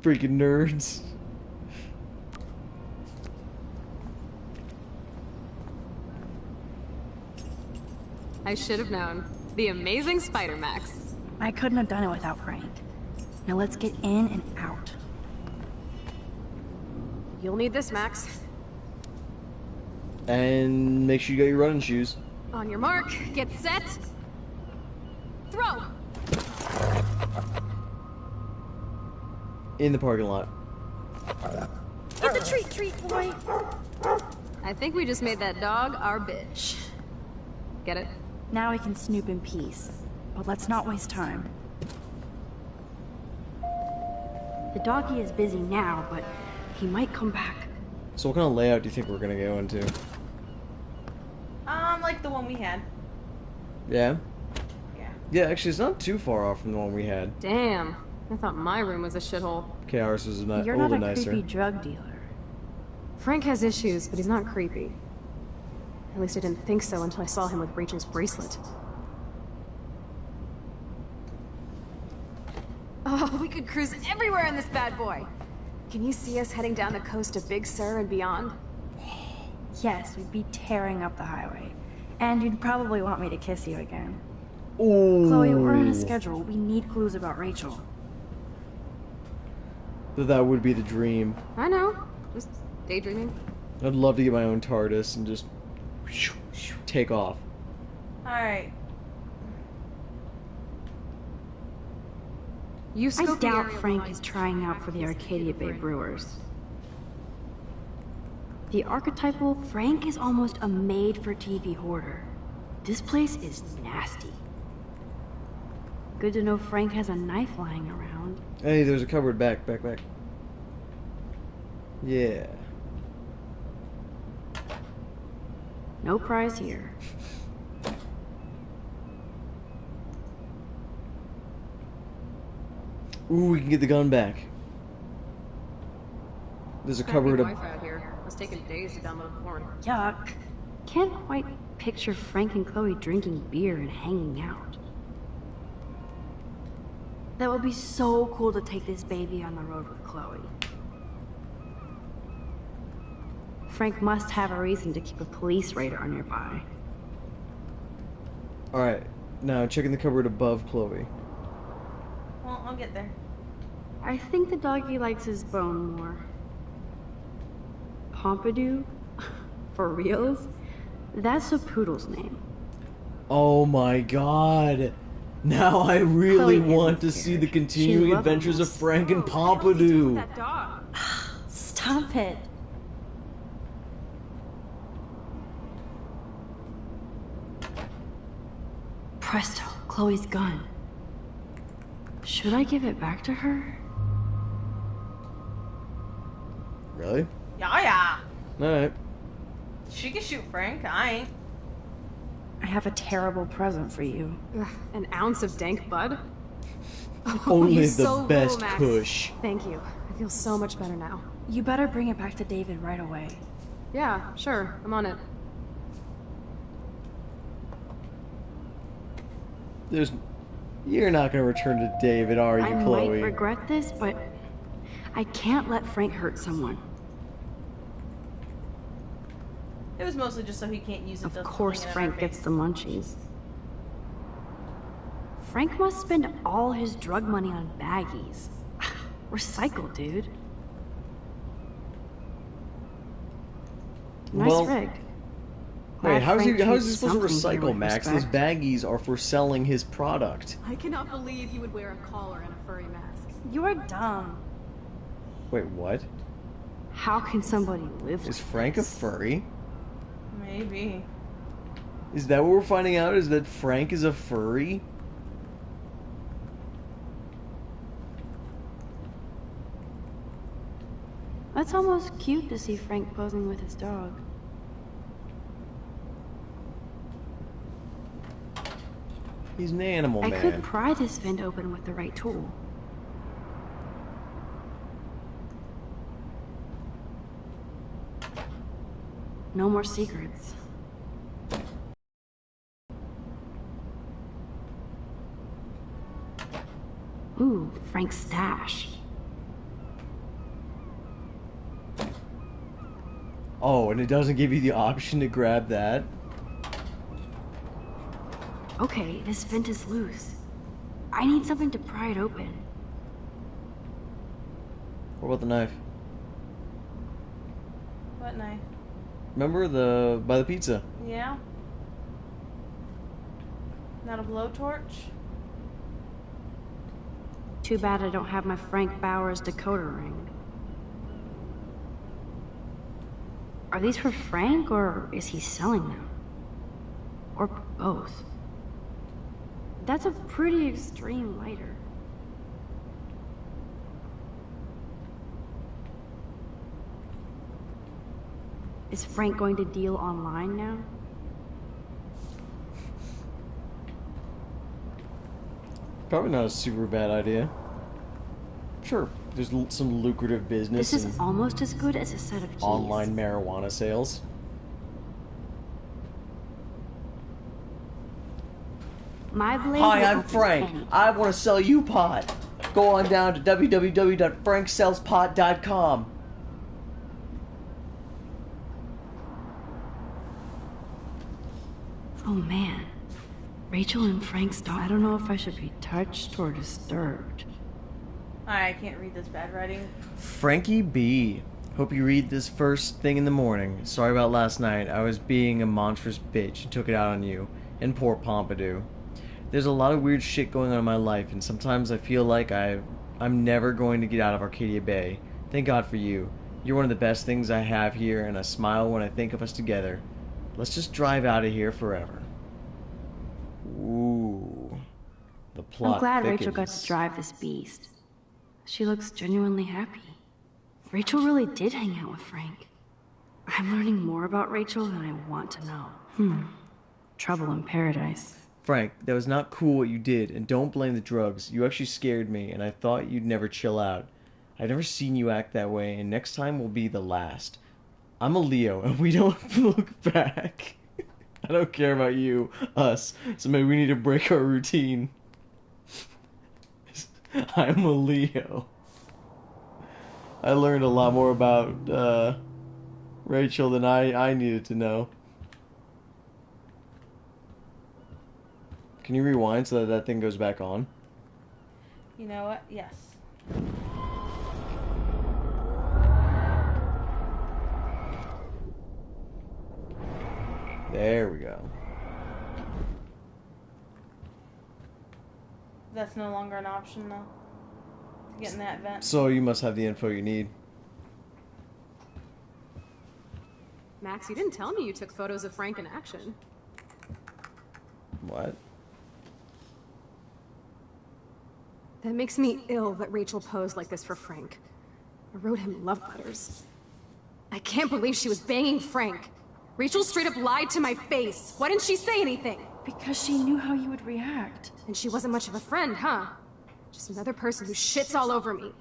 Speaker 2: Freaking nerds.
Speaker 11: I should have known. The amazing Spider-Max.
Speaker 3: I couldn't have done it without Frank. Now let's get in and out.
Speaker 11: You'll need this, Max.
Speaker 2: And make sure you got your running shoes.
Speaker 11: On your mark, get set, throw!
Speaker 2: In the parking lot.
Speaker 15: Get the treat, boy!
Speaker 11: I think we just made that dog our bitch. Get it?
Speaker 3: Now we can snoop in peace. But let's not waste time. The doggy is busy now, but he might come back.
Speaker 2: So what kind of layout do you think we're gonna go into?
Speaker 1: Like the one we had.
Speaker 2: Yeah?
Speaker 1: Yeah.
Speaker 2: Yeah, actually it's not too far off from the one we had.
Speaker 11: Damn. I thought my room was a shithole.
Speaker 2: Okay, ours was not
Speaker 3: You're
Speaker 2: a little
Speaker 3: not a
Speaker 2: nicer.
Speaker 3: creepy drug dealer.
Speaker 11: Frank has issues, but he's not creepy. At least I didn't think so until I saw him with Rachel's bracelet. Oh, we could cruise everywhere in this bad boy! Can you see us heading down the coast of Big Sur and beyond?
Speaker 3: Yes, we'd be tearing up the highway. And you'd probably want me to kiss you again.
Speaker 2: Ooh.
Speaker 3: Chloe, we're on a schedule. We need clues about Rachel.
Speaker 2: That would be the dream.
Speaker 11: I know. Just daydreaming.
Speaker 2: I'd love to get my own TARDIS and just take off.
Speaker 1: Alright.
Speaker 3: I doubt Frank is trying out for the Arcadia Bay Brewers. The archetypal Frank is almost a made-for-TV hoarder. This place is nasty. Good to know Frank has a knife lying around.
Speaker 2: Hey, there's a cupboard back. Yeah.
Speaker 3: No prize here.
Speaker 2: Ooh, we can get the gun back. There's a cupboard up.
Speaker 11: Wi-Fi out here. It's taken days to download porn.
Speaker 3: Yuck. Can't quite picture Frank and Chloe drinking beer and hanging out. That would be so cool to take this baby on the road with Chloe. Frank must have a reason to keep a police radar nearby.
Speaker 2: Alright, now checking the cupboard above Chloe.
Speaker 1: Well, I'll get there.
Speaker 3: I think the doggy likes his bone more. Pompidou? For reals? That's a poodle's name.
Speaker 2: Oh my god. Now I really
Speaker 3: Chloe
Speaker 2: want to
Speaker 3: isn't
Speaker 2: see the
Speaker 3: scared.
Speaker 2: continuing
Speaker 3: She loves
Speaker 2: adventures of
Speaker 3: us.
Speaker 2: Frank and Pompidou.
Speaker 3: Stop it. Presto, Chloe's gun. Should I give it back to her?
Speaker 2: Really?
Speaker 1: Yeah.
Speaker 2: Alright.
Speaker 1: She can shoot Frank. I ain't.
Speaker 3: I have a terrible present for you.
Speaker 11: Ugh, an ounce of dank bud?
Speaker 2: Only
Speaker 11: You're
Speaker 2: the
Speaker 11: so
Speaker 2: best
Speaker 11: cool, Max.
Speaker 2: push.
Speaker 11: Thank you. I feel so much better now.
Speaker 3: You better bring it back to David right away.
Speaker 11: Yeah, sure. I'm on it.
Speaker 2: You're not gonna return to David, are you,
Speaker 3: I
Speaker 2: Chloe?
Speaker 3: might regret this, but I can't let Frank hurt someone.
Speaker 1: It was mostly just so he can't use it.
Speaker 3: Of course Frank gets the munchies. Frank must spend all his drug money on baggies. Recycle, dude. Nice
Speaker 2: Well,
Speaker 3: rig.
Speaker 2: Wait,
Speaker 3: Glad
Speaker 2: how's
Speaker 3: Frank
Speaker 2: he
Speaker 3: treats
Speaker 2: supposed to
Speaker 3: something here
Speaker 2: recycle,
Speaker 3: with
Speaker 2: Max? Those
Speaker 3: respect.
Speaker 2: baggies are for selling his product.
Speaker 11: I cannot believe you would wear a collar and a furry mask.
Speaker 3: You're dumb.
Speaker 2: Wait, what?
Speaker 3: How can somebody live
Speaker 2: Is
Speaker 3: like
Speaker 2: Frank a furry?
Speaker 1: Maybe.
Speaker 2: Is that what we're finding out? Is that Frank is a furry?
Speaker 3: That's almost cute to see Frank posing with his dog.
Speaker 2: He's an animal
Speaker 3: I
Speaker 2: man.
Speaker 3: could pry this vent open with the right tool. No more secrets. Ooh, Frank's stash.
Speaker 2: Oh, and it doesn't give you the option to grab that?
Speaker 3: Okay, this vent is loose. I need something to pry it open.
Speaker 2: What about the knife?
Speaker 1: What knife?
Speaker 2: Remember by the pizza?
Speaker 1: Yeah. Not a blowtorch?
Speaker 3: Too bad I don't have my Frank Bowers decoder ring. Are these for Frank, or is he selling them? Or both? That's a pretty extreme lighter. Is Frank going to deal online now?
Speaker 2: Probably not a super bad idea. Sure, there's some lucrative business.
Speaker 3: This is almost as good as a set of keys.
Speaker 2: Online marijuana sales.
Speaker 3: My blade.
Speaker 2: Hi, I'm Frank. I want to sell you pot. Go on down to www.franksellspot.com.
Speaker 3: Oh man. Rachel and Frank's dog. I don't know if I should be touched or disturbed.
Speaker 1: I can't read this bad writing.
Speaker 2: Frankie B. Hope you read this first thing in the morning. Sorry about last night. I was being a monstrous bitch and took it out on you. And poor Pompidou. There's a lot of weird shit going on in my life, and sometimes I feel like I'm never going to get out of Arcadia Bay. Thank God for you. You're one of the best things I have here, and I smile when I think of us together. Let's just drive out of here forever. Ooh. The plot
Speaker 3: I'm glad
Speaker 2: thickens.
Speaker 3: Rachel got to drive this beast. She looks genuinely happy. Rachel really did hang out with Frank. I'm learning more about Rachel than I want to know. Trouble in paradise.
Speaker 2: Frank, that was not cool what you did, and don't blame the drugs. You actually scared me, and I thought you'd never chill out. I've never seen you act that way, and next time will be the last. I'm a Leo, and we don't look back. I don't care about you, us, so maybe we need to break our routine. I'm a Leo. I learned a lot more about Rachel than I needed to know. Can you rewind so that that thing goes back on?
Speaker 1: You know what? Yes.
Speaker 2: There we go.
Speaker 1: That's no longer an option, though. To get in that vent.
Speaker 2: So you must have the info you need.
Speaker 11: Max, you didn't tell me you took photos of Frank in action.
Speaker 2: What?
Speaker 11: That makes me ill that Rachel posed like this for Frank. I wrote him love letters. I can't believe she was banging Frank. Rachel straight up lied to my face. Why didn't she say anything?
Speaker 3: Because she knew how you would react.
Speaker 11: And she wasn't much of a friend, huh? Just another person who shits all over me.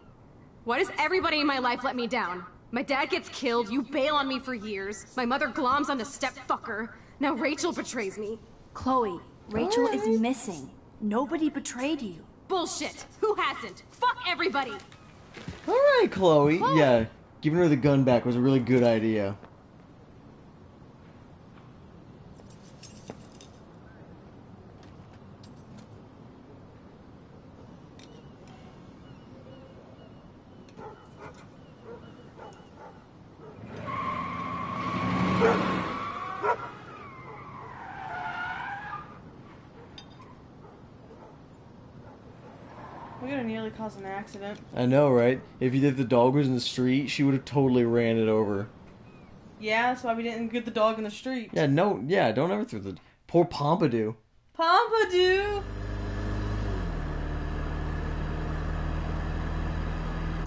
Speaker 11: Why does everybody in my life let me down? My dad gets killed, you bail on me for years, my mother gloms on the step-fucker, now Rachel betrays me.
Speaker 15: Chloe, Rachel is missing. Nobody betrayed you.
Speaker 11: Bullshit! Who hasn't? Fuck everybody!
Speaker 2: Alright, Chloe. Yeah, giving her the gun back was a really good idea.
Speaker 1: We're gonna nearly cause an accident.
Speaker 2: I know, right? If the dog was in the street, she would have totally ran it over.
Speaker 1: Yeah, that's why we didn't get the dog in the street.
Speaker 2: Yeah, no, yeah, don't ever throw the... Poor Pompidou.
Speaker 1: Pompidou!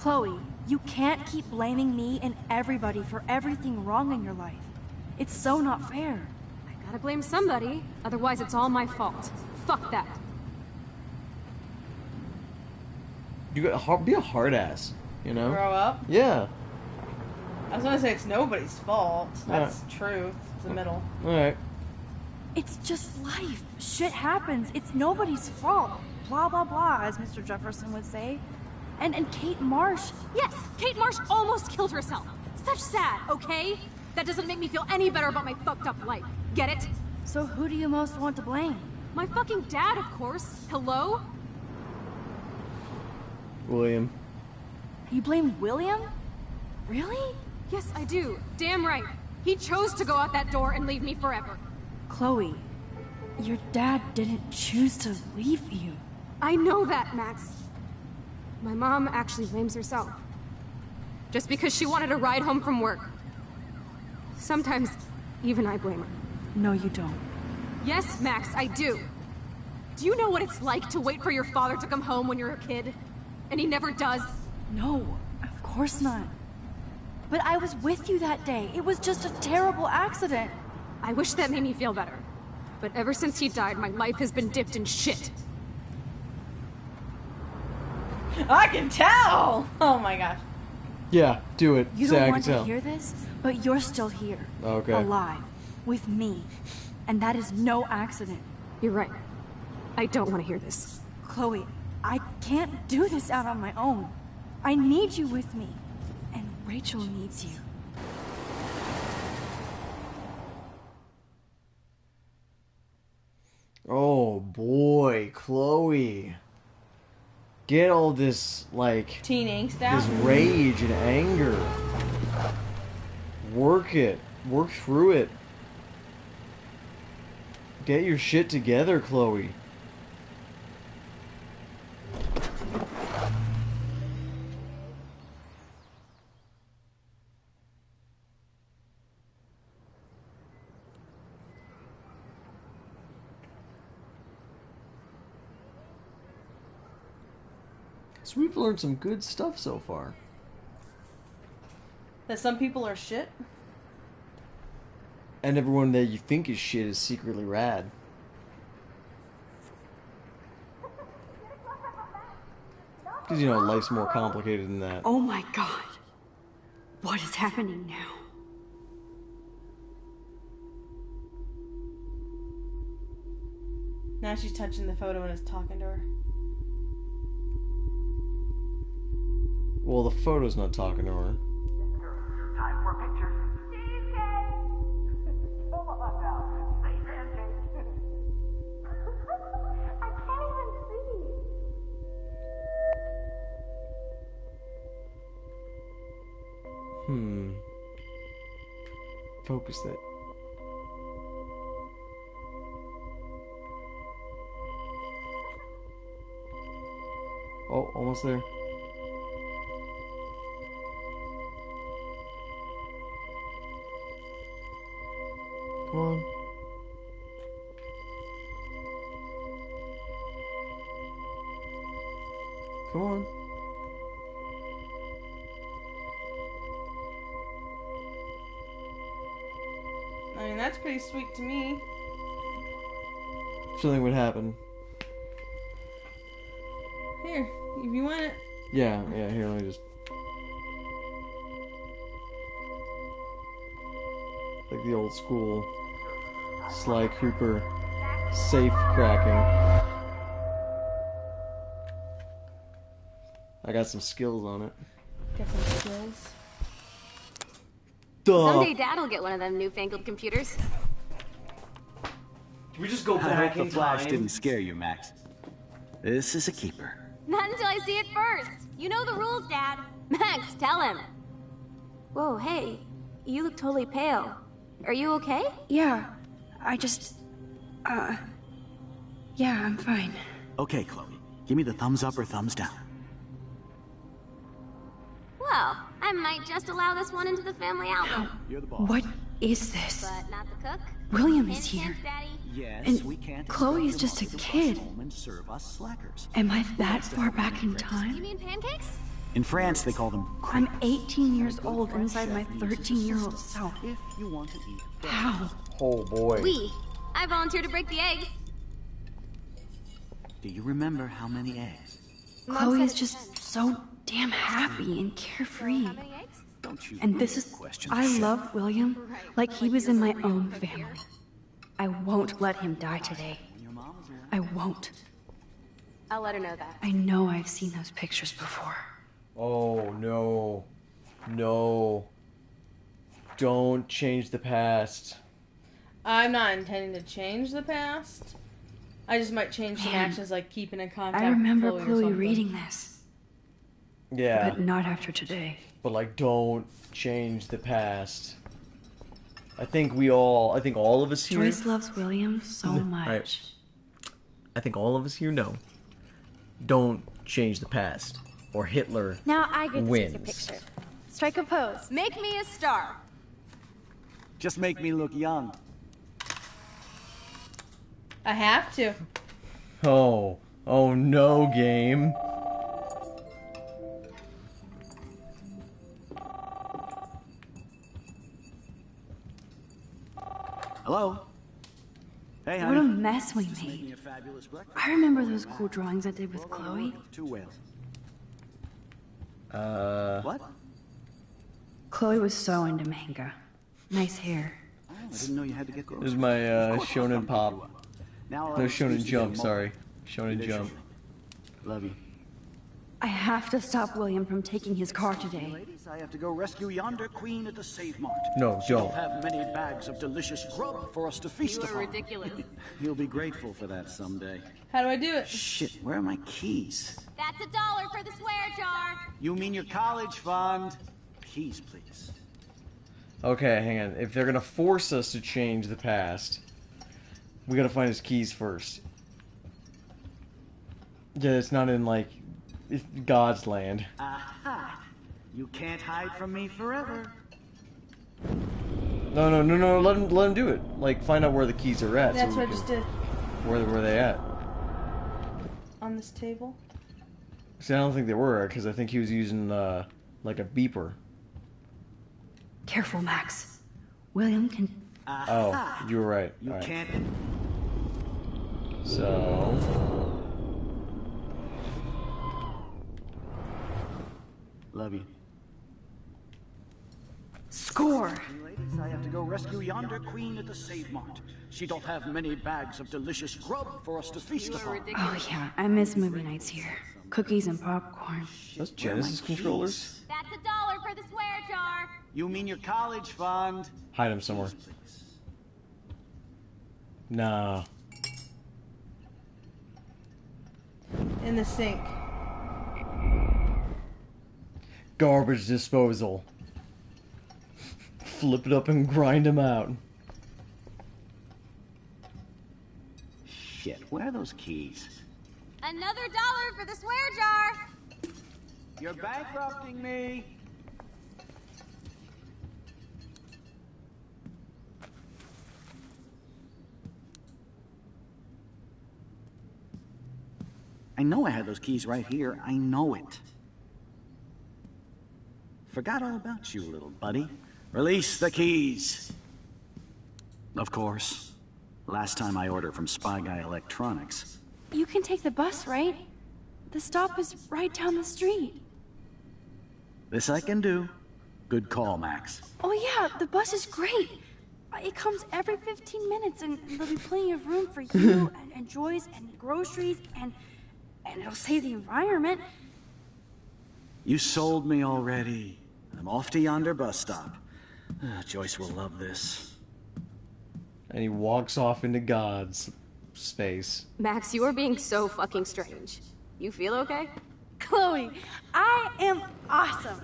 Speaker 15: Chloe, you can't keep blaming me and everybody for everything wrong in your life. It's so not fair.
Speaker 11: I gotta blame somebody, otherwise it's all my fault. Fuck that.
Speaker 2: You got be a hard ass, you know?
Speaker 1: Grow up?
Speaker 2: Yeah.
Speaker 1: I was gonna say it's nobody's fault. That's truth. It's the middle.
Speaker 2: Alright.
Speaker 15: It's just life. Shit happens. It's nobody's fault. Blah, blah, blah, as Mr. Jefferson would say. And Kate Marsh.
Speaker 11: Yes, Kate Marsh almost killed herself. Such sad, okay? That doesn't make me feel any better about my fucked up life. Get it?
Speaker 15: So who do you most want to blame?
Speaker 11: My fucking dad, of course. Hello?
Speaker 2: William.
Speaker 15: You blame William? Really?
Speaker 11: Yes, I do. Damn right. He chose to go out that door and leave me forever.
Speaker 15: Chloe, your dad didn't choose to leave you.
Speaker 11: I know that, Max. My mom actually blames herself. Just because she wanted a ride home from work. Sometimes, even I blame her.
Speaker 15: No, you don't.
Speaker 11: Yes, Max, I do. Do you know what it's like to wait for your father to come home when you're a kid? And he never does?
Speaker 15: No, of course not. But I was with you that day. It was just a terrible accident.
Speaker 11: I wish that made me feel better. But ever since he died, my life has been dipped in shit.
Speaker 1: I can tell! Oh my gosh.
Speaker 2: Yeah, do it.
Speaker 15: You
Speaker 2: Say
Speaker 15: don't
Speaker 2: I
Speaker 15: want
Speaker 2: can
Speaker 15: to
Speaker 2: tell.
Speaker 15: hear this, but you're still here.
Speaker 2: Okay.
Speaker 15: Alive. With me. And that is no accident.
Speaker 11: You're right. I don't want to hear this.
Speaker 15: Chloe, I can't do this out on my own. I need you with me. And Rachel needs you.
Speaker 2: Oh boy, Chloe. Get all this, like...
Speaker 1: teen angst out.
Speaker 2: This rage and anger. Work it. Work through it. Get your shit together, Chloe. So we've learned some good stuff so far.
Speaker 1: That some people are shit?
Speaker 2: And everyone that you think is shit is secretly rad. Because, you know, life's more complicated than that.
Speaker 3: Oh my god. What is happening now?
Speaker 1: Now she's touching the photo and is talking to her.
Speaker 2: Well, the photo's not talking to her.
Speaker 20: Time for pictures. Come on now. Say pancake. I can't even see.
Speaker 2: Focus that. Oh, almost there. Come on. Come on.
Speaker 1: I mean, that's pretty sweet to me.
Speaker 2: Something would happen.
Speaker 1: Here, if you want it.
Speaker 2: Yeah, here, let me just... Like the old school Sly Cooper safe cracking. I got some skills on it.
Speaker 1: Got some skills.
Speaker 2: Duh.
Speaker 11: Someday Dad'll get one of them newfangled computers.
Speaker 2: Can we just go
Speaker 21: I
Speaker 2: back
Speaker 21: hope
Speaker 2: in
Speaker 21: the flash
Speaker 2: time?
Speaker 21: didn't scare you, Max. This is a keeper.
Speaker 11: Not until I see it first. You know the rules, Dad. Max, tell him. Whoa, hey. You look totally pale. Are you okay?
Speaker 3: Yeah, I just... Yeah, I'm fine.
Speaker 21: Okay, Chloe. Give me the thumbs up or thumbs down.
Speaker 11: Well, I might just allow this one into the family album.
Speaker 21: You're the boss.
Speaker 3: What is this?
Speaker 11: But not the cook.
Speaker 3: William is
Speaker 11: Hint,
Speaker 3: here.
Speaker 11: hint, Daddy.
Speaker 21: Yes,
Speaker 3: And
Speaker 21: we can't
Speaker 3: Chloe is
Speaker 21: expect
Speaker 3: just a
Speaker 21: your mother to
Speaker 3: kid.
Speaker 21: rush home and serve us slackers.
Speaker 3: Am I that far back in
Speaker 11: You
Speaker 3: time?
Speaker 11: mean pancakes?
Speaker 21: In France, they call them
Speaker 3: I'm
Speaker 21: crepes.
Speaker 3: 18 years
Speaker 21: Good
Speaker 3: old
Speaker 21: French
Speaker 3: inside my
Speaker 21: chef uses a
Speaker 3: 13-year-old
Speaker 21: system
Speaker 3: self.
Speaker 21: If you want to eat
Speaker 3: How?
Speaker 2: Oh boy.
Speaker 11: We. I volunteered to break the eggs.
Speaker 21: Do you remember how many eggs?
Speaker 11: Mom
Speaker 3: Chloe
Speaker 11: said
Speaker 3: is
Speaker 11: it's
Speaker 3: just so damn happy and carefree.
Speaker 11: How many eggs?
Speaker 21: Don't you
Speaker 3: And this
Speaker 21: dare
Speaker 3: is...
Speaker 21: question
Speaker 3: I
Speaker 21: the chef.
Speaker 3: love William like he was in my own family. I won't let him die today. I won't.
Speaker 11: I'll let her know that.
Speaker 3: I know I've seen those pictures before.
Speaker 2: Oh no. No. Don't change the past.
Speaker 1: I'm not intending to change the past. I just might change some
Speaker 3: Man,
Speaker 1: actions like keeping in contact
Speaker 3: I remember
Speaker 1: with
Speaker 3: Chloe
Speaker 1: something.
Speaker 3: reading this.
Speaker 2: Yeah.
Speaker 3: But not after today.
Speaker 2: But like, don't change the past. I think all of us here...
Speaker 3: Joyce loves William so much.
Speaker 2: Right. I think all of us here know. Don't change the past. Or Hitler
Speaker 11: Now I get to
Speaker 2: wins.
Speaker 11: take a picture. Strike a pose. Make me a star.
Speaker 21: Just make me look young.
Speaker 1: I have to.
Speaker 2: Oh. Oh no, game.
Speaker 21: Hello? Hey,
Speaker 3: What
Speaker 21: honey.
Speaker 3: a mess we
Speaker 21: Just
Speaker 3: made.
Speaker 21: making a fabulous breakfast.
Speaker 3: I remember those cool drawings I did with Chloe.
Speaker 21: 2 whales.
Speaker 2: What?
Speaker 3: Chloe was so into manga. Nice hair.
Speaker 21: Oh, I didn't know you had to get
Speaker 2: This is my Shonen Pop.
Speaker 21: Now,
Speaker 2: No, Shonen
Speaker 21: excuse
Speaker 2: Jump,
Speaker 21: me,
Speaker 2: sorry. Shonen Jump.
Speaker 21: Love you.
Speaker 3: I have to stop William from taking his car today.
Speaker 21: Ladies, I have to go rescue yonder queen at the Save Mart.
Speaker 2: No,
Speaker 21: She'll
Speaker 2: don't.
Speaker 21: have many bags of delicious grub for us to feast
Speaker 15: You are
Speaker 21: upon.
Speaker 15: ridiculous.
Speaker 21: You'll be grateful for that someday.
Speaker 1: How do I do it?
Speaker 21: Shit, where are my keys?
Speaker 15: That's $1 for the swear jar.
Speaker 21: You mean your college fund? Keys, please.
Speaker 2: Okay, hang on. If they're gonna force us to change the past, we gotta find his keys first. Yeah, it's not in, like, God's land.
Speaker 21: Aha! You can't hide from me forever.
Speaker 2: No, let him do it. Like, find out where the keys are at.
Speaker 1: That's
Speaker 2: so we
Speaker 1: what I just
Speaker 2: can-
Speaker 1: did.
Speaker 2: Where they at?
Speaker 1: On this table.
Speaker 2: See, I don't think they were, because I think he was using, like a beeper.
Speaker 3: Careful, Max. William can...
Speaker 2: Oh, you were right.
Speaker 21: You
Speaker 2: All right.
Speaker 21: can't.
Speaker 2: So...
Speaker 21: Love you.
Speaker 3: Score!
Speaker 21: Ladies, I have to go rescue yonder queen at the Save Mart. She don't have many bags of delicious grub for us to feast upon.
Speaker 3: Oh yeah, I miss movie nights here. Cookies and popcorn.
Speaker 2: Those Genesis controllers?
Speaker 15: That's $1 for the swear jar.
Speaker 21: You mean your college fund?
Speaker 2: Hide them somewhere. Nah.
Speaker 1: In the sink.
Speaker 2: Garbage disposal. Flip it up and grind them out.
Speaker 21: Shit, where are those keys?
Speaker 15: Another $1 for the swear jar.
Speaker 21: You're bankrupting me. I know I had those keys right here. I know it. Forgot all about you, little buddy. Release the keys. Of course. Last time I ordered from Spy Guy Electronics.
Speaker 3: You can take the bus, right? The stop is right down the street.
Speaker 21: This I can do. Good call, Max.
Speaker 3: Oh yeah, the bus is great. It comes every 15 minutes and there'll be plenty of room for you and Joyce and groceries and it'll save the environment.
Speaker 21: You sold me already. I'm off to yonder bus stop. Joyce will love this.
Speaker 2: And he walks off into God's space.
Speaker 11: Max, you are being so fucking strange. You feel okay?
Speaker 15: Chloe, I am awesome.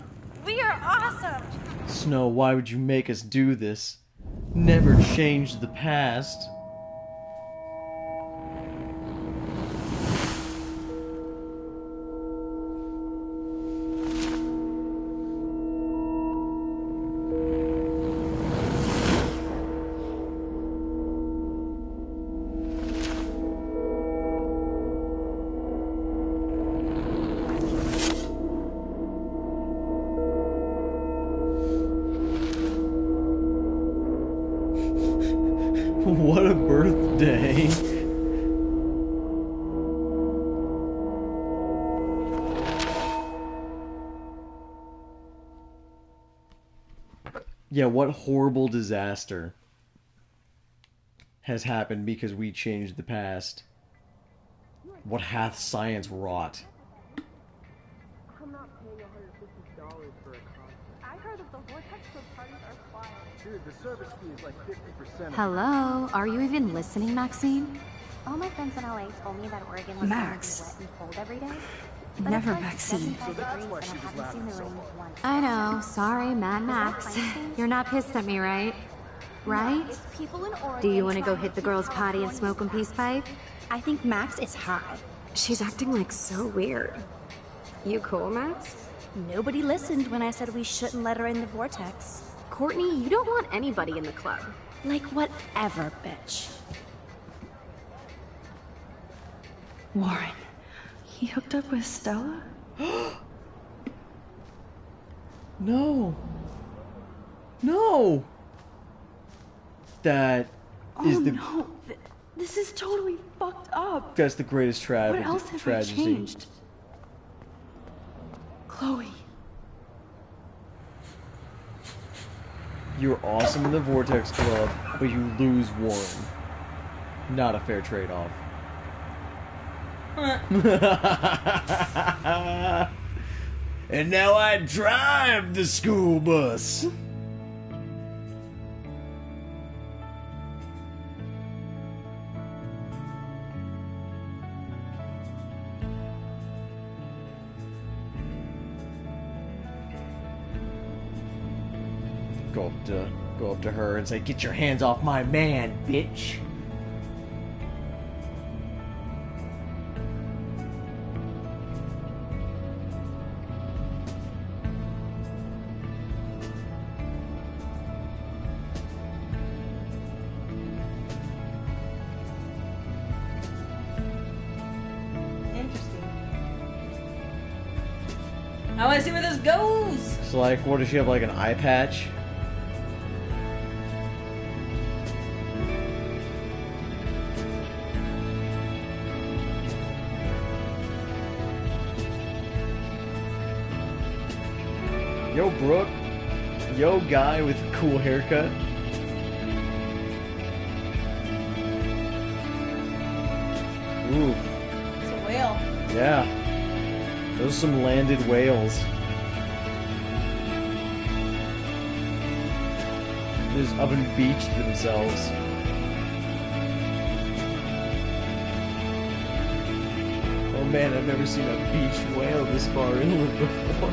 Speaker 15: We are awesome.
Speaker 2: Snow, why would you make us do this? Never change the past. What a birthday. Yeah, what horrible disaster has happened because we changed the past? What hath science wrought?
Speaker 1: I'm not paying $150 for a concert. I heard that the Vortex Club parties are fire.
Speaker 4: Dude, the service fee is like 50%.
Speaker 5: Hello? Are you even listening, Maxine?
Speaker 8: All my friends in LA told me that Oregon was
Speaker 3: Max.
Speaker 8: wet and cold every day. But
Speaker 3: Never
Speaker 8: it's like
Speaker 3: Maxine.
Speaker 8: 75 degrees and I haven't seen the rain once.
Speaker 5: I know. Sorry, Mad Max. You're not pissed at me, right? Right?
Speaker 8: It's people in Oregon.
Speaker 5: Do you want to go
Speaker 8: trying
Speaker 5: hit the
Speaker 8: keep
Speaker 5: girls' potty and
Speaker 8: California
Speaker 5: smoke a peace pipe?
Speaker 3: I think Max is high.
Speaker 10: She's acting like so weird. You cool, Max?
Speaker 15: Nobody listened when I said we shouldn't let her in the vortex.
Speaker 11: Courtney, you don't want anybody in the club.
Speaker 15: Like whatever, bitch.
Speaker 3: Warren, he hooked up with Stella?
Speaker 2: No. No. That is
Speaker 3: Oh
Speaker 2: the
Speaker 3: no, this is totally fucked up.
Speaker 2: that's the greatest
Speaker 3: What else have we
Speaker 2: tragedy.
Speaker 3: changed? Chloe.
Speaker 2: You're awesome in the Vortex Club, but you lose Warren. Not a fair trade-off. And now I drive the school bus. Go up to her and say, "Get your hands off my man, bitch."
Speaker 1: Interesting. I want to see where this goes.
Speaker 2: So, like, what does she have, like an eye patch? Yo, Brooke. Yo, guy with a cool haircut. Ooh.
Speaker 1: It's a whale.
Speaker 2: Yeah. Those are some landed whales. Just up and beached themselves. Oh man, I've never seen a beached whale this far inland before.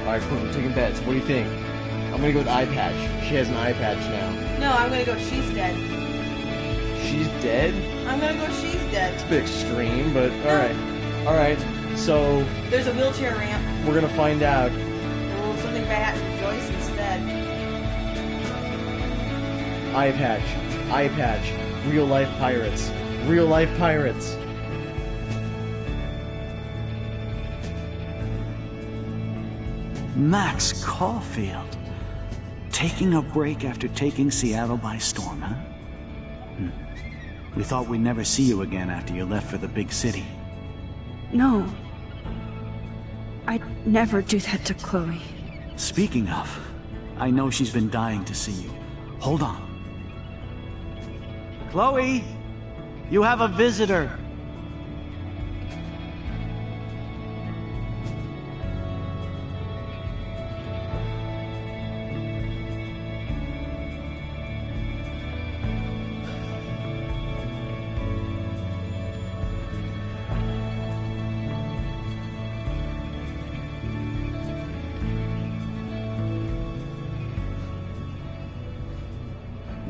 Speaker 2: Alright, cool, we're taking bets. What do you think? I'm gonna go with eye patch. She has an eye patch now.
Speaker 1: No, I'm gonna go she's dead.
Speaker 2: She's dead?
Speaker 1: I'm gonna go she's dead.
Speaker 2: It's a bit extreme, but alright. Alright, so
Speaker 1: There's a wheelchair ramp.
Speaker 2: we're gonna find out.
Speaker 1: Well, something bad happened to Joyce instead.
Speaker 2: Eye patch. Eye patch. Real life pirates. Real life pirates.
Speaker 21: Max Caulfield. Taking a break after taking Seattle by storm, huh? We thought we'd never see you again after you left for the big city.
Speaker 3: No. I'd never do that to Chloe.
Speaker 21: Speaking of, I know she's been dying to see you. Hold on. Chloe! You have a visitor!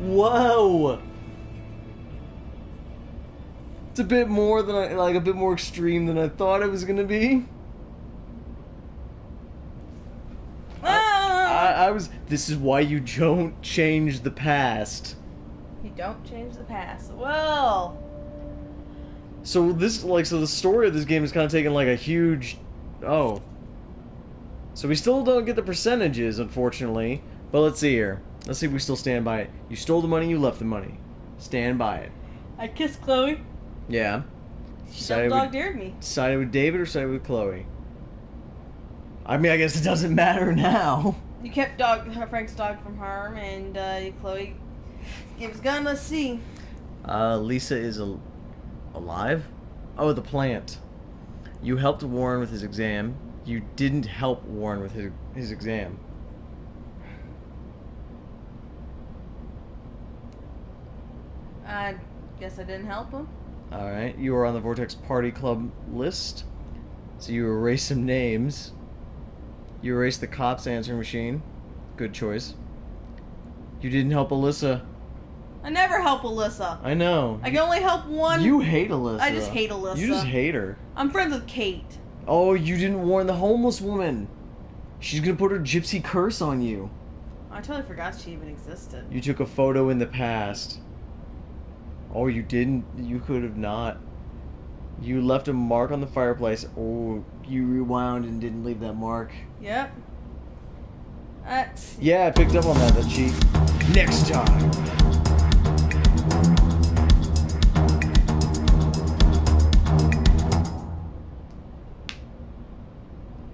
Speaker 2: Whoa! It's a bit more than a bit more extreme than I thought it was gonna be. This is why you don't change the past.
Speaker 1: You don't change the past. Well.
Speaker 2: So the story of this game is kind of taking like a huge, oh. So we still don't get the percentages, unfortunately. But let's see here. Let's see if we still stand by it. You stole the money, you left the money. Stand by it.
Speaker 1: I kissed Chloe.
Speaker 2: Yeah.
Speaker 1: She dog dared me.
Speaker 2: Sided with David or sided with Chloe? I mean, I guess it doesn't matter now.
Speaker 1: You kept Frank's dog from harm, and Chloe gave his gun. Let's see.
Speaker 2: Lisa is alive? Oh, the plant. You helped Warren with his exam. You didn't help Warren with his exam.
Speaker 1: I guess I didn't help him.
Speaker 2: Alright, you were on the Vortex Party Club list. So you erased some names. You erased the cops answering machine. Good choice. You didn't help Alyssa.
Speaker 1: I never help Alyssa.
Speaker 2: I know.
Speaker 1: I can only help one.
Speaker 2: You hate Alyssa.
Speaker 1: I just hate Alyssa.
Speaker 2: You just hate her.
Speaker 1: I'm friends with Kate.
Speaker 2: Oh, you didn't warn the homeless woman. She's gonna put her gypsy curse on you.
Speaker 1: I totally forgot she even existed.
Speaker 2: You took a photo in the past. Oh, you didn't. You could have not. You left a mark on the fireplace. Oh, you rewound and didn't leave that mark.
Speaker 1: Yep.
Speaker 2: Yeah, I picked up on that cheat. Next time.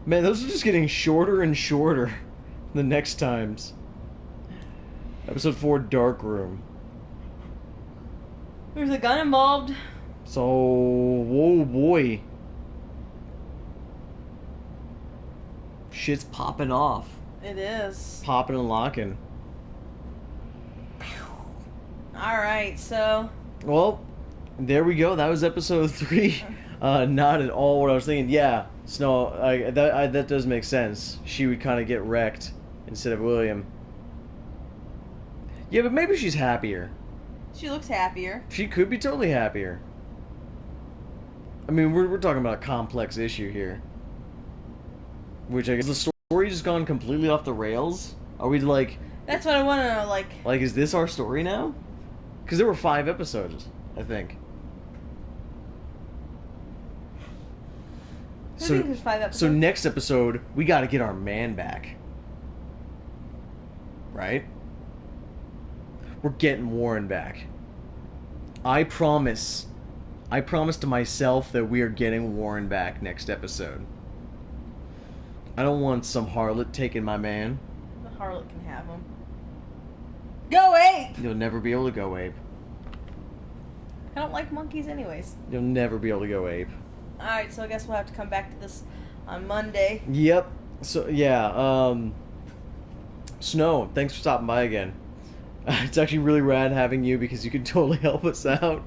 Speaker 2: Man, those are just getting shorter and shorter the next times. Episode 4, Dark Room.
Speaker 1: There's a gun involved.
Speaker 2: So, whoa boy. Shit's popping off.
Speaker 1: It is.
Speaker 2: Popping and locking.
Speaker 1: Alright, so...
Speaker 2: Well, there we go. That was episode 3. Not at all what I was thinking. Yeah, Snow, that does make sense. She would kind of get wrecked instead of William. Yeah, but maybe she's happier.
Speaker 1: She looks happier.
Speaker 2: She could be totally happier. I mean, we're talking about a complex issue here. Which I guess the story just gone completely off the rails. Are we like...
Speaker 1: That's what I want to know, like...
Speaker 2: Like, is this our story now? Because there were 5 episodes, I think.
Speaker 1: I think there's 5 episodes.
Speaker 2: So next episode, we got to get our man back. Right? We're getting Warren back. I promise to myself that we are getting Warren back next episode. I don't want some harlot taking my man.
Speaker 1: The harlot can have him. Go Ape!
Speaker 2: You'll never be able to go Ape.
Speaker 1: I don't like monkeys anyways.
Speaker 2: You'll never be able to go Ape.
Speaker 1: Alright, so I guess we'll have to come back to this on Monday.
Speaker 2: Yep. So, yeah, Snow, thanks for stopping by again. It's actually really rad having you because you can totally help us out.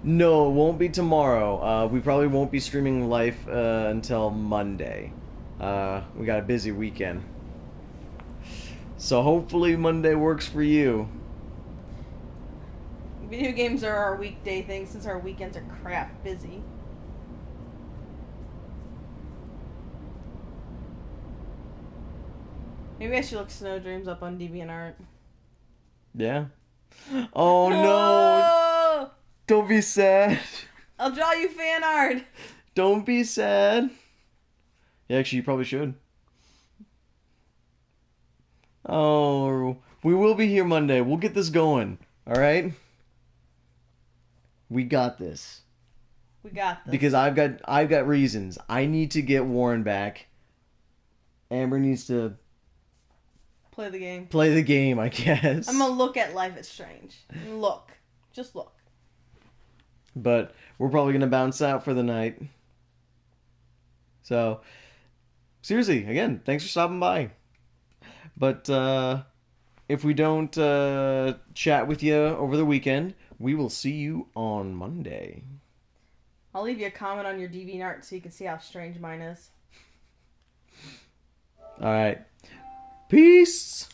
Speaker 2: No, it won't be tomorrow. We probably won't be streaming live until Monday. We got a busy weekend. So hopefully Monday works for you.
Speaker 1: Video games are our weekday thing since our weekends are crap busy. Maybe I should look Snow Dreams up on DeviantArt.
Speaker 2: Yeah. Oh no! Don't be sad.
Speaker 1: I'll draw you fan art.
Speaker 2: Don't be sad. Yeah, actually, you probably should. Oh, we will be here Monday. We'll get this going. All right? We got this.
Speaker 1: We got this.
Speaker 2: Because I've got reasons. I need to get Warren back. Amber needs to
Speaker 1: play the game.
Speaker 2: Play the game, I guess.
Speaker 1: I'm gonna look at Life is Strange. Look. Just look.
Speaker 2: But we're probably gonna bounce out for the night. So, seriously, again, thanks for stopping by. But if we don't chat with you over the weekend, we will see you on Monday.
Speaker 1: I'll leave you a comment on your DeviantArt so you can see how strange mine is.
Speaker 2: All right. Peace.